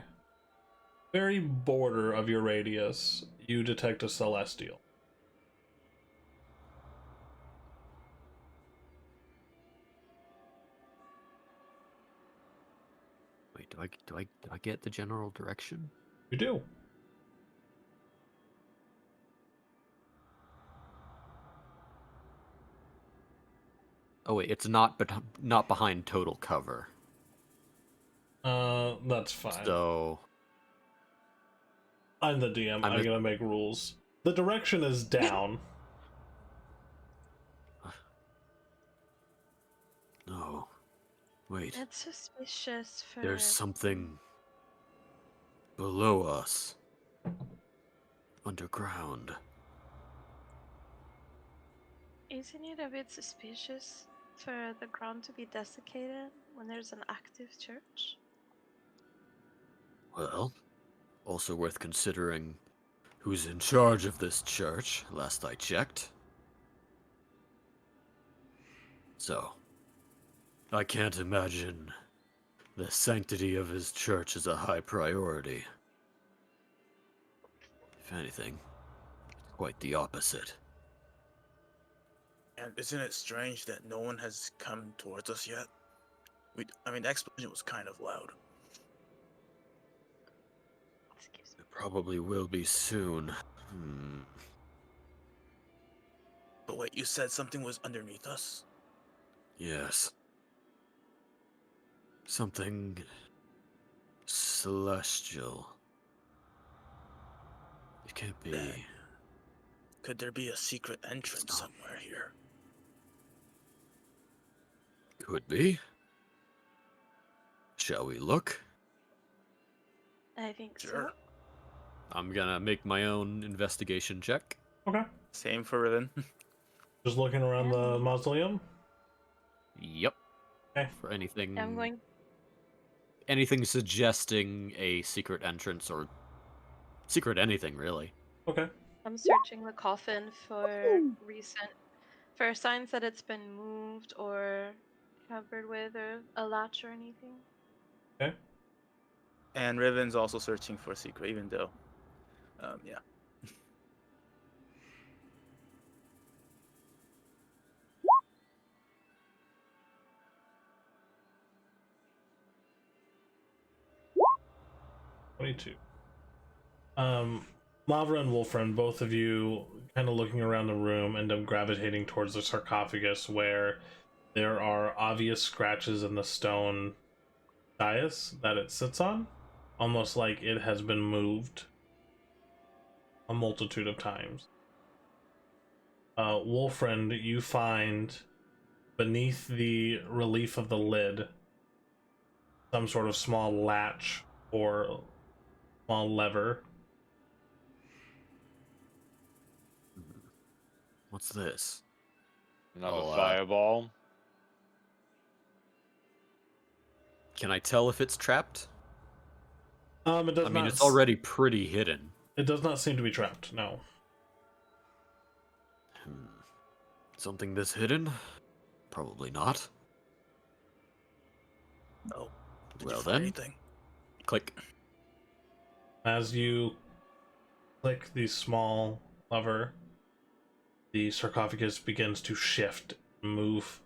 Very border of your radius, you detect a celestial. Wait, do I get the general direction? You do. Oh wait, it's not behind total cover. That's fine. So I'm the DM. I gotta make rules. The direction is down. No. Wait, It's suspicious for. there's something below us. Underground. Isn't it a bit suspicious for the ground to be desiccated when there's an active church? Well, also worth considering who's in charge of this church, last I checked. So, I can't imagine the sanctity of his church is a high priority. If anything, it's quite the opposite. And isn't it strange that no one has come towards us yet? The explosion was kind of loud. Excuse me. It probably will be soon. But wait, you said something was underneath us? Yes. Something celestial. It can't be. Then, could there be a secret entrance not. somewhere here? Could be. Shall we look? I think Sure. so. I'm gonna make my own investigation check. Okay. Same for Riven. Just looking around the mausoleum. Yep. Okay. For anything I'm going. anything suggesting a secret entrance or secret anything really. Okay. I'm searching the coffin for signs that it's been moved or covered with or a latch or anything. Okay. And Riven's also searching for a secret, even though, yeah. $22. Lava and Wolfriend, both of you kind of looking around the room, end up gravitating towards the sarcophagus where there are obvious scratches in the stone dais that it sits on, almost like it has been moved a multitude of times. Wolfriend, you find beneath the relief of the lid some sort of small latch or small lever. What's this? Another Oh, fireball. Can I tell if it's trapped? It does I mean, not. it's already pretty hidden. It does not seem to be trapped. No. Something this hidden? Probably not. Oh. Did Well you find then. anything? Click. As you click the small lever, the sarcophagus begins to shift, move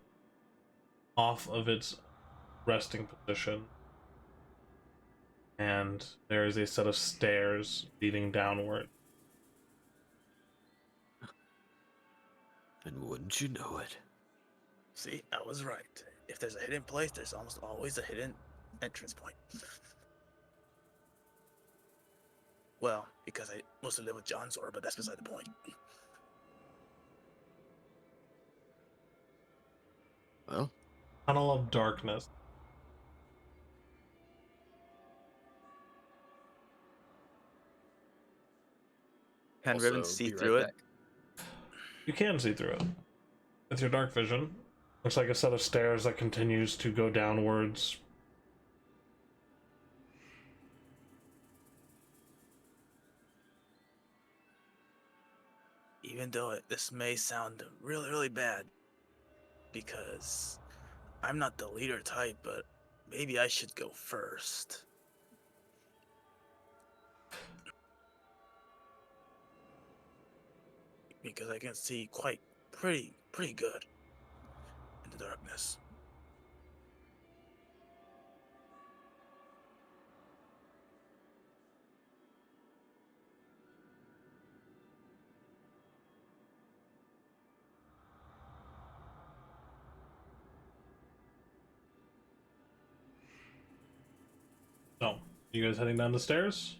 off of its resting position, and there is a set of stairs leading downward. And wouldn't you know it? See, I was right. If there's a hidden place, there's almost always a hidden entrance point. Well, because I mostly live with John Zor, but that's beside the point. Well, Tunnel of darkness. Can Riven Also, see be right through it? back. You can see through it. With your dark vision. Looks like a set of stairs that continues to go downwards. Even though this may sound really, really bad, because I'm not the leader type, but maybe I should go first. Because I can see pretty good in the darkness. So, you guys heading down the stairs?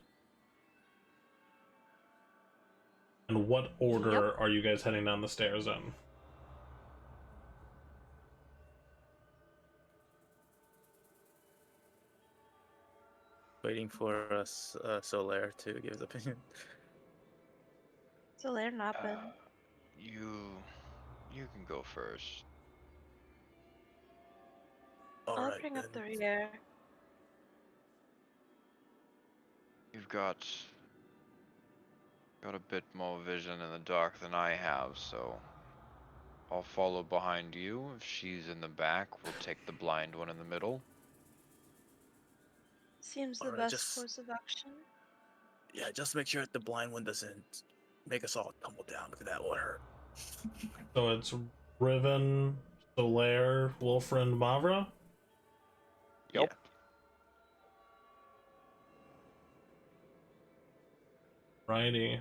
And what order are you guys heading down the stairs in? Waiting for us, Solaire to give his opinion. So they're not been. You can go first. I'll Alright, bring up the then. rear. You've got a bit more vision in the dark than I have, so I'll follow behind you. If she's in the back, we'll take the blind one in the middle. Seems the Alright, best just- course of action. Yeah, just make sure that the blind one doesn't make us all tumble down, because that will hurt. So it's Riven, Solaire, Wolfrind, Mavra? Yep. Righty.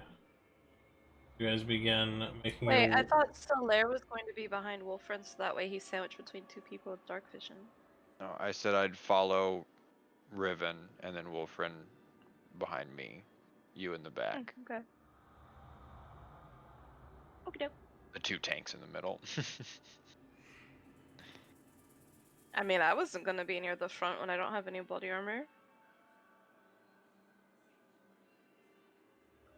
You guys begin making Wait, your... I thought Solaire was going to be behind Wolfriend, so that way he's sandwiched between two people with dark vision. No, I said I'd follow Riven and then Wolfrin behind me. You in the back. Okay. Okay. The two tanks in the middle. I mean, I wasn't gonna be near the front when I don't have any body armor.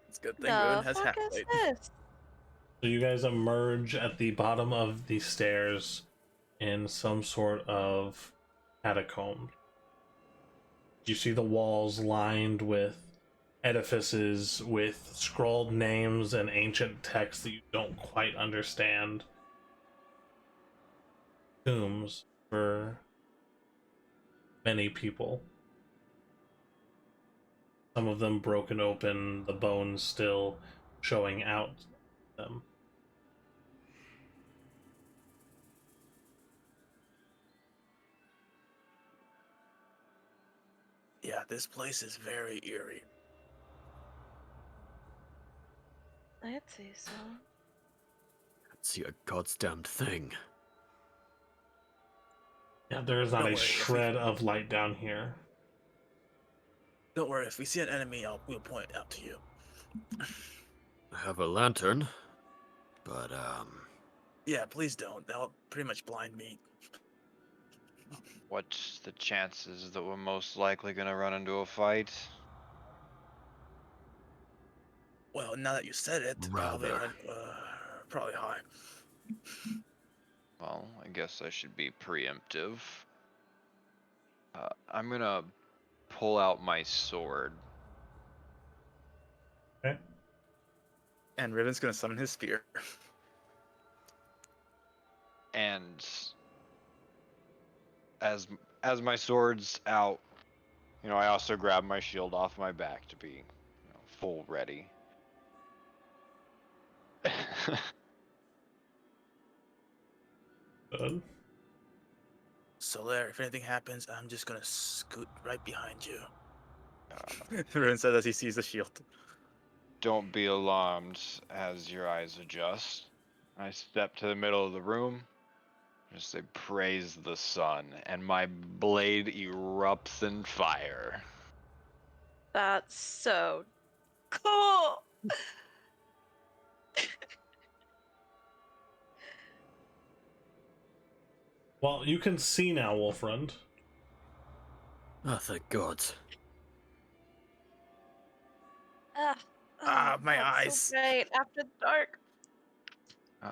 It's a good thing The Ruin has fuck half is plate. this? So you guys emerge at the bottom of the stairs in some sort of catacomb. You see the walls lined with edifices with scrawled names and ancient texts that you don't quite understand. Tombs for many people. Some of them broken open, the bones still showing out them. Yeah, this place is very eerie. I'd say so. can't see a goddamned thing. Yeah, there is not Don't a worry, if we- shred of light down here. Don't worry, if we see an enemy, we'll point it out to you. I have a lantern, but Yeah, please don't. That'll pretty much blind me. What's the chances that we're most likely gonna run into a fight? Well, now that you said it, Rather. probably high. Well, I guess I should be preemptive. I'm gonna pull out my sword. Okay. And Riven's gonna summon his spear. And as my sword's out, I also grab my shield off my back to be, full ready. Good. Solaire, if anything happens, I'm just gonna scoot right behind you. Rin says as he sees the shield. Don't be alarmed as your eyes adjust. I step to the middle of the room, just say, praise the sun, and my blade erupts in fire. That's so cool. Well, you can see now, Wolfriend. Oh, thank God. My that's eyes. So great after dark.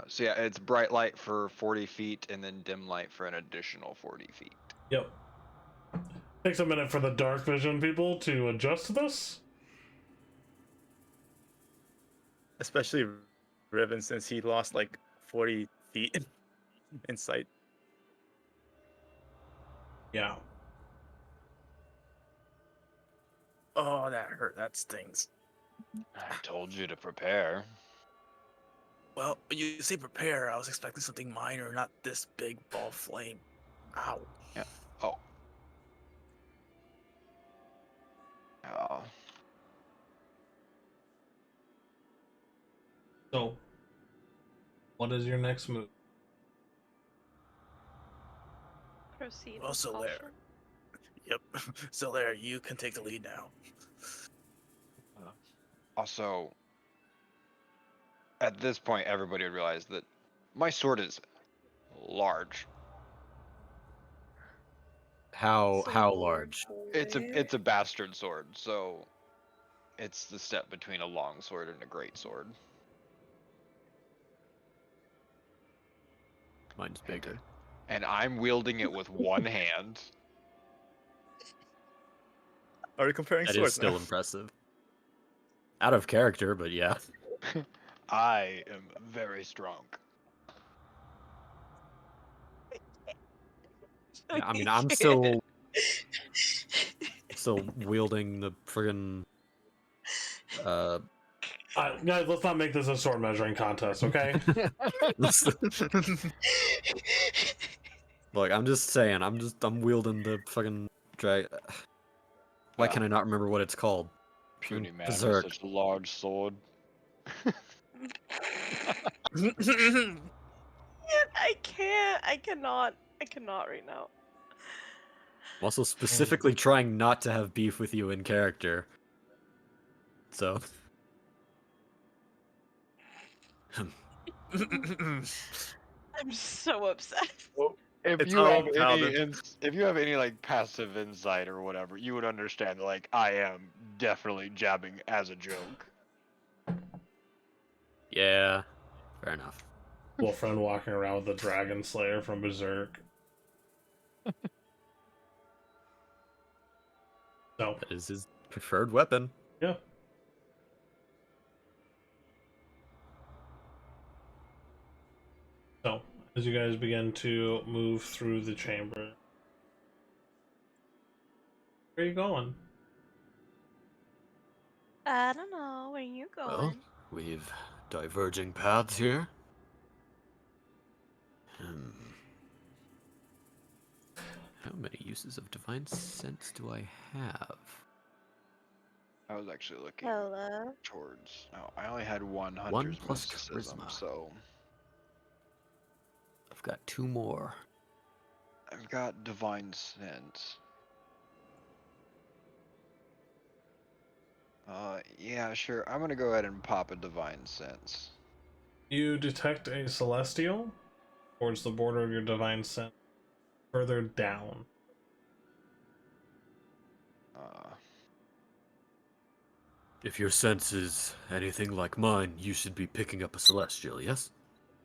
So yeah, it's bright light for 40 feet and then dim light for an additional 40 feet. Yep. Takes a minute for the dark vision people to adjust to this. Especially Riven, since he lost like 40 feet in sight. Yeah. Oh, that hurt. That stings. I told you to prepare. Well, when you say prepare, I was expecting something minor, not this big ball of flame. Ow. Yeah. Oh. Oh. So, what is your next move? Proceed Well, with so caution. there. Yep. So there, you can take the lead now. Also, at this point, everybody would realize that my sword is large. How large? It's a bastard sword, so it's the step between a long sword and a great sword. Mine's bigger. And I'm wielding it with one hand. Are we comparing That swords is still now? impressive. Out of character, but yeah. I am very strong. Yeah, I mean, I'm still wielding the friggin' Guys, let's not make this a sword measuring contest, okay? Look, I'm just saying, I'm wielding the fucking drag. Why can I not remember what it's called? Puny man with Berserk. such a large sword. I can't. I cannot. I cannot right now. I'm also specifically trying not to have beef with you in character. So. I'm so upset. If It's you all have Paladin. if you have any like passive insight or whatever, you would understand like I am definitely jabbing as a joke. Yeah. Fair enough. Wolfriend walking around with the Dragon Slayer from Berserk. So, That is his preferred weapon. yeah. So, as you guys begin to move through the chamber, where are you going? I don't know. Where you going? Well, we've diverging paths here. How many uses of divine sense do I have? I was actually looking Hello. towards. Oh, I only had one 1 hunter's plus mysticism, charisma. so I've got 2 more. I've got divine sense. Yeah, sure. I'm gonna go ahead and pop a divine sense. You detect a celestial towards the border of your divine sense, further down. If your sense is anything like mine, you should be picking up a celestial, yes?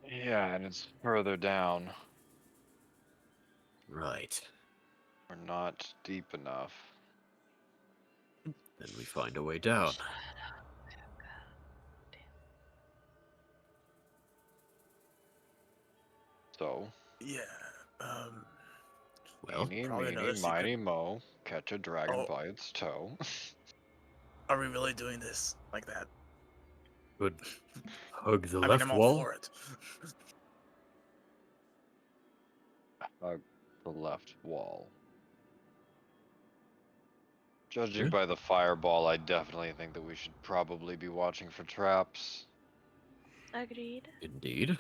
Yeah, and it's further down. Right. We're not deep enough. Then we find a way down. So, Yeah. Well, eeny, probably meeny, another secret- miny, mo, catch a dragon Oh. by its toe. Are we really doing this like that? could hug the I mean, left I'm all wall. for it. The left wall. Judging Yeah. by the fireball, I definitely think that we should probably be watching for traps. Agreed. Indeed.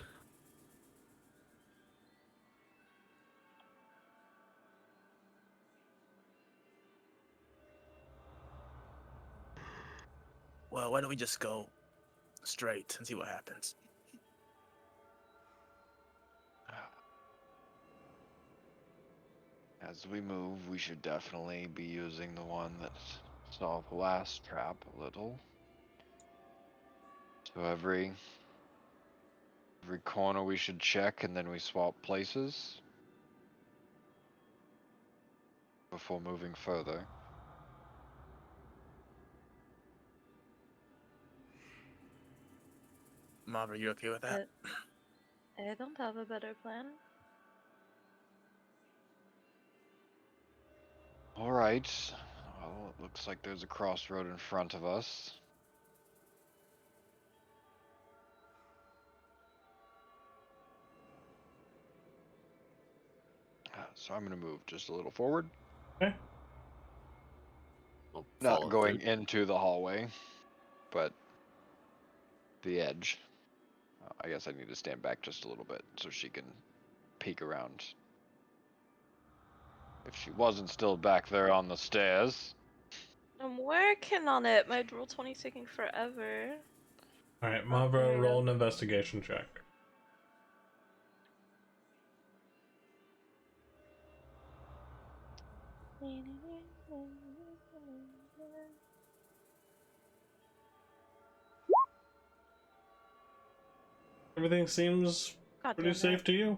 Well, why don't we just go straight and see what happens? As we move, we should definitely be using the one that saw the last trap a little. So every corner we should check, and then we swap places before moving further. Mom, are you okay with that? I don't have a better plan. All right. Well, it looks like there's a crossroad in front of us. So I'm going to move just a little forward. Okay. I'll Not follow going through. into the hallway, but the edge. I guess I need to stand back just a little bit so she can peek around. If she wasn't still back there on the stairs. I'm working on it. My roll 20's taking forever. All right, Oh, there Mavra, we roll go. an investigation check. Everything seems God pretty damn safe it. to you.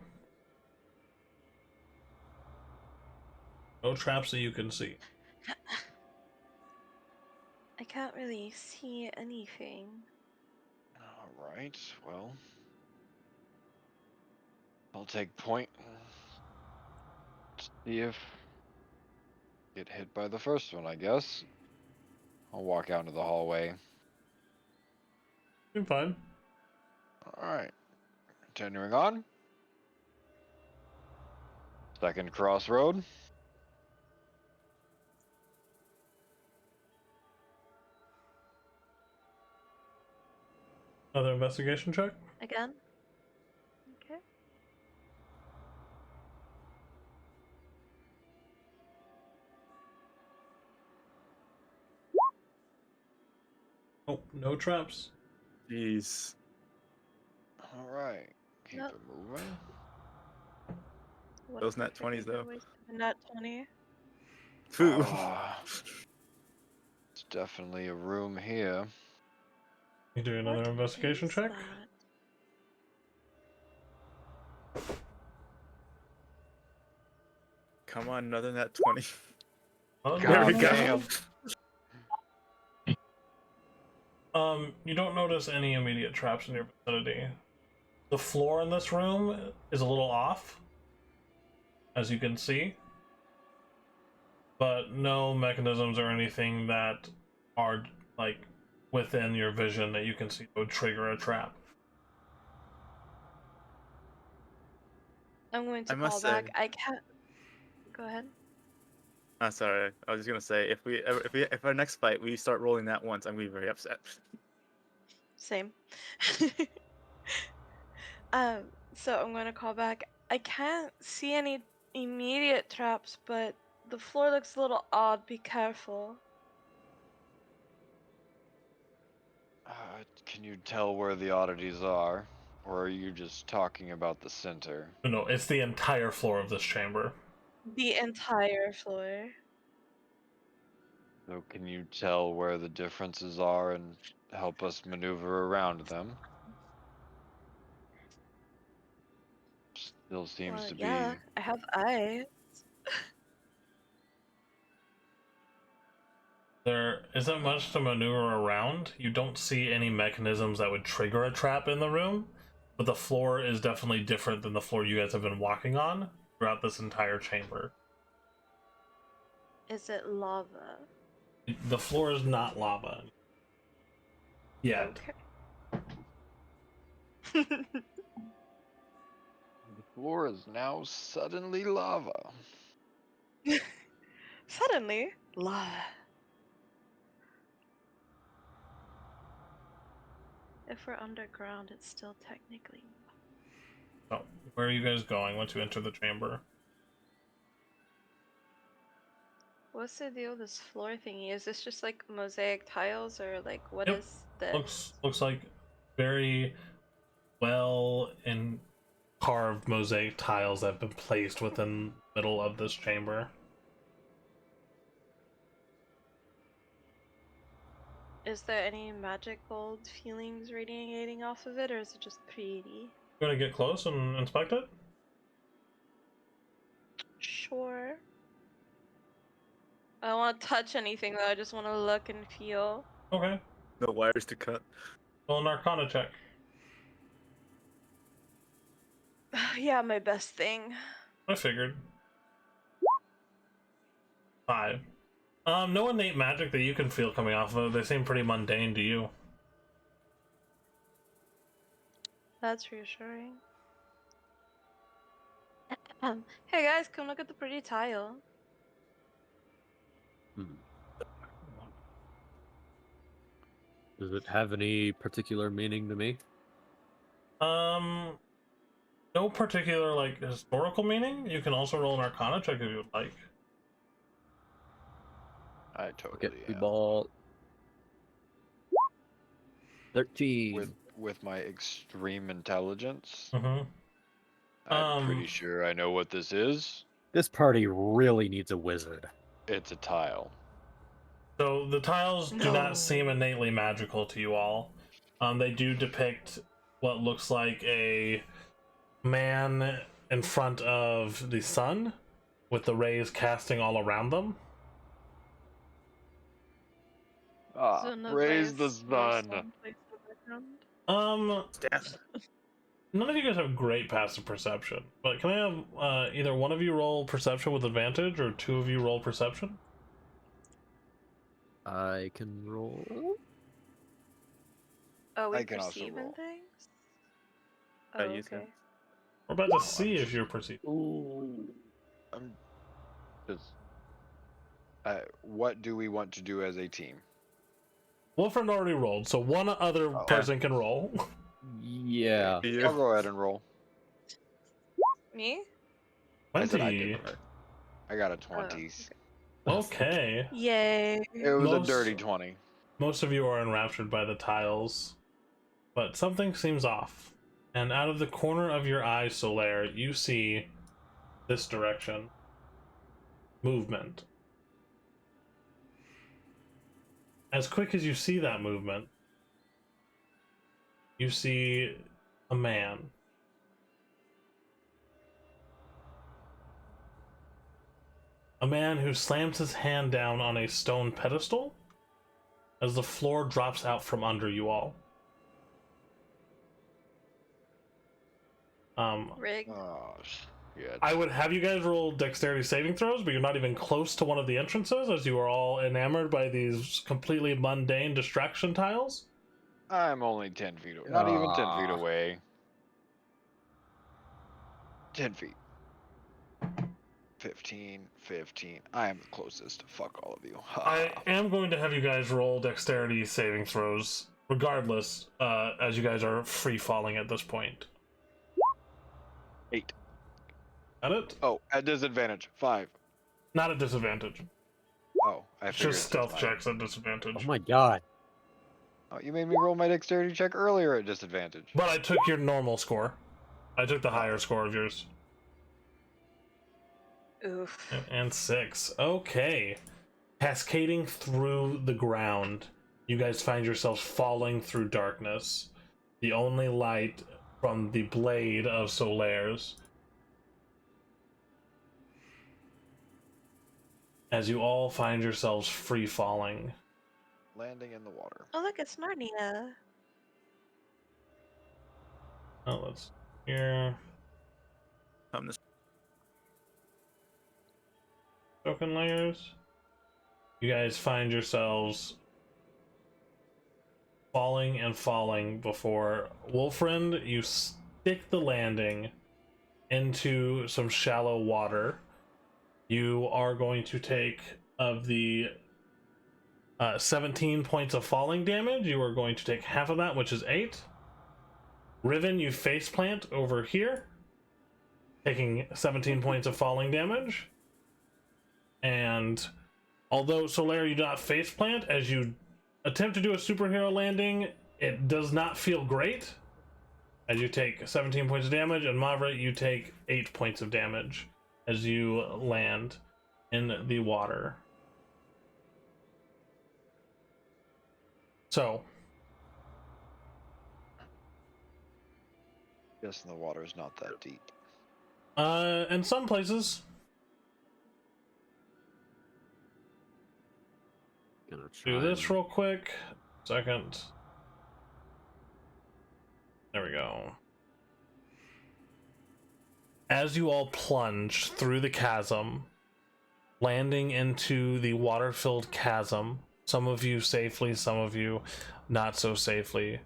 No traps that you can see. I can't really see anything. All right, well, I'll take point. See if get hit by the first one, I guess. I'll walk out into the hallway. You're fine. All right, continuing on. Second crossroad. Another investigation check. Again? Okay. Oh, no traps. Jeez. All right, keep Nope. it moving. What Those if I nat 20s freaking though. wasted a nat 20? Phew. It's definitely a room here. You do another What investigation is check. that? Come on, another nat 20. Oh, There we God go. damn. You don't notice any immediate traps in your vicinity. The floor in this room is a little off, as you can see, but no mechanisms or anything that are like within your vision that you can see would trigger a trap. I'm going to I must call say, back. I can't. Go ahead. sorry. I was just gonna say, if our next fight we start rolling that once, I'm gonna be very upset. Same. So I'm going to call back. I can't see any immediate traps, but the floor looks a little odd. Be careful. Can you tell where the oddities are? Or are you just talking about the center? No, it's the entire floor of this chamber. The entire floor. So can you tell where the differences are and help us maneuver around them? Still seems Well, to yeah, be. I have eyes. There isn't much to maneuver around. You don't see any mechanisms that would trigger a trap in the room, but the floor is definitely different than the floor you guys have been walking on throughout this entire chamber. Is it lava? The floor is not lava yet. Okay. The floor is now suddenly lava. Suddenly, lava. If we're underground, it's still technically. Oh, where are you guys going once you enter the chamber? What's the deal with this floor thingy? Is this just like mosaic tiles, or like what Yep. is this? Looks like very well and carved mosaic tiles that have been placed within the middle of this chamber. Is there any magical feelings radiating off of it, or is it just pretty? You want to get close and inspect it? Sure. I don't want to touch anything though, I just want to look and feel. Okay. No wires to cut. Roll an Arcana check. Yeah, my best thing. I figured. 5. No innate magic that you can feel coming off of it. They seem pretty mundane to you. That's reassuring. Hey guys, come look at the pretty tile. Does it have any particular meaning to me? No particular like historical meaning. You can also roll an Arcana check if you would like. I totally Okay, we am. ball 13. With my extreme intelligence, Mm-hmm. I'm pretty sure I know what this is. This party really needs a wizard. It's a tile. So the tiles do No. not seem innately magical to you all. They do depict what looks like a man in front of the sun, with the rays casting all around them. Ah, raise the sun. Stand. None of you guys have great passive perception, but can I have either one of you roll perception with advantage, or two of you roll perception? I can roll. Oh, we I can also perceiving roll. things? I Oh, use it. okay. We're about to see if you're perceiving. Ooh. I'm just. What do we want to do as a team? Wolfriend already rolled, so one other person can roll. Yeah. I'll go ahead and roll. Me? I said I 20. did. I got a 20. Okay. Yay. It was Most- a dirty 20. Most of you are enraptured by the tiles, but something seems off. And out of the corner of your eye, Solaire, you see this direction. Movement. As quick as you see that movement, you see a man. A man who slams his hand down on a stone pedestal as the floor drops out from under you all. Rig. Oh, shit. I would have you guys roll dexterity saving throws, but you're not even close to one of the entrances, as you are all enamored by these completely mundane distraction tiles. I'm only 10 feet away. Not even 10 feet Ah. away. 10 feet. 15, 15. I am the closest. Fuck all of you. I am going to have you guys roll dexterity saving throws, regardless, as you guys are free falling at this point. 8. Got it? Oh, at disadvantage. 5. Not a disadvantage. Oh, I figured. Just stealth checks at disadvantage. Oh my god. Oh, you made me roll my dexterity check earlier at disadvantage. But I took your normal score. I took the higher score of yours. Oof. And 6. Okay. Cascading through the ground, you guys find yourselves falling through darkness. The only light from the blade of Solaire's. As you all find yourselves free falling. Landing in the water. Oh, look, it's Narnia. Oh, let's here. I'm just Broken layers. You guys find yourselves falling and falling before Wolfriend. You stick the landing into some shallow water. You are going to take of the 17 points of falling damage. You are going to take half of that, which is 8. Riven, you faceplant over here, taking 17 points of falling damage. And although Solaire, you do not faceplant, as you attempt to do a superhero landing, it does not feel great, as you take 17 points of damage, and Mavra, you take 8 points of damage as you land in the water. So, Guessing the water is not that deep. in some places, Gonna try do this and- real quick. Second. There we go. As you all plunge through the chasm, landing into the water-filled chasm, some of you safely, some of you not so safely,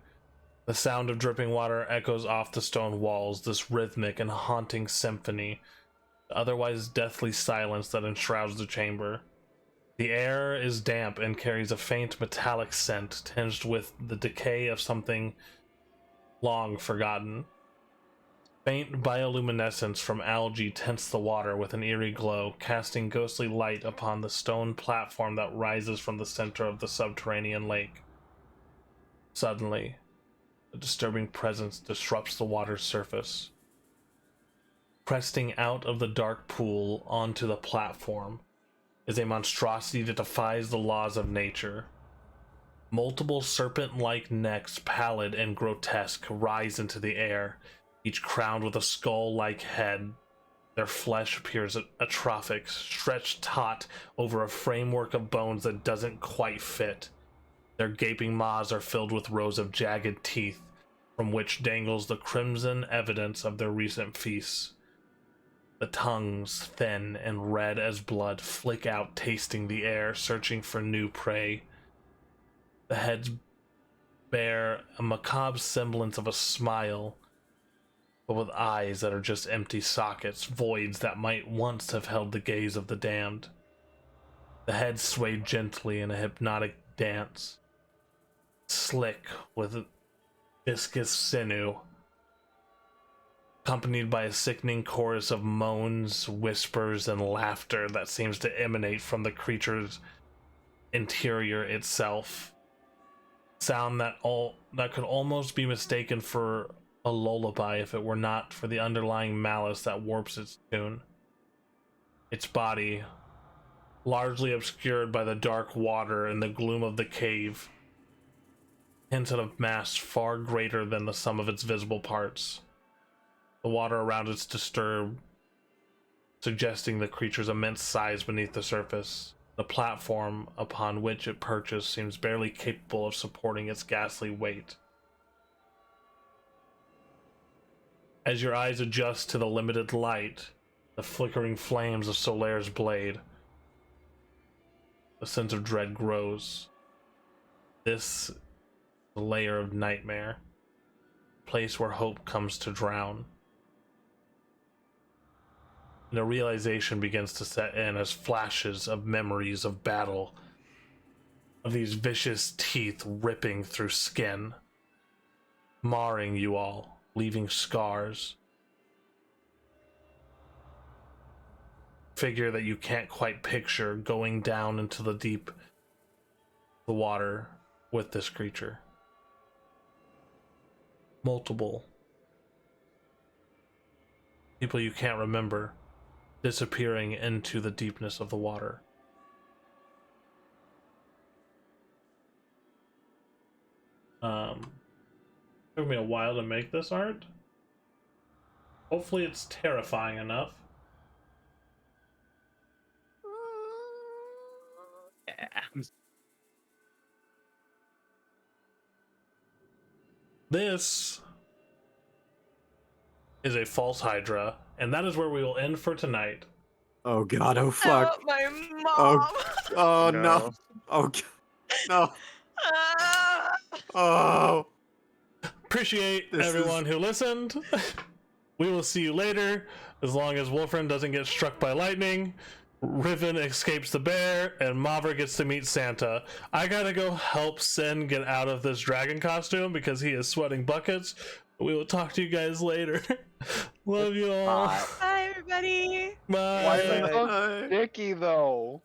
the sound of dripping water echoes off the stone walls, this rhythmic and haunting symphony, the otherwise deathly silence that enshrouds the chamber. The air is damp and carries a faint metallic scent tinged with the decay of something long forgotten. Faint bioluminescence from algae tints the water with an eerie glow, casting ghostly light upon the stone platform that rises from the center of the subterranean lake. Suddenly, a disturbing presence disrupts the water's surface. Cresting out of the dark pool onto the platform is a monstrosity that defies the laws of nature. Multiple serpent-like necks, pallid and grotesque, rise into the air, each crowned with a skull-like head. Their flesh appears atrophic, stretched taut over a framework of bones that doesn't quite fit. Their gaping maws are filled with rows of jagged teeth, from which dangles the crimson evidence of their recent feasts. The tongues, thin and red as blood, flick out, tasting the air, searching for new prey. The heads bear a macabre semblance of a smile, but with eyes that are just empty sockets, voids that might once have held the gaze of the damned. The heads sway gently in a hypnotic dance, slick with viscous sinew, accompanied by a sickening chorus of moans, whispers, and laughter that seems to emanate from the creature's interior itself. Sound that could almost be mistaken for a lullaby if it were not for the underlying malice that warps its tune. Its body, largely obscured by the dark water and the gloom of the cave, hints at a mass far greater than the sum of its visible parts. The water around it's disturbed, suggesting the creature's immense size beneath the surface. The platform upon which it perches seems barely capable of supporting its ghastly weight. As your eyes adjust to the limited light, the flickering flames of Solaire's blade, the sense of dread grows. This is a layer of nightmare, a place where hope comes to drown. And a realization begins to set in as flashes of memories of battle, of these vicious teeth ripping through skin, marring you all, leaving scars. Figure that you can't quite picture going down into the water with this creature. Multiple people you can't remember disappearing into the deepness of the water. Took me a while to make this art. Hopefully it's terrifying enough. This is a false Hydra, and that is where we will end for tonight. Oh god, oh fuck. Oh, my mom! Oh no. No. Oh no. Ah! Oh. Appreciate This everyone who listened. We will see you later, as long as Wolfram doesn't get struck by lightning. Riven escapes the bear, and Mavra gets to meet Santa. I gotta go help Sin get out of this dragon costume because he is sweating buckets. We will talk to you guys later. Love you all. Bye. Bye, everybody. Bye. Why is he Bye. so sticky though?